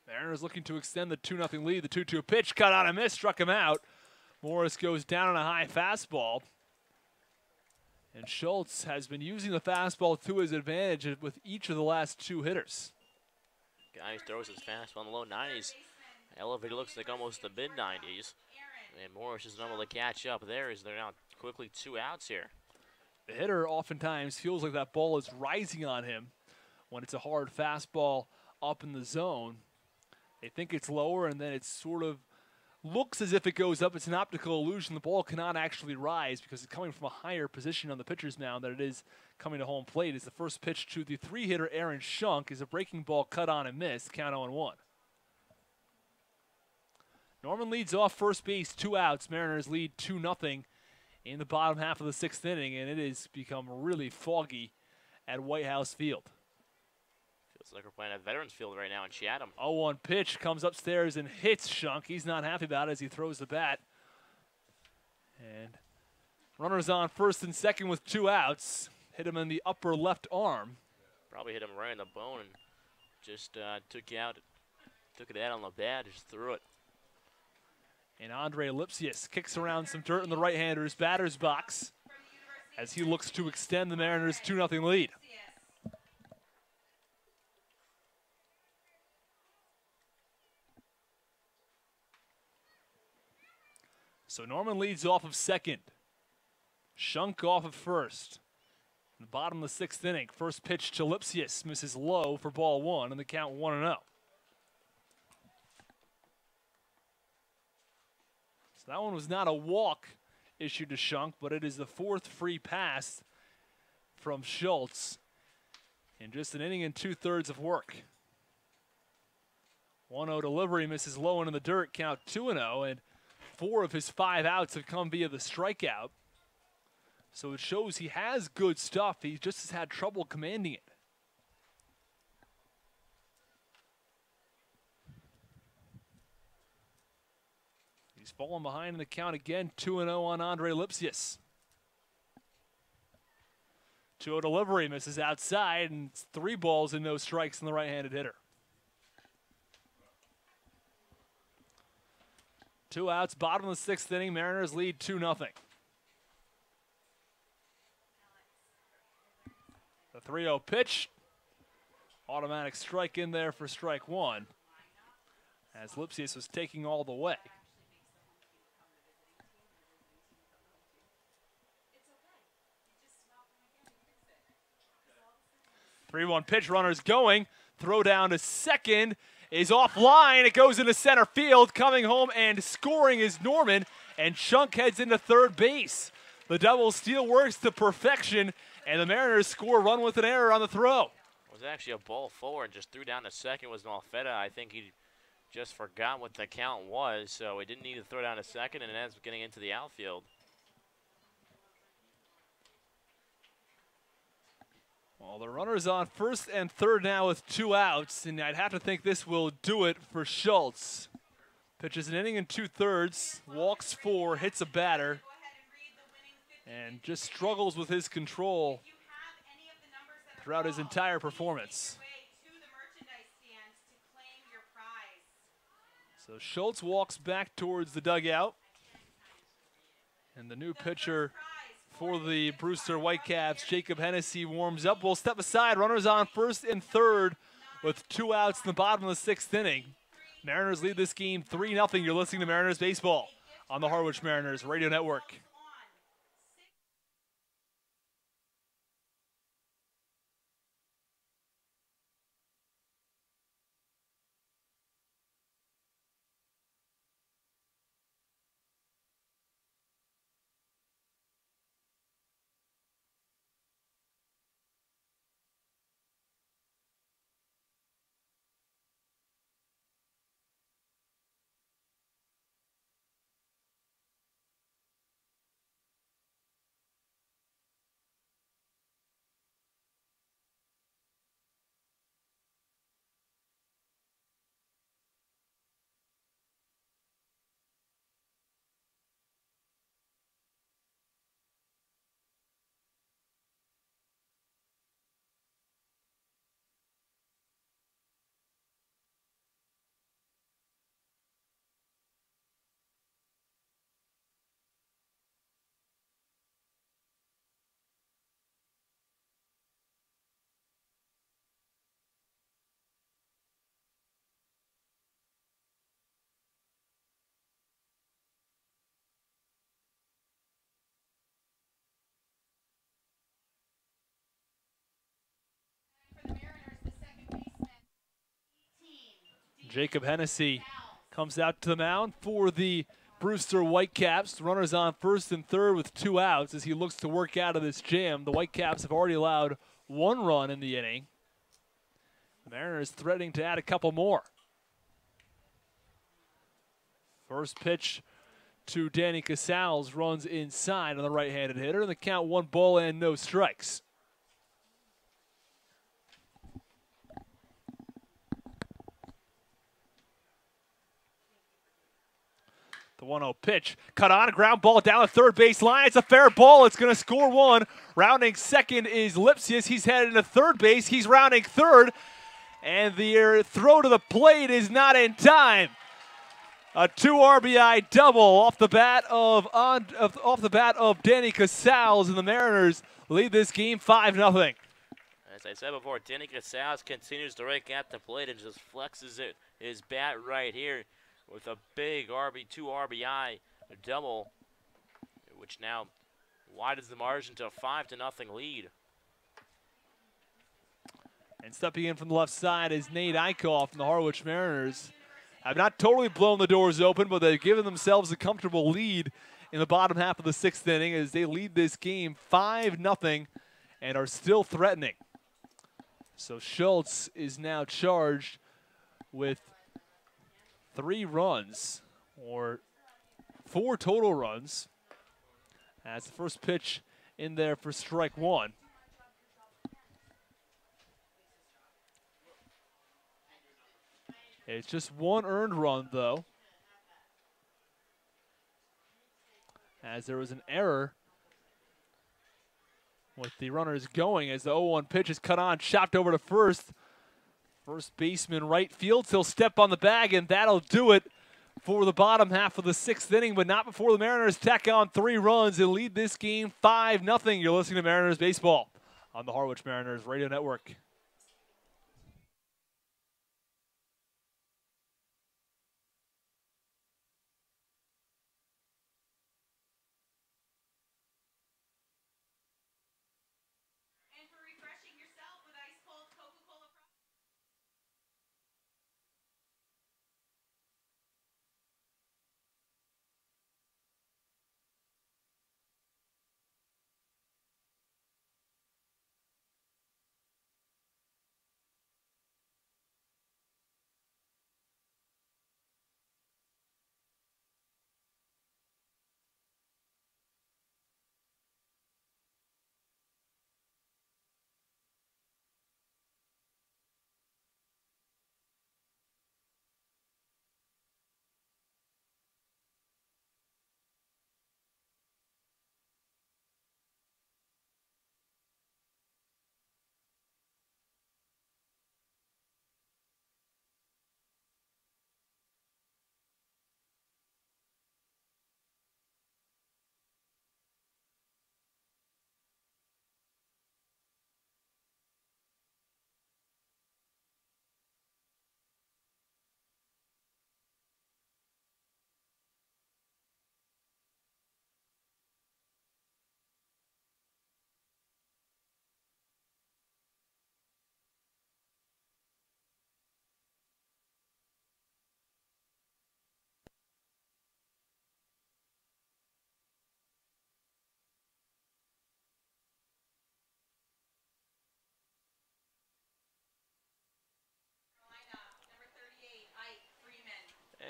Mariners looking to extend the 2-0 lead. The 2-2 pitch, cut on and miss, struck him out. Morris goes down on a high fastball. And Schultz has been using the fastball to his advantage with each of the last two hitters. Guy throws his fastball in the low 90s. Elevator looks like almost the mid-90s. And Morris is unable to catch up there as they're now quickly 2 outs here. The hitter oftentimes feels like that ball is rising on him when it's a hard fastball up in the zone. They think it's lower, and then it sort of looks as if it goes up. It's an optical illusion. The ball cannot actually rise because it's coming from a higher position on the pitcher's mound than it is coming to home plate. As the first pitch to the 3-hitter Aaron Shunk is a breaking ball cut on and missed, count 0-1. Norman leads off first base, 2 outs. Mariners lead 2-0 in the bottom half of the sixth inning, and it has become really foggy at White House Field. Feels like we're playing at Veterans Field right now in Chatham. 0-1 pitch comes upstairs and hits Shunk. He's not happy about it as he throws the bat. And runners on first and second with 2 outs. Hit him in the upper left arm. Probably hit him right in the bone and just took it out on the bat, just threw it. And Andre Lipsius kicks around some dirt in the right-hander's batter's box as he looks to extend the Mariners' 2-0 lead. So Norman leads off of second. Shunk off of first. In the bottom of the sixth inning, first pitch to Lipsius misses low for ball 1, and the count 1-0. So that one was not a walk issued to Shunk, but it is the 4th free pass from Schultz in just an inning and 2/3 of work. 1-0 delivery misses low into the dirt, count 2-0, and 4 of his 5 outs have come via the strikeout. So it shows he has good stuff. He just has had trouble commanding it. He's fallen behind in the count again, 2-0 on Andre Lipsius. 2-0 delivery misses outside, and it's 3 balls and no strikes in the right-handed hitter. 2 outs, bottom of the sixth inning. Mariners lead 2-0. The 3-0 pitch. Automatic strike in there for strike 1 as Lipsius was taking all the way. 3-1 pitch, runners going. Throw down to second is offline. It goes into center field. Coming home and scoring is Norman, and Shunk heads into third base. The double steal works to perfection, and the Mariners score a run with an error on the throw. It was actually a ball forward, just threw down to second was Malfetta. I think he just forgot what the count was, so he didn't need to throw down to second, and it ends up getting into the outfield. Well, the runner's on first and third now with 2 outs, and I'd have to think this will do it for Schultz. Pitches an inning and 2/3, walks 4, hits a batter, and just struggles with his control throughout his entire performance. So Schultz walks back towards the dugout, and the new pitcher for the Brewster Whitecaps. Jacob Hennessy warms up. We'll step aside. Runners on first and third with 2 outs in the bottom of the 6th inning. Mariners lead this game 3-0. You're listening to Mariners Baseball on the Harwich Mariners Radio Network. Jacob Hennessy comes out to the mound for the Brewster Whitecaps. Runners on first and third with 2 outs as he looks to work out of this jam. The Whitecaps have already allowed 1 run in the inning. The Mariners threatening to add a couple more. First pitch to Danny Casals runs inside on the right-handed hitter, and the count 1 ball and no strikes. The 1-0 pitch, cut on, a ground ball down the third base line. It's a fair ball. It's going to score 1. Rounding second is Lipsius. He's headed into third base. He's rounding third, and the throw to the plate is not in time. A 2 RBI double off the bat of Danny Casals, and the Mariners lead this game 5-0. As I said before, Danny Casals continues to rake at the plate and just flexes his bat right here with a big 2 RBI double, which now widens the margin to a 5-0 lead. And stepping in from the left side is Nate Eichhoff from the Harwich Mariners. Have not totally blown the doors open, but they've given themselves a comfortable lead in the bottom half of the 6th inning as they lead this game 5-0 and are still threatening. So Schultz is now charged with 3 runs, or 4 total runs, as the first pitch in there for strike 1. It's just 1 earned run, though, as there was an error with the runners going as the 0-1 pitch is cut on, chopped over to first. First baseman right field. He'll step on the bag, and that'll do it for the bottom half of the 6th inning, but not before the Mariners tack on 3 runs and lead this game 5-0. You're listening to Mariners Baseball on the Harwich Mariners Radio Network.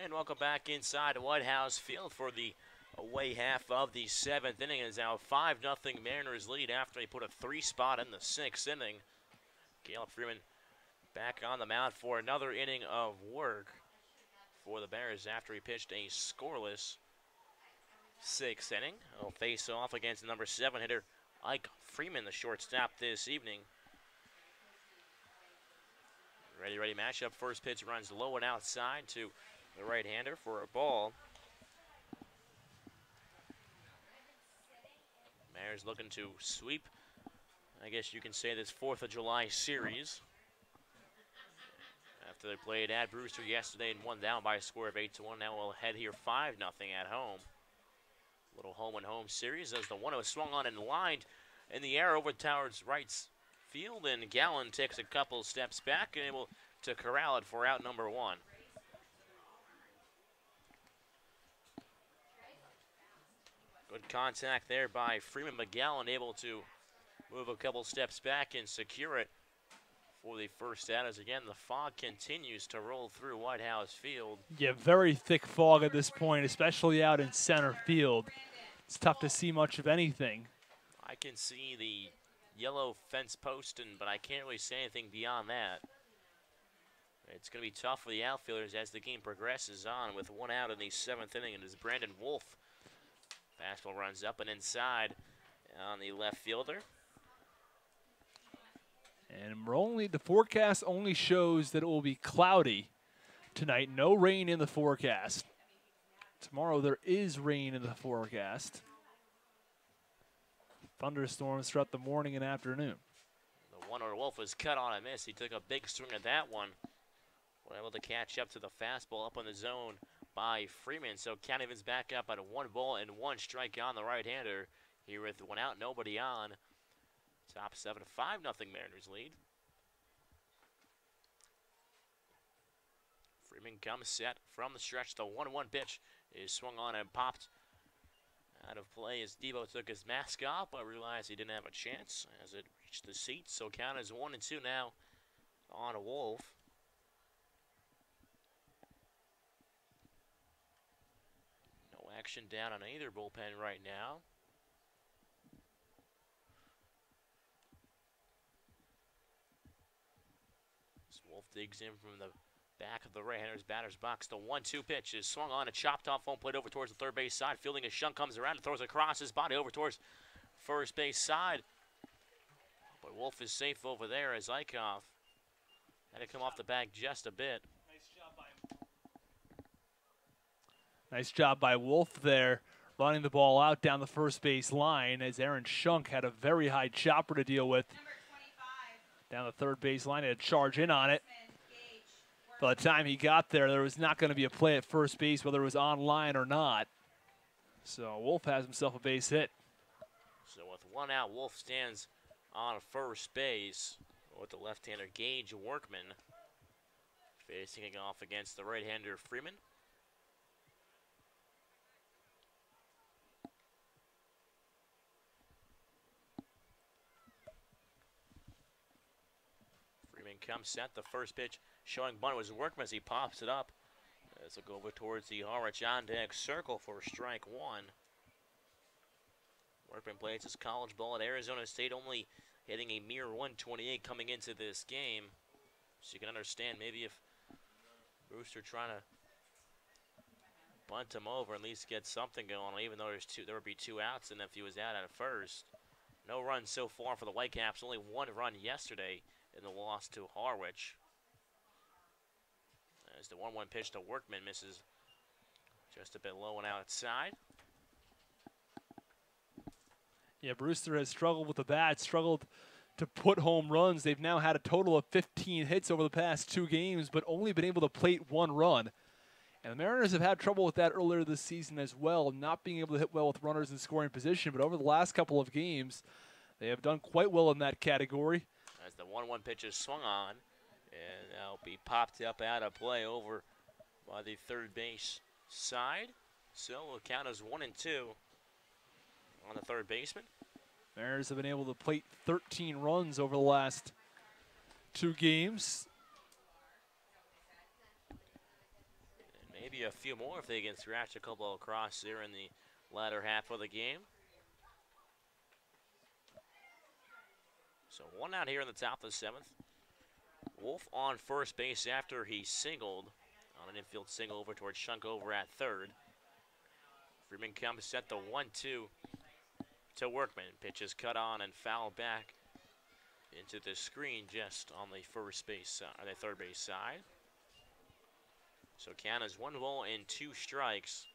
And welcome back inside White House Field for the away half of the 7th inning. It is now 5-0 Mariners lead after they put a 3-spot in the 6th inning. Caleb Freeman back on the mound for another inning of work for the Bears after he pitched a scoreless 6th inning. He'll face off against the number 7 hitter Ike Freeman, the shortstop this evening. Ready matchup. First pitch runs low and outside to the right-hander for a ball. Mariners looking to sweep, I guess you can say, this 4th of July series. After they played at Brewster yesterday and won down by a score of 8-1, now we'll head here 5-0 at home. Little home-and-home series as the 1-0 swung on and lined in the air over towards right field, and Gallen takes a couple steps back and able to corral it for out number 1. Good contact there by Freeman. McGowan able to move a couple steps back and secure it for the first out. As again, the fog continues to roll through White House Field. Yeah, very thick fog at this point, especially out in center field. It's tough to see much of anything. I can see the yellow fence post, but I can't really say anything beyond that. It's going to be tough for the outfielders as the game progresses on with 1 out in the 7th inning, and as Brandon Wolf. Fastball runs up and inside on the left fielder. And the forecast only shows that it will be cloudy tonight. No rain in the forecast. Tomorrow there is rain in the forecast. Thunderstorms throughout the morning and afternoon. The 1-0 Wolf was cut on a miss. He took a big swing at that one. Was able to catch up to the fastball up in the zone by Freeman. So Canavan's back up at a 1-1 strike on the right-hander. Here with 1 out, nobody on. Top 7, 5-0 Mariners lead. Freeman comes set from the stretch. The 1-1 pitch is swung on and popped out of play as Debo took his mask off, but realized he didn't have a chance as it reached the seat. So count is 1-2 now on a Wolf. No action down on either bullpen right now. Wolf digs in from the back of the right-hander's batter's box. The 1-2 pitch is swung on and chopped off home plate over towards the third base side. Fielding as Shunk comes around and throws across his body over towards first base side. But Wolf is safe over there as Eichhoff had to come off the bag just a bit. Nice job by Wolf there, running the ball out down the first base line as Aaron Shunk had a very high chopper to deal with. Down the third base line, he had to charge in on it. By the time he got there, there was not going to be a play at first base, whether it was on line or not. So Wolf has himself a base hit. So with 1 out, Wolf stands on first base with the left-hander Gage Workman facing off against the right-hander Freeman. Comes set. The first pitch showing bunt was Workman as he pops it up. As will go over towards the Harwich on deck circle for strike 1. Workman plays his college ball at Arizona State, only hitting a mere 128 coming into this game. So you can understand maybe if Brewster trying to bunt him over, at least get something going, even though there would be 2 outs, and if he was out at first. No runs so far for the Whitecaps, only 1 run yesterday in the loss to Harwich. As the 1-1 pitch to Workman misses just a bit low and outside. Yeah, Brewster has struggled with the bat, struggled to put home runs. They've now had a total of 15 hits over the past 2 games, but only been able to plate 1 run. And the Mariners have had trouble with that earlier this season as well, not being able to hit well with runners in scoring position. But over the last couple of games, they have done quite well in that category. As the 1-1 pitch is swung on, and now be popped up out of play over by the third base side. So we'll count as 1-2 on the third baseman. Mariners have been able to plate 13 runs over the last 2 games. And maybe maybe a few more if they can scratch a couple across there in the latter half of the game. So 1 out here in the top of the 7th. Wolf on first base after he singled on an infield single over towards Shunk over at third. Freeman comes set the 1-2 to Workman. Pitch is cut on and fouled back into the screen just on the first base or the third base side. So count is 1 ball and 2 strikes.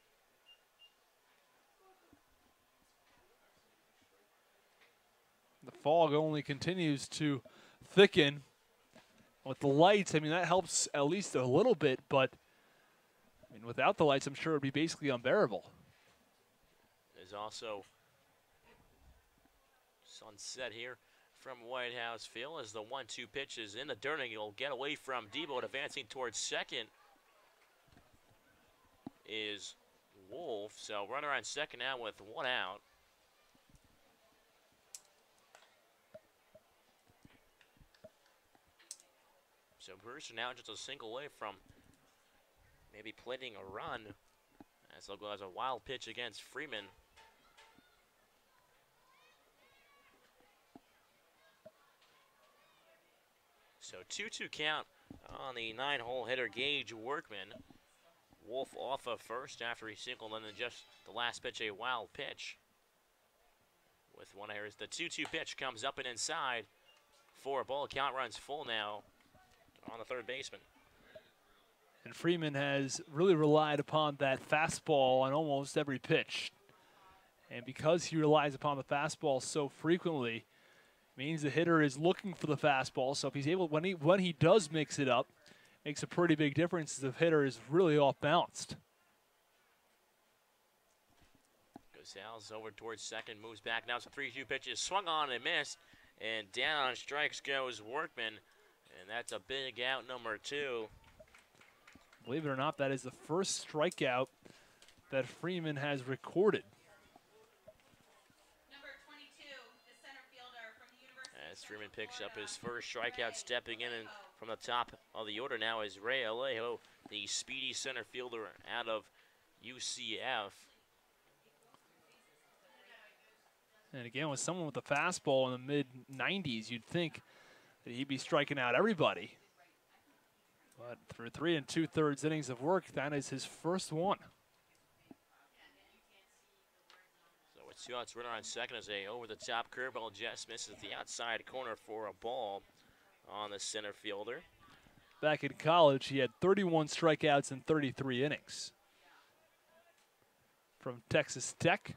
The fog only continues to thicken. With the lights, I mean, that helps at least a little bit, but I mean, without the lights, I'm sure it would be basically unbearable. There's also sunset here from White House Field as the 1-2 pitch is in the dirt, and he'll get away from Debo. Advancing towards second is Wolf. So runner on second now with 1 out. So Brewster now just a single away from maybe planting a run as they'll go as a wild pitch against Freeman. So 2-2 count on the 9-hole hitter Gage Workman. Wolf off of first after he singled, and then just the last pitch, a wild pitch. With 1 error, the 2-2 pitch comes up and inside for a ball. Count runs full now on the third baseman. And Freeman has really relied upon that fastball on almost every pitch. And because he relies upon the fastball so frequently, means the hitter is looking for the fastball. So if he's able, when he does mix it up, makes a pretty big difference. The hitter is really off balanced. Gozal's over towards second, moves back. Now it's a 3-2 pitch, swung on and missed, and down on strikes goes Workman, and that's a big out, number 2. Believe it or not, that is the first strikeout that Freeman has recorded. Number 22, the center fielder from the University As of Freeman Central picks up Florida, his first strikeout, Ray stepping in and Alejo. from the top of the order now is Ray Alejo, the speedy center fielder out of UCF. And again, with someone with a fastball in the mid-90s, you'd think that he'd be striking out everybody. But through 3 2/3 innings of work, that is his first one. So it's 2 outs, runner on second as a over-the-top curveball just misses the outside corner for a ball on the center fielder. Back in college, he had 31 strikeouts in 33 innings. From Texas Tech.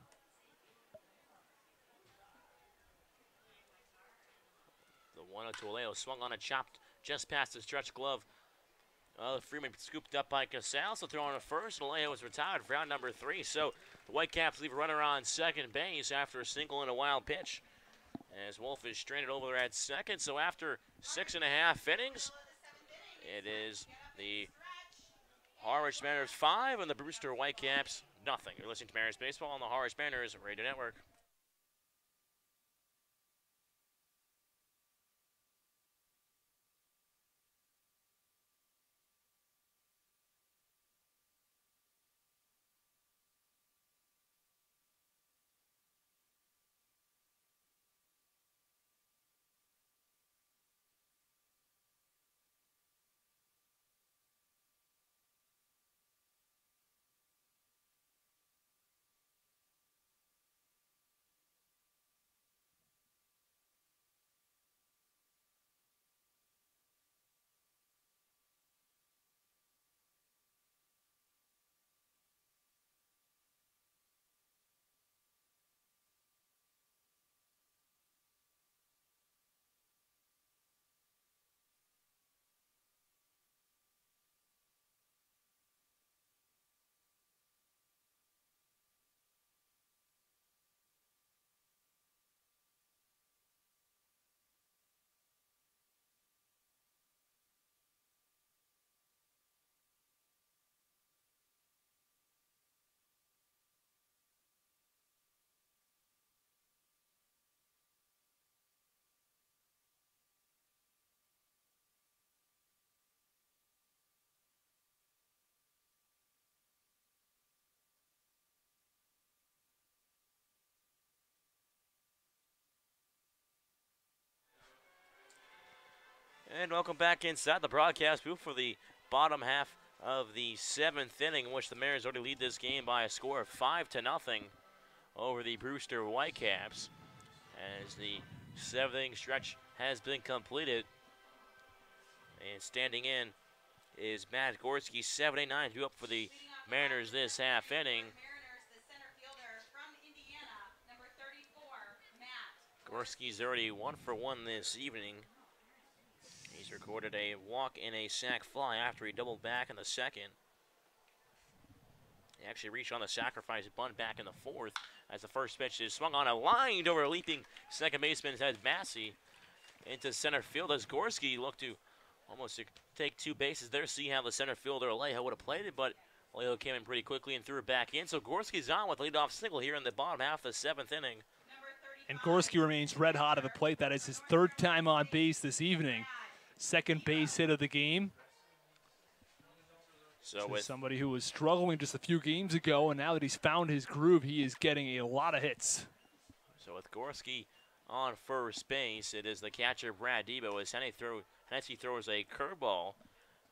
The 1-0 to Alejo, swung on and chopped just past the stretch glove. Freeman scooped up by Casal, so throwing to first. Alejo was retired for out number 3. So the Whitecaps leave a runner on second base after a single and a wild pitch. As Wolf is stranded over there at second. So after 6.5 innings, it is the Harwich Mariners 5 and the Brewster Whitecaps nothing. You're listening to Mariners Baseball on the Harwich Mariners Radio Network. And welcome back inside the broadcast booth for the bottom half of the 7th inning, in which the Mariners already lead this game by a score of 5-0 over the Brewster Whitecaps. As the 7th inning stretch has been completed. And standing in is Matt Gorski, 7-9, due up for the Mariners this half inning. Gorski's already 1 for 1 this evening. He's recorded a walk and a sac fly after he doubled back in the 2nd. He actually reached on the sacrifice bunt back in the 4th as the first pitch is swung on a line over a leaping second baseman's head, Massey, into center field as Gorski looked to almost take 2 bases there, see how the center fielder Alejo would have played it, but Alejo came in pretty quickly and threw it back in. So Gorski's on with a leadoff single here in the bottom half of the 7th inning. And Gorski remains red hot at the plate. That is his 3rd time on base this evening. 2nd base hit of the game. So with somebody who was struggling just a few games ago, and now that he's found his groove, he is getting a lot of hits. So with Gorski on first base, it is the catcher Brad Debo as Hennessy throws a curveball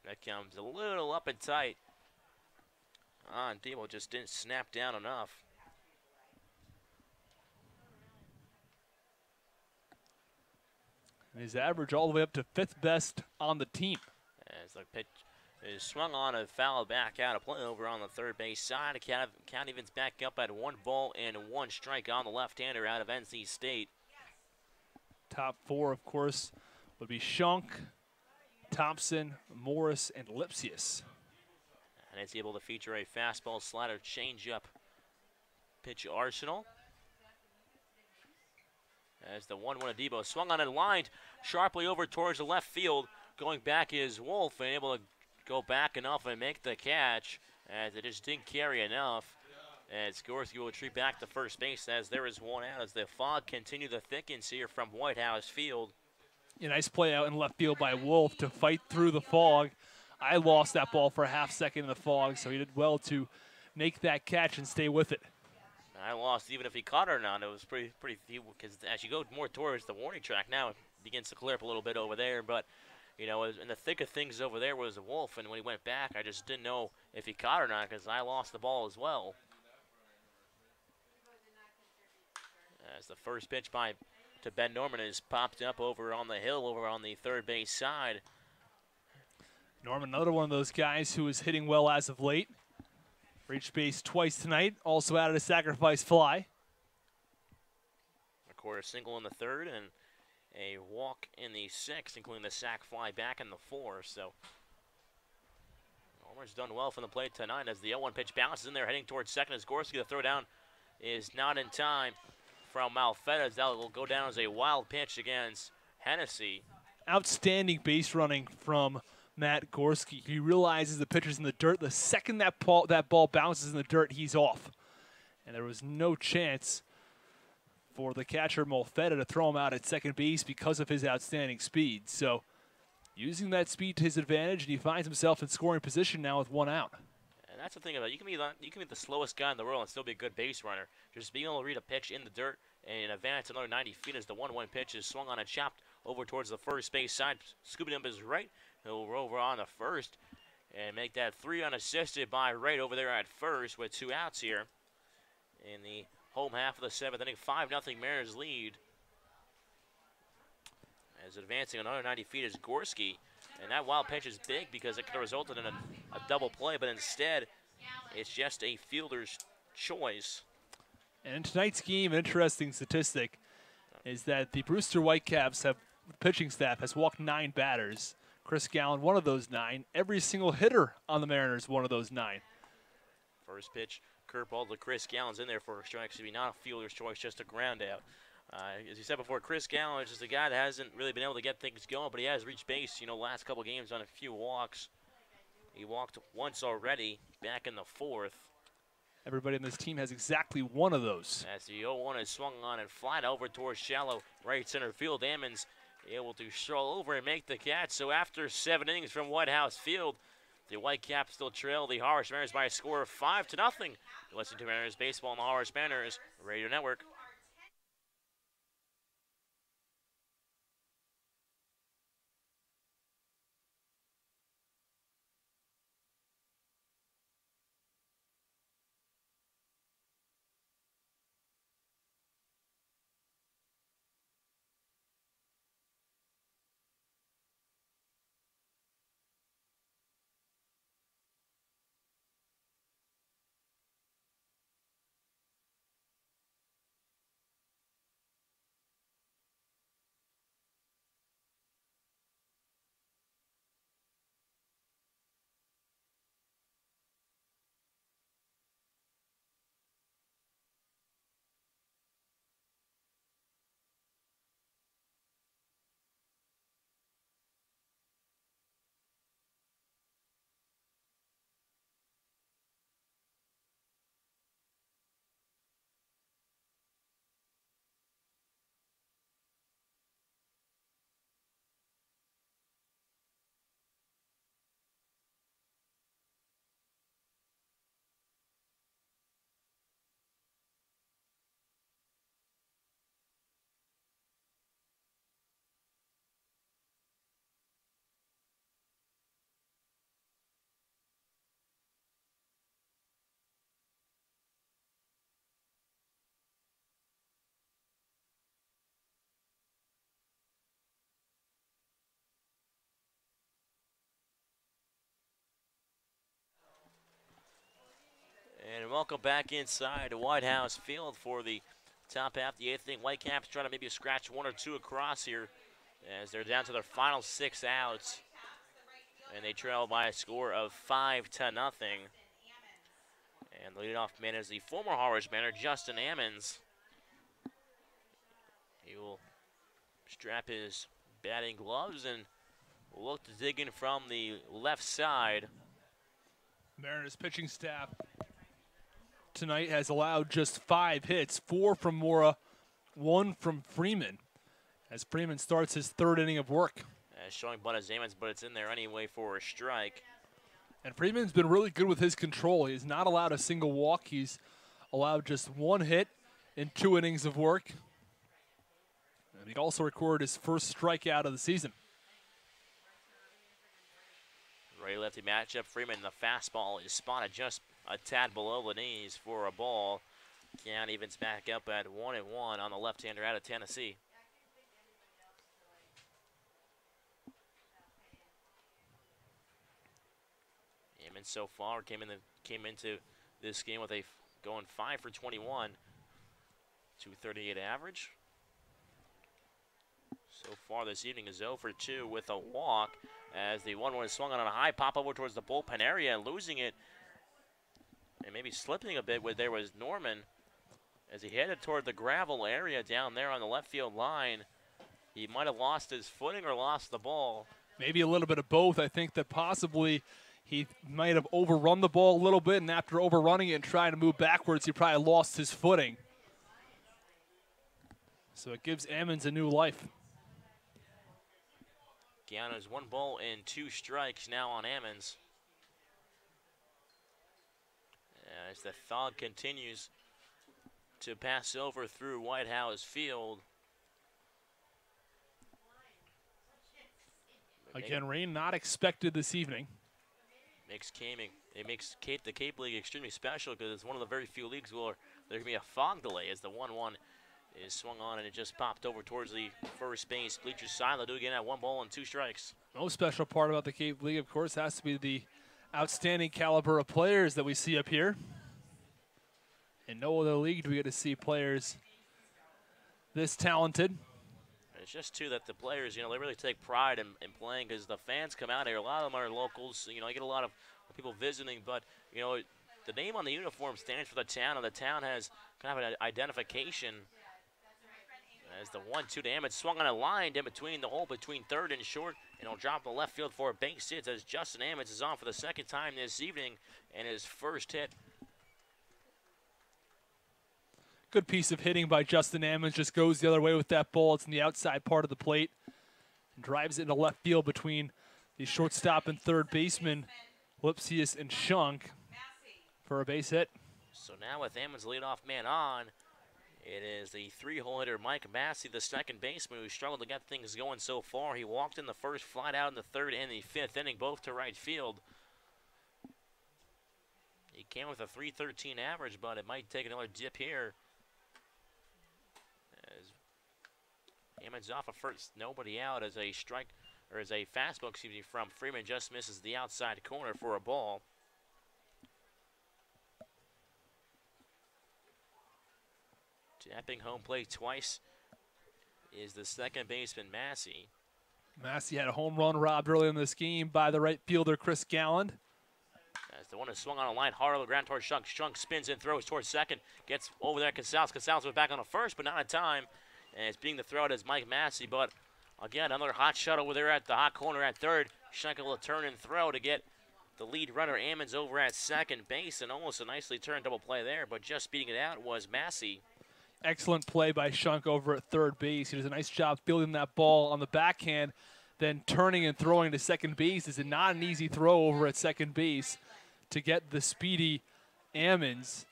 that comes a little up and tight. Debo just didn't snap down enough. And his average all the way up to 5th best on the team. As the pitch is swung on and fouled back out of play over on the 3rd base side. The count evens back up at 1 ball and 1 strike on the left-hander out of NC State. Top 4, of course, would be Schunk, Thompson, Morris, and Lipsius. And it's able to feature a fastball, slider, changeup pitch arsenal. As the 1-1 of Debo swung on and lined sharply over towards the left field. Going back is Wolf, and able to go back enough and make the catch, as it just didn't carry enough. As Gorski will retreat back to first base as there is 1 out as the fog continue the thickens here from White House Field. A nice play out in left field by Wolf to fight through the fog. I lost that ball for a half second in the fog, so he did well to make that catch and stay with it. I lost even if he caught it or not. It was pretty because as you go more towards the warning track now, it begins to clear up a little bit over there. But, you know, in the thick of things over there was a Wolf, and when he went back, I just didn't know if he caught it or not because I lost the ball as well. As the first pitch to Ben Norman is popped up over on the hill over on the 3rd base side. Norman, another one of those guys who is hitting well as of late. Reached base twice tonight, also added a sacrifice fly. A quarter single in the 3rd and a walk in the 6th, including the sac fly back in the 4th. So Norman's done well from the plate tonight as the 0-1 pitch bounces in there, heading towards second as Gorski. The throw down is not in time from Malfetta, as that will go down as a wild pitch against Hennessy. Outstanding base running from Matt Gorski. He realizes the pitcher's in the dirt. The second that ball bounces in the dirt, he's off. And there was no chance for the catcher Malfetta to throw him out at second base because of his outstanding speed. So using that speed to his advantage, and he finds himself in scoring position now with 1 out. And that's the thing about it. You can be the slowest guy in the world and still be a good base runner. Just being able to read a pitch in the dirt and advance another 90 feet as the 1-1 pitch is swung on and chopped over towards the first base side. Scooping up his right. He'll roll over on the first and make that 3 unassisted by Wright over there at first with 2 outs here in the home half of the 7th inning. 5-0 Mariners lead. As advancing another 90 feet is Gorski. And that wild pitch is big because it could have resulted in a double play, but instead it's just a fielder's choice. And in tonight's game, an interesting statistic is that the Brewster Whitecaps the pitching staff has walked 9 batters. Chris Gallen, one of those 9. Every single hitter on the Mariners, one of those 9. First pitch, curveball to Chris Gallen's in there for a strike. Should be not a fielder's choice, just a ground out. As you said before, Chris Gallen is just a guy that hasn't really been able to get things going, but he has reached base, last couple games on a few walks. He walked once already back in the 4th. Everybody on this team has exactly one of those. As the 0-1 is swung on and flat over towards shallow right center field, Ammons able to stroll over and make the catch. So after 7 innings from White House Field, the Whitecaps still trail the Harwich Mariners by a score of 5-0. You're listening to Mariners Baseball on the Harwich Mariners Radio Network. welcome back inside White House Field for the top half of the 8th inning. Whitecaps trying to maybe scratch 1 or 2 across here as they're down to their final 6 outs. And they trail by a score of 5-0. And the leadoff man is the former Harwich batter, Justin Ammons. He will strap his batting gloves and look to dig in from the left side. Mariners pitching staff tonight has allowed just 5 hits, 4 from Mora, 1 from Freeman, as Freeman starts his 3rd inning of work. Showing Buenos Aires, but it's in there anyway for a strike. And Freeman's been really good with his control. He's not allowed a single walk. He's allowed just 1 hit in 2 innings of work. And he also recorded his first strikeout of the season. Righty-lefty matchup. Freeman, the fastball is spotted just a tad below the knees for a ball. Count evens back up at 1-1 on the left-hander out of Tennessee. Ammons so far came into this game with a going 5 for 21, 238 average. So far this evening is 0 for 2 with a walk, as the 1-1 is swung on a high pop over towards the bullpen area and losing it, and maybe slipping a bit where there was Norman as he headed toward the gravel area down there on the left field line. He might have lost his footing or lost the ball. Maybe a little bit of both. I think that possibly he might have overrun the ball a little bit, and after overrunning it and trying to move backwards, he probably lost his footing. So it gives Ammons a new life. Guyana's 1 ball and 2 strikes now on Ammons. As the thaw continues to pass over through White House Field. Again, rain not expected this evening. It makes the Cape League extremely special because it's one of the very few leagues where there can be a fog delay as the 1-1 is swung on and it just popped over towards the first base bleachers side. They'll do it again at 1 ball and 2 strikes. Most special part about the Cape League, of course, has to be the outstanding caliber of players that we see up here. In no other league do we get to see players this talented. It's just, too, that the players, they really take pride in playing because the fans come out here. A lot of them are locals. You get a lot of people visiting, but, the name on the uniform stands for the town, and the town has kind of an identification. As the 1-2 to Ammons swung on a line in between the hole between third and short, and he'll drop the left field for a base hit as Justin Ammons is on for the 2nd time this evening and his first hit. Good piece of hitting by Justin Ammons. Just goes the other way with that ball. It's in the outside part of the plate and drives it into left field between the shortstop and third baseman, Lipsius and Shunk, for a base hit. So now with Ammons leadoff man on, it is the 3-hole hitter Mike Massey, the second baseman, who struggled to get things going so far. He walked in the first, flied out in the 3rd and the 5th inning, both to right field. He came with a .313 average, but it might take another dip here. As Ammons off of first, nobody out as a strike, or as a fastball, from Freeman just misses the outside corner for a ball. Tapping home plate twice is the second baseman, Massey. Massey had a home run robbed early in this game by the right fielder, Chris Galland. As the one is swung on a line hard on the ground towards Shunk. Shunk spins and throws towards second. Gets over there, Casals. Casals was back on the first, but not in time. And it's being the throw as Mike Massey. But again, another hot shot over there at the hot corner at third. Shunk will turn and throw to get the lead runner, Ammons, over at second base. And almost a nicely turned double play there, but just beating it out was Massey. Excellent play by Shunk over at third base. He does a nice job fielding that ball on the backhand, then turning and throwing to second base. Is not an easy throw over at second base to get the speedy Ammons.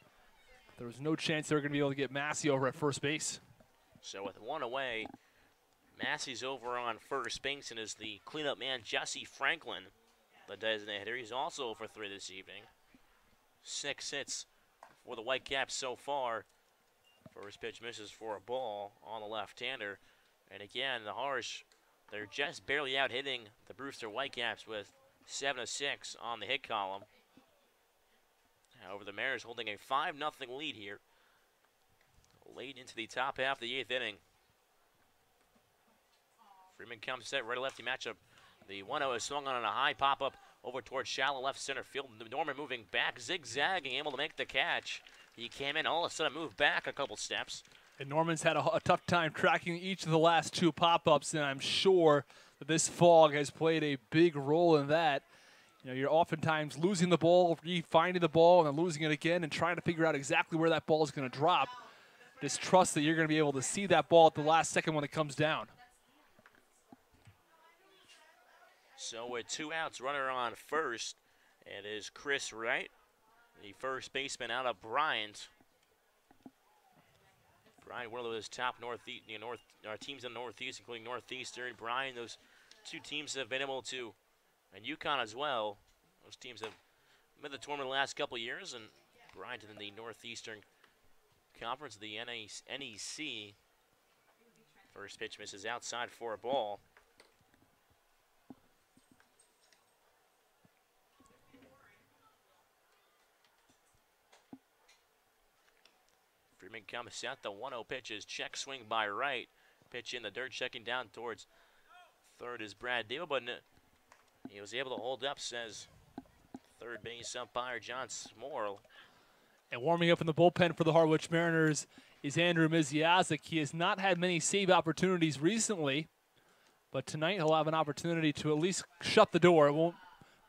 There was no chance they were going to be able to get Massey over at first base. So with 1 away, Massey's over on first base, and is the cleanup man, Jesse Franklin, the designated hitter. He's also over 3 this evening. 6 hits for the Whitecaps so far. First pitch misses for a ball on the left-hander. And again, the Harsh, they're just barely out hitting the Brewster Whitecaps with 7 of 6 on the hit column. However, the Mariners holding a 5-0 lead here, late into the top half of the 8th inning. Freeman comes set, right-lefty matchup. The 1-0 is swung on a high pop-up over towards shallow left center field. Norman moving back, zigzagging, able to make the catch. He came in, all of a sudden moved back a couple steps. And Norman's had a tough time tracking each of the last 2 pop-ups, and I'm sure that this fog has played a big role in that. You know, you're oftentimes losing the ball, finding the ball, and then losing it again, and trying to figure out exactly where that ball is going to drop. Just trust that you're going to be able to see that ball at the last second when it comes down. So with 2 outs, runner on first, it is Chris Wright, the first baseman out of Bryant. Bryant, one of those top teams in the Northeast, including Northeastern. Bryant, those 2 teams have been able to, and UConn as well. Those teams have been in the tournament the last couple of years, and Bryant in the Northeastern Conference, the NEC. First pitch misses outside for a ball. Freeman comes set. The 1-0 pitch is check swing by Wright. Pitch in the dirt, checking down towards third is Brad Deal, but he was able to hold up, says third base umpire John Smorl. And warming up in the bullpen for the Harwich Mariners is Andrew Miziazik. He has not had many save opportunities recently, but tonight he'll have an opportunity to at least shut the door. It won't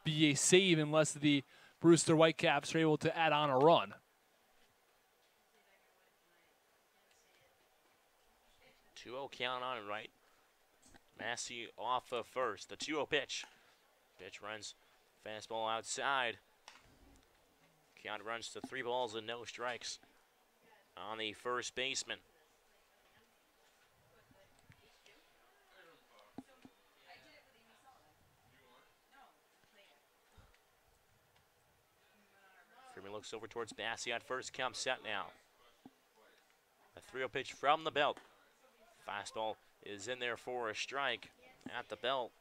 be a save unless the Brewster Whitecaps are able to add on a run. 2-0 count on Wright. Massey off of first. The 2-0 pitch. Pitch runs fastball outside. Count runs to 3 balls and no strikes on the first baseman. Freeman looks over towards Massey at first. Count set now. A 3-0 pitch from the belt. Fastball is in there for a strike at the belt.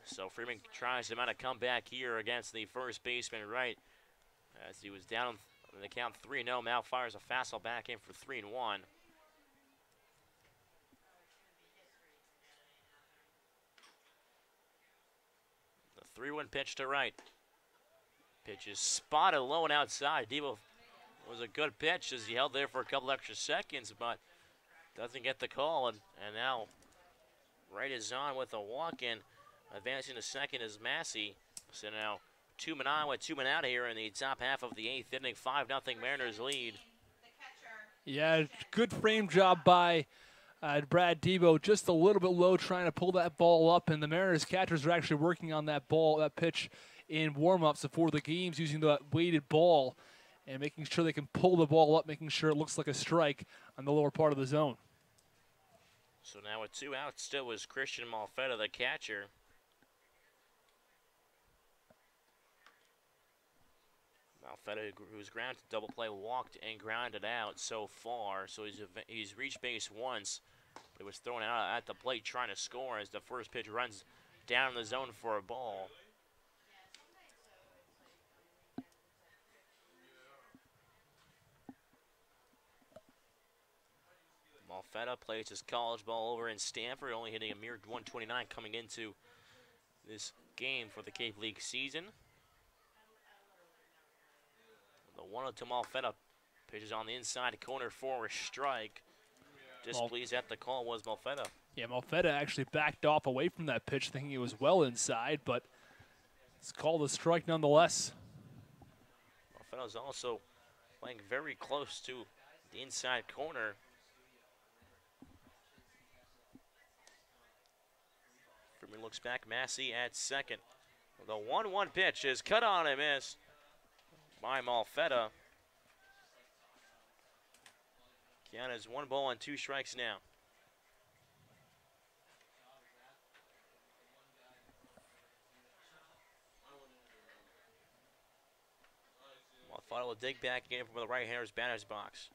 So Freeman tries to mount a comeback here against the first baseman Wright, as he was down in the count 3-0. Now fires a fastball back in for 3-1. The 3-1 pitch to Wright. Pitch is spotted low and outside. Debo was a good pitch as he held there for a couple extra seconds, but doesn't get the call, and now Wright is on with a walk-in. Advancing to second is Massey. So now 2 men on with 2 men out here in the top half of the 8th inning. 5-0 Mariners lead. Yeah, good frame job by Brad Debo. Just a little bit low, trying to pull that ball up, and the Mariners catchers are actually working on that pitch in warm-ups before the games, using the weighted ball and making sure they can pull the ball up, making sure it looks like a strike on the lower part of the zone. So now with 2 outs, still was Christian Malfetta, the catcher. Malfetta, who's grounded to double play, walked and grounded out so far. So he's reached base once, but he was thrown out at the plate trying to score as the first pitch runs down in the zone for a ball. Malfetta plays his college ball over in Stanford, only hitting a mere 129 coming into this game for the Cape League season. The 1-0 to Malfetta. Pitches on the inside corner for a strike. Displeased at the call was Malfetta. Yeah, Malfetta actually backed off away from that pitch, thinking he was well inside, but it's called a strike nonetheless. Malfetta's also playing very close to the inside corner. Freeman looks back. Massey at second. The 1-1 pitch is cut on and missed by Malfetta. Count is 1 ball and 2 strikes now. Malfetta will dig back in from the right-hander's batter's box.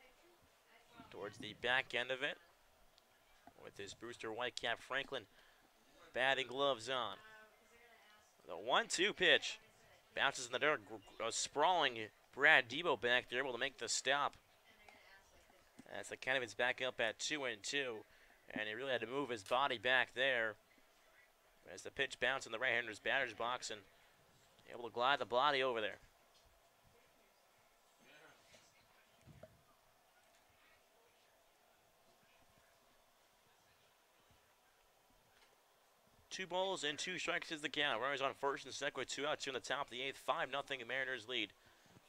Towards the back end of it, with his Brewster Whitecap Franklin batting gloves on. The 1-2 pitch. Bounces in the dirt. Sprawling Brad Debo back there able to make the stop. As the Canavan's back up at 2-2. And he really had to move his body back there. As the pitch bounced in the right-hander's batter's box and able to glide the body over there. Two balls and 2 strikes is the count. Runners on first and second with 2 outs in the top of the 8th. 5-0 Mariners lead.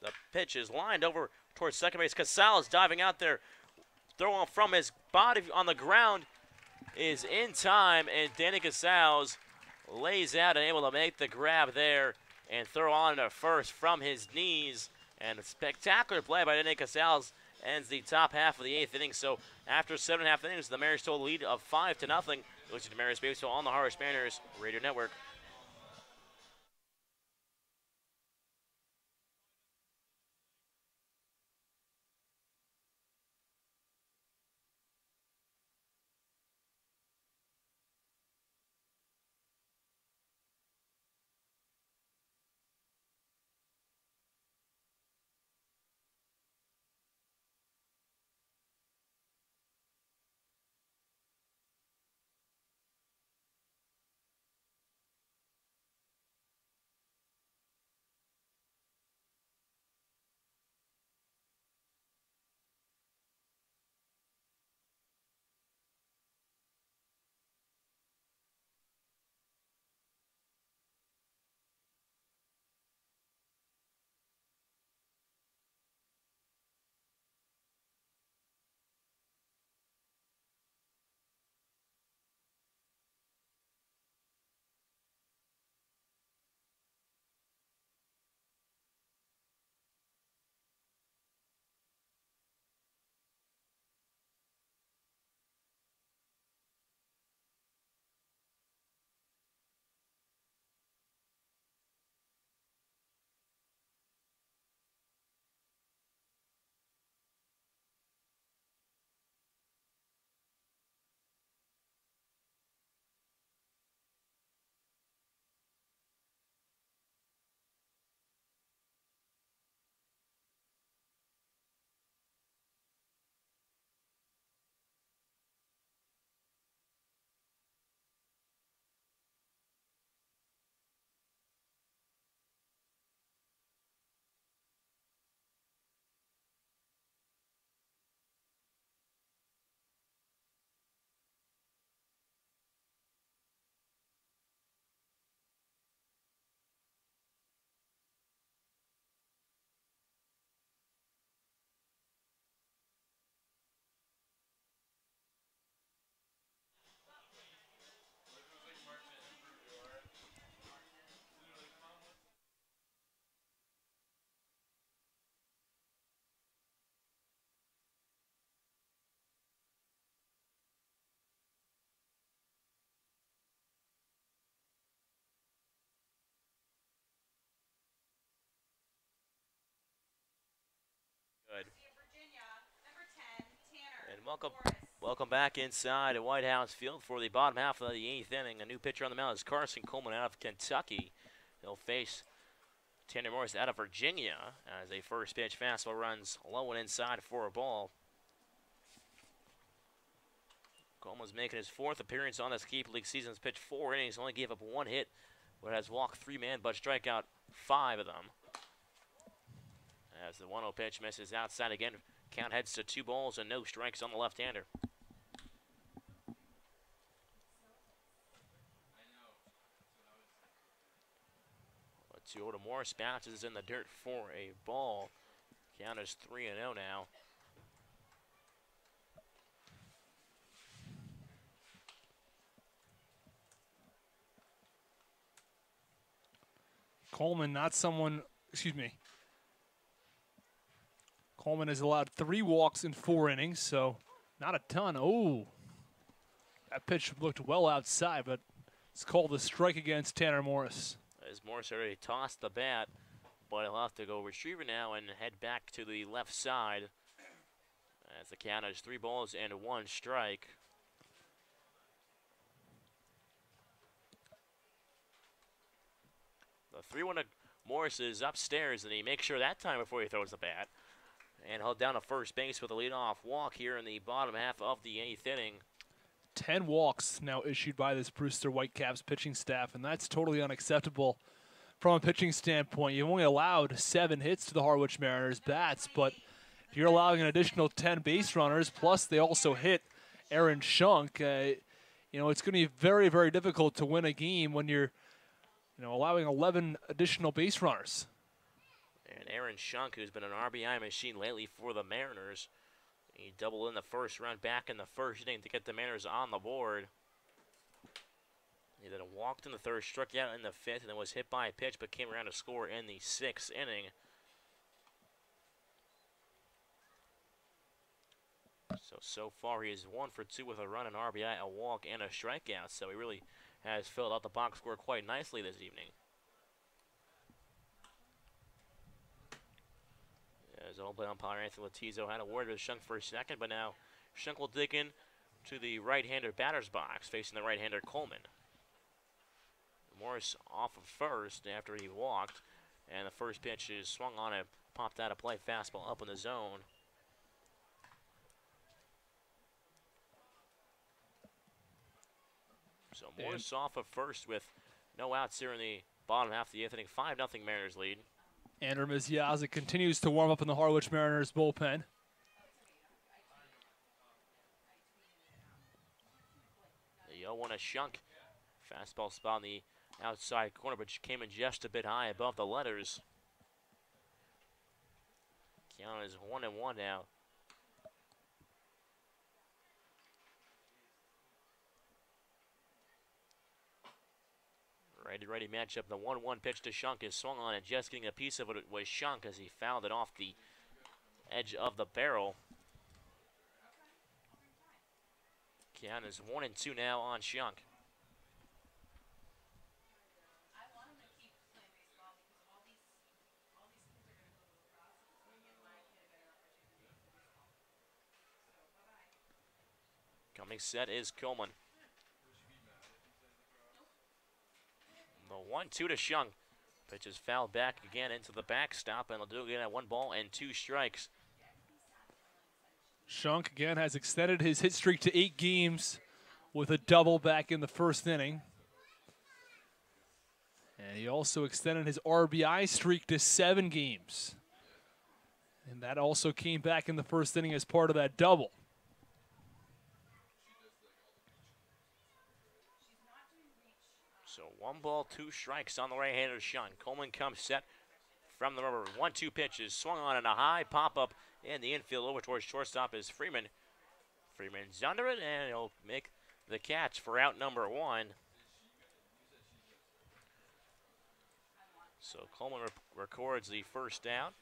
The pitch is lined over towards second base. Casals diving out there. Throwing from his body on the ground is in time. And Danny Casals lays out and able to make the grab there and throw on to first from his knees. And a spectacular play by Danny Casals ends the top half of the 8th inning. So after 7.5 innings, the Mariners still lead of 5-0. Listen to Mariners Baseball on the Harwich Mariners Radio Network. Good. Virginia, number 10, Tanner. And welcome back inside at White House Field for the bottom half of the 8th inning. A new pitcher on the mound is Carson Coleman out of Kentucky. He'll face Tanner Morris out of Virginia as a first pitch fastball runs low and inside for a ball. Coleman's making his 4th appearance on this Keep League season. He's pitched 4 innings, only gave up 1 hit, but has walked 3 men, but strike out 5 of them. As the 1-0 pitch misses outside again, count heads to 2 balls and no strikes on the left-hander. The 2-0 to Morris, bounces in the dirt for a ball. Count is 3-0 now. Coleman, not someone, excuse me. Coleman has allowed 3 walks in 4 innings, so not a ton. Oh, that pitch looked well outside, but it's called a strike against Tanner Morris. As Morris already tossed the bat, but he'll have to go retriever now and head back to the left side. As the count is 3 balls and 1 strike. The 3-1 to Morris is upstairs, and he makes sure that time before he throws the bat. And held down to first base with a leadoff walk here in the bottom half of the 8th inning. 10 walks now issued by this Brewster Whitecaps pitching staff, and that's totally unacceptable from a pitching standpoint. You've only allowed 7 hits to the Harwich Mariners bats, but if you're allowing an additional 10 base runners, plus they also hit Aaron Shunk, you know, it's going to be very, very difficult to win a game when you're, you know, allowing 11 additional base runners. And Aaron Shunk, who's been an RBI machine lately for the Mariners, he doubled in the first, run back in the first inning to get the Mariners on the board. He then walked in the third, struck out in the 5th, and then was hit by a pitch, but came around to score in the 6th inning. So far he is 1 for 2 with a run, an RBI, a walk, and a strikeout. So he really has filled out the box score quite nicely this evening. As old umpire Anthony Latizo had a word with Shunk for a second, but now Shunk will dig in to the right-hander batter's box, facing the right-hander Coleman. Morris off of first after he walked, and the first pitch is swung on and popped out of play, fastball up in the zone. So Morris off of first with no outs here in the bottom half of the 8th inning. 5-0 Mariners lead. Andrew Miziaza continues to warm up in the Harwich Mariners bullpen. The 0-1 a Shunk. Fastball spot on the outside corner, but came in just a bit high above the letters. Count is 1-1 now. Righty matchup. The 1-1 pitch to Shunk is swung on, and just getting a piece of it was Shunk as he fouled it off the edge of the barrel. Count is 1-2 now on Shunk. Coming set is Coleman. The 1-2 to Shunk. Pitch is fouled back again into the backstop, and they'll do it again at 1 ball and 2 strikes. Shunk again has extended his hit streak to 8 games with a double back in the first inning. And he also extended his RBI streak to 7 games. And that also came back in the first inning as part of that double. So 1 ball, 2 strikes on the right-hander Shunk. Coleman comes set from the rubber. 1-2 pitches swung on, and a high pop-up in the infield over towards shortstop is Freeman. Freeman's under it, and he'll make the catch for out number 1. So Coleman records the first down.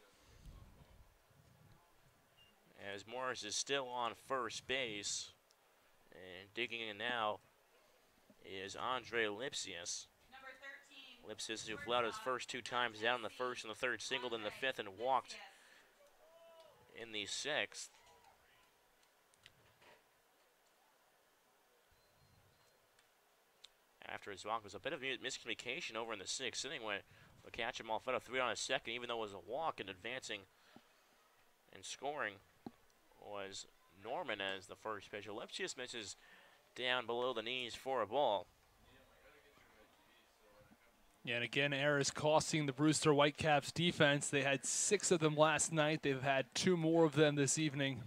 As Morris is still on first base. And digging in now is Andre Lipsius. Lipsius, who flew out his first 2 times down in the first and the third, singled in the 5th and walked in the 6th. After his walk, was a bit of miscommunication over in the 6th inning when the catcher Malfetto threw it on a second, even though it was a walk, and advancing and scoring was Norman as the first pitcher. Lipsius misses down below the knees for a ball. Yeah, and again, errors costing the Brewster Whitecaps defense. They had 6 of them last night. They've had 2 more of them this evening.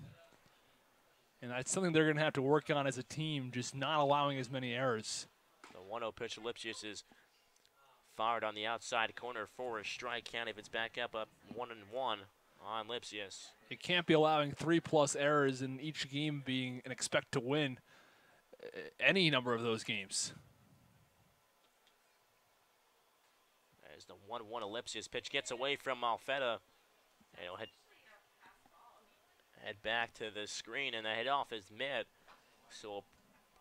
And that's something they're going to have to work on as a team, just not allowing as many errors. The 1-0 pitch to Lipsius is fired on the outside corner for a strike count. If it's back up 1-1 on Lipsius. You can't be allowing 3+ errors in each game being and expect to win any number of those games. As the 1-1 Lipsius pitch gets away from Malfetta, and he'll head back to the screen, and the head off his mitt. So it'll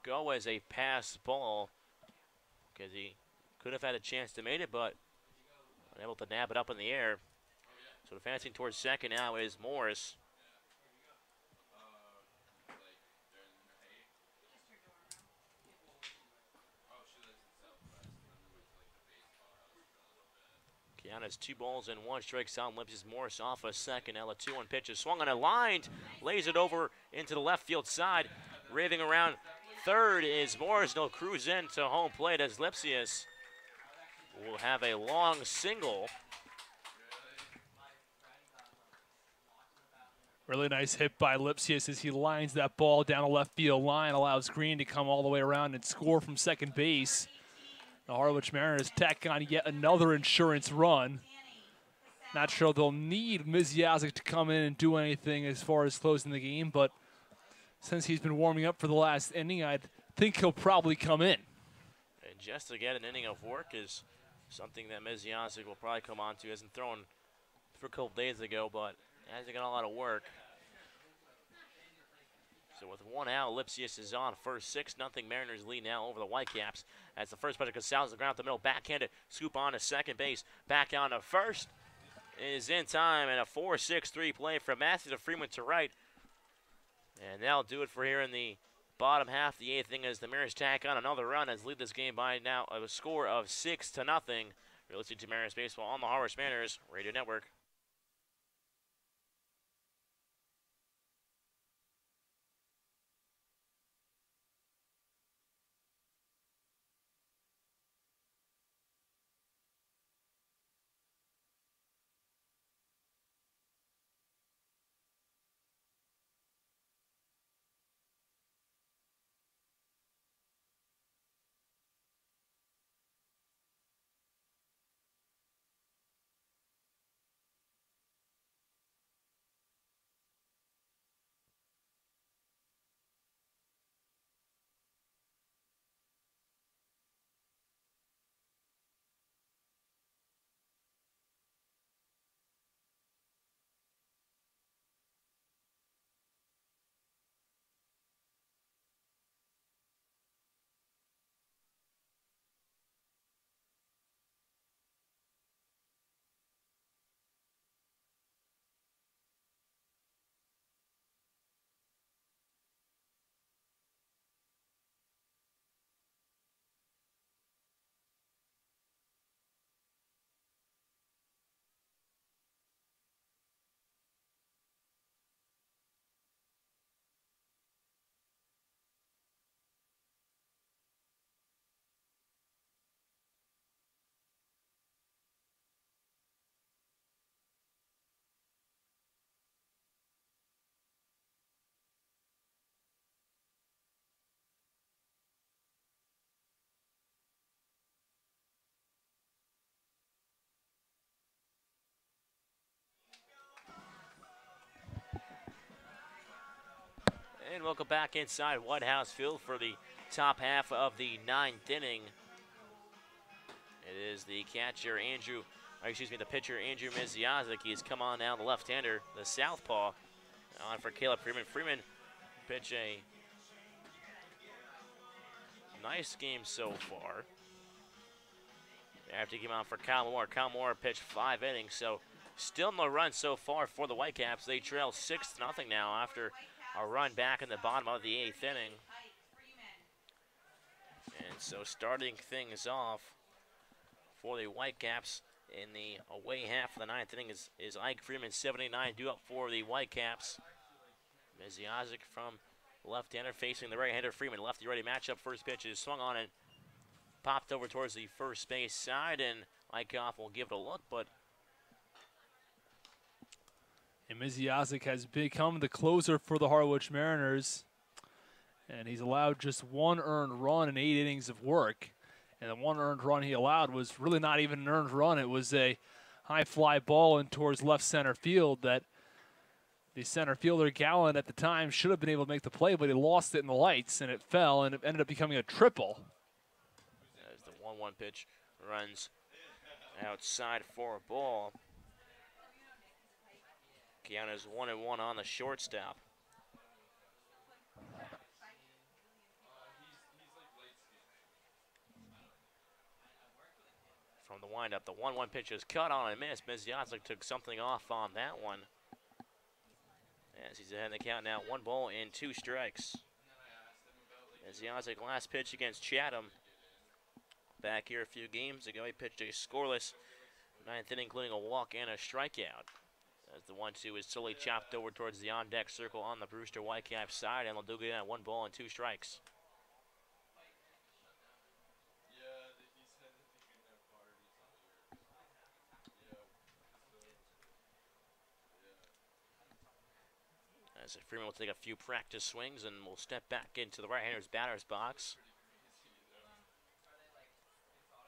go as a pass ball because he could have had a chance to make it, but unable to nab it up in the air. So advancing towards second now is Morris. Kiana's 2 balls and 1 strike. Sound Lipsius Morris off a second. Now a 2-1 pitch is swung on a line, lays it over into the left field side. Raving around third is Morris. He'll cruise in to home plate as Lipsius will have a long single. Really nice hit by Lipsius as he lines that ball down the left field line, allows Green to come all the way around and score from second base. The Harwich Mariners tack on yet another insurance run. Not sure they'll need Mizyazik to come in and do anything as far as closing the game, but since he's been warming up for the last inning, I think he'll probably come in. And just to get an inning of work is something that Mizyazik will probably come on to. Hasn't thrown for a couple days ago, but hasn't got a lot of work. So with 1 out, Lipsius is on first. 6-0 Mariners lead now over the Whitecaps. As the first pitch, Gonzalez the ground to the middle, backhanded, scoop on to second base, back on to first. Is in time, and a 4-6-3 play from Matthew to Freeman to right. And that'll do it for here in the bottom half of the 8th inning as the Mariners tack on another run as lead this game by now a score of 6-0. You're listening to Mariners Baseball on the Harwich Mariners Radio Network. And welcome back inside White House Field for the top half of the 9th inning. It is the the pitcher Andrew Mizyazik. He's come on now, the left-hander, the southpaw, on for Caleb Freeman. Freeman pitch a nice game so far. After he came out for Kyle Moore. Kyle Moore pitched 5 innings, so still no run so far for the Whitecaps. They trail 6-0 now after a run back in the bottom of the 8th inning. And so starting things off for the Whitecaps in the away half of the 9th inning is Ike Freeman, 79, due up for the Whitecaps. Mizyazik from left-hander facing the right-hander Freeman. Lefty-righty matchup. First pitch is swung on and popped over towards the first base side, and Eichhoff will give it a look, but and Mizyazik has become the closer for the Harwich Mariners, and he's allowed just 1 earned run in 8 innings of work. And the 1 earned run he allowed was really not even an earned run. It was a high fly ball in towards left center field that the center fielder, Gallen, at the time should have been able to make the play, but he lost it in the lights, and it fell, and it ended up becoming a triple. As the 1-1 pitch runs outside for a ball. Kiana's 1-1 on the shortstop. From the windup, the 1-1 pitch is cut on and missed. Mizyazik took something off on that one. As he's ahead in the count now, 1 ball and 2 strikes. Mizyazik last pitch against Chatham. Back here a few games ago, he pitched a scoreless ninth inning, including a walk and a strikeout. As the 1-2 is slowly chopped over towards the on-deck circle on the Brewster Whitecaps side, and they'll do it at 1 ball and 2 strikes. As Freeman will take a few practice swings and will step back into the right-hander's batter's box.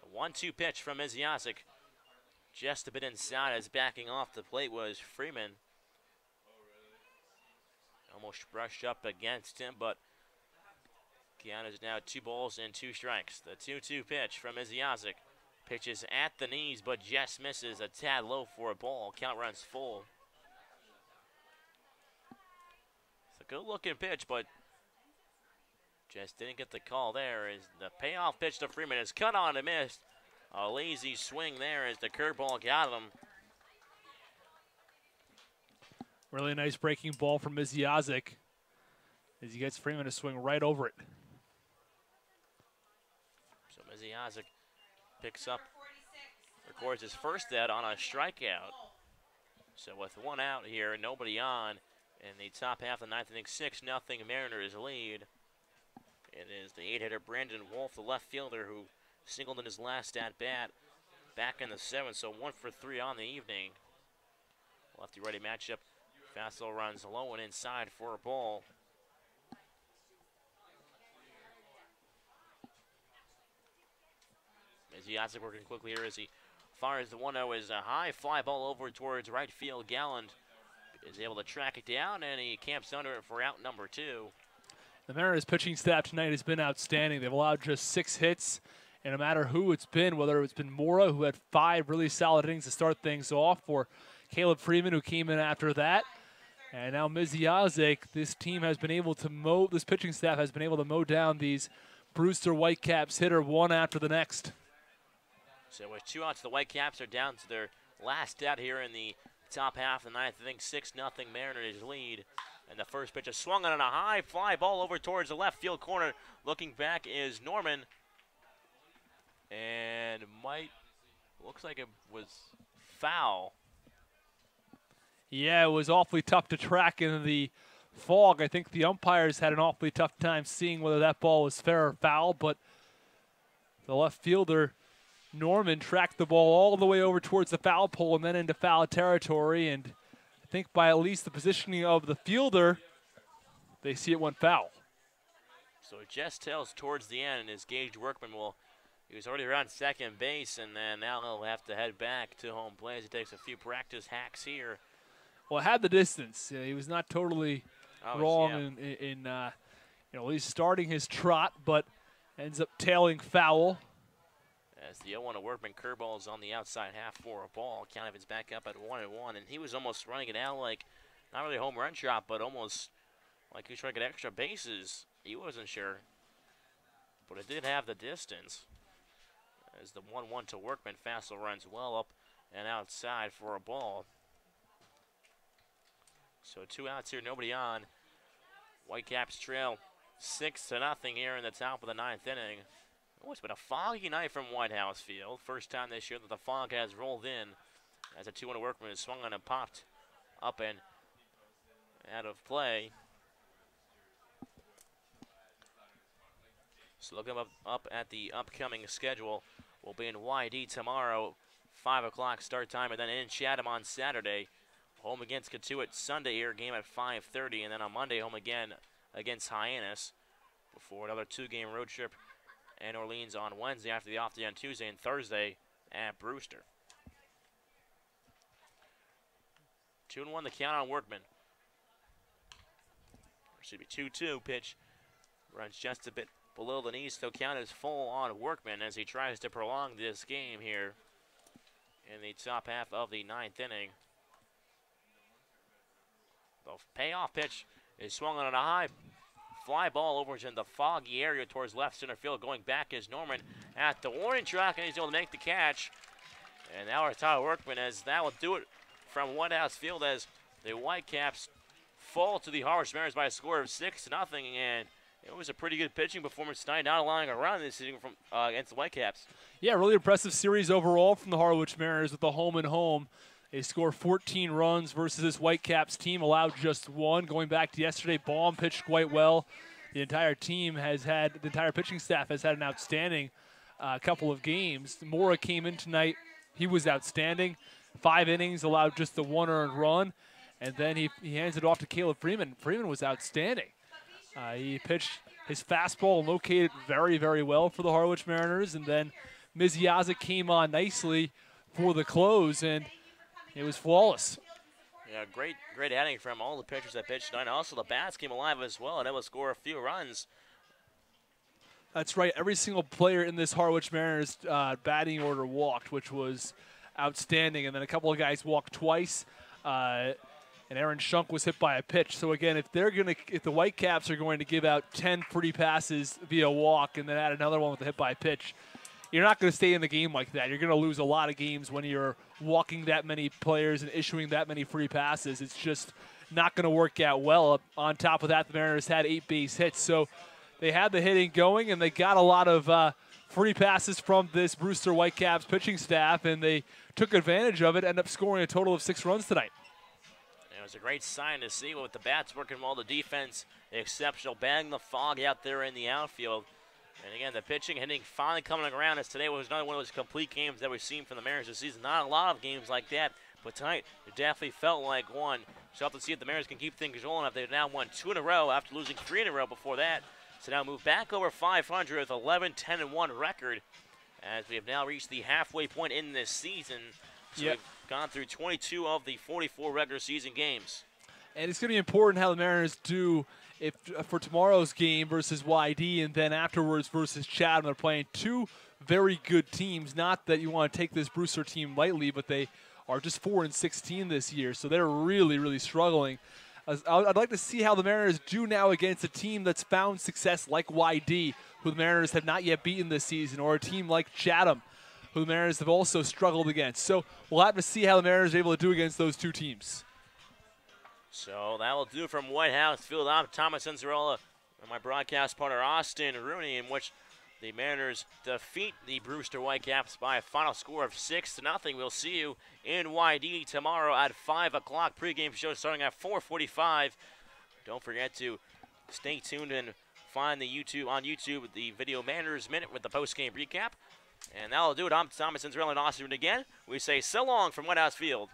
A 1-2 pitch from Misiasic. Just a bit inside as backing off the plate was Freeman. Almost brushed up against him, but count is now 2 balls and 2 strikes. The 2-2 pitch from Misiasic. Pitches at the knees, but just misses a tad low for a ball. Count runs full. Good looking pitch, but just didn't get the call there. As the payoff pitch to Freeman is cut on and missed. A lazy swing there as the curveball got him. Really nice breaking ball from Misiasic as he gets Freeman to swing right over it. So Misiasic picks up, records his first out on a strikeout. So with 1 out here, nobody on. In the top half of the 9th inning, 6-0 Mariners lead. It is the 8-hitter Brandon Wolf, the left fielder, who singled in his last at-bat back in the 7th, so 1 for 3 on the evening. Lefty-righty matchup. Fastball runs low and inside for a ball. Misiasic working quickly here as he fires the 1-0 is a high fly ball over towards right field. Galland is able to track it down, and he camps under it for out number 2. The Mariners pitching staff tonight has been outstanding. They've allowed just 6 hits, and no matter who it's been, whether it's been Mora, who had 5 really solid innings to start things off, or Caleb Freeman, who came in after that, and now Misiasic, this team has been able to this pitching staff has been able to mow down these Brewster Whitecaps hitter one after the next. So with 2 outs, the Whitecaps are down to their last out here in the top half of the 9th inning. 6-0 Mariners lead. And the first pitch is swung on a high fly ball over towards the left field corner. Looking back is Norman. And looks like it was foul. Yeah, it was awfully tough to track in the fog. I think the umpires had an awfully tough time seeing whether that ball was fair or foul, but the left fielder, Norman, tracked the ball all the way over towards the foul pole and then into foul territory, and I think by at least the positioning of the fielder, they see it went foul. So it just tells towards the end, and his Gage Workman he was already around second base, and then now he'll have to head back to home plate as he takes a few practice hacks here. Well, it had the distance. He was not totally wrong in at least starting his trot, but ends up tailing foul. As the 0-1 to Workman, curveball is on the outside half for a ball. Count of it's back up at 1-1, and he was almost running it out like, not really a home run shot, but almost like he was trying to get extra bases. He wasn't sure, but it did have the distance. As the 1-1 to Workman, fastball runs well up and outside for a ball. So 2 outs here, nobody on. Whitecaps trail 6-0 here in the top of the 9th inning. Oh, it's been a foggy night from White House Field. First time this year that the fog has rolled in as a 2-1 Workman is swung on and popped up and out of play. So looking up at the upcoming schedule, we'll be in YD tomorrow, 5 o'clock start time, and then in Chatham on Saturday. Home against Catuit Sunday here, game at 5:30, and then on Monday home again against Hyannis before another 2-game road trip in Orleans on Wednesday after the off day on Tuesday, and Thursday at Brewster. 2-1 the count on Workman. Should be 2-2 pitch. Runs just a bit below the knees, so count is full on Workman as he tries to prolong this game here in the top half of the 9th inning. The payoff pitch is swung on a high fly ball over in the foggy area towards left center field. Going back is Norman at the warning track, and he's able to make the catch. And now our Tyler Workman, as that will do it from White House Field, as the Whitecaps fall to the Harwich Mariners by a score of 6-0. And It was a pretty good pitching performance tonight, not allowing a run this inning from against the Whitecaps. Yeah, really impressive series overall from the Harwich Mariners with the home and home. They score 14 runs versus this Whitecaps team, allowed just 1. Going back to yesterday, Baum pitched quite well. The entire pitching staff has had an outstanding couple of games. Mora came in tonight. He was outstanding. 5 innings, allowed just the 1 earned run. And then he hands it off to Caleb Freeman. Freeman was outstanding. He pitched his fastball located very, very well for the Harwich Mariners. And then Miziaza came on nicely for the close, and it was flawless. Yeah, great outing from all the pitchers that pitched tonight. Also, the bats came alive as well and able to score a few runs. That's right. Every single player in this Harwich Mariners batting order walked, which was outstanding. And then a couple of guys walked twice. And Aaron Shunk was hit by a pitch. So again, if the Whitecaps are going to give out 10 free passes via walk and then add another one with a hit by pitch, you're not going to stay in the game like that. You're going to lose a lot of games when you're walking that many players and issuing that many free passes. It's just not going to work out well. On top of that, the Mariners had 8 base hits. So they had the hitting going, and they got a lot of free passes from this Brewster Whitecaps pitching staff, and they took advantage of it, ended up scoring a total of 6 runs tonight. It was a great sign to see with the bats working well, the defense exceptional, batting the fog out there in the outfield. And again, the pitching, hitting finally coming around, as today was another one of those complete games that we've seen from the Mariners this season. Not a lot of games like that, but tonight it definitely felt like one. So we'll have to see if the Mariners can keep things rolling. If they've now won 2 in a row after losing 3 in a row before that. So now move back over 500 with 11-10-1 record, as we have now reached the halfway point in this season. So we've gone through 22 of the 44 regular season games. And it's going to be important how the Mariners do for tomorrow's game versus YD, and then afterwards versus Chatham. They're playing 2 very good teams. Not that you want to take this Brewster team lightly, but they are just 4-16 this year, so they're really, really struggling. I'd like to see how the Mariners do now against a team that's found success like YD, who the Mariners have not yet beaten this season, or a team like Chatham, who the Mariners have also struggled against. So we'll have to see how the Mariners are able to do against those 2 teams. So that will do from White House Field. I'm Thomas Cincerella and my broadcast partner Austin Rooney, in which the Mariners defeat the Brewster Whitecaps by a final score of 6-0. We'll see you in YD tomorrow at 5 o'clock. Pregame show starting at 4:45. Don't forget to stay tuned and find the on YouTube the video Mariners Minute with the postgame recap. And that'll do it. I'm Thomas Cincerella and Austin Rooney again. We say so long from White House Field.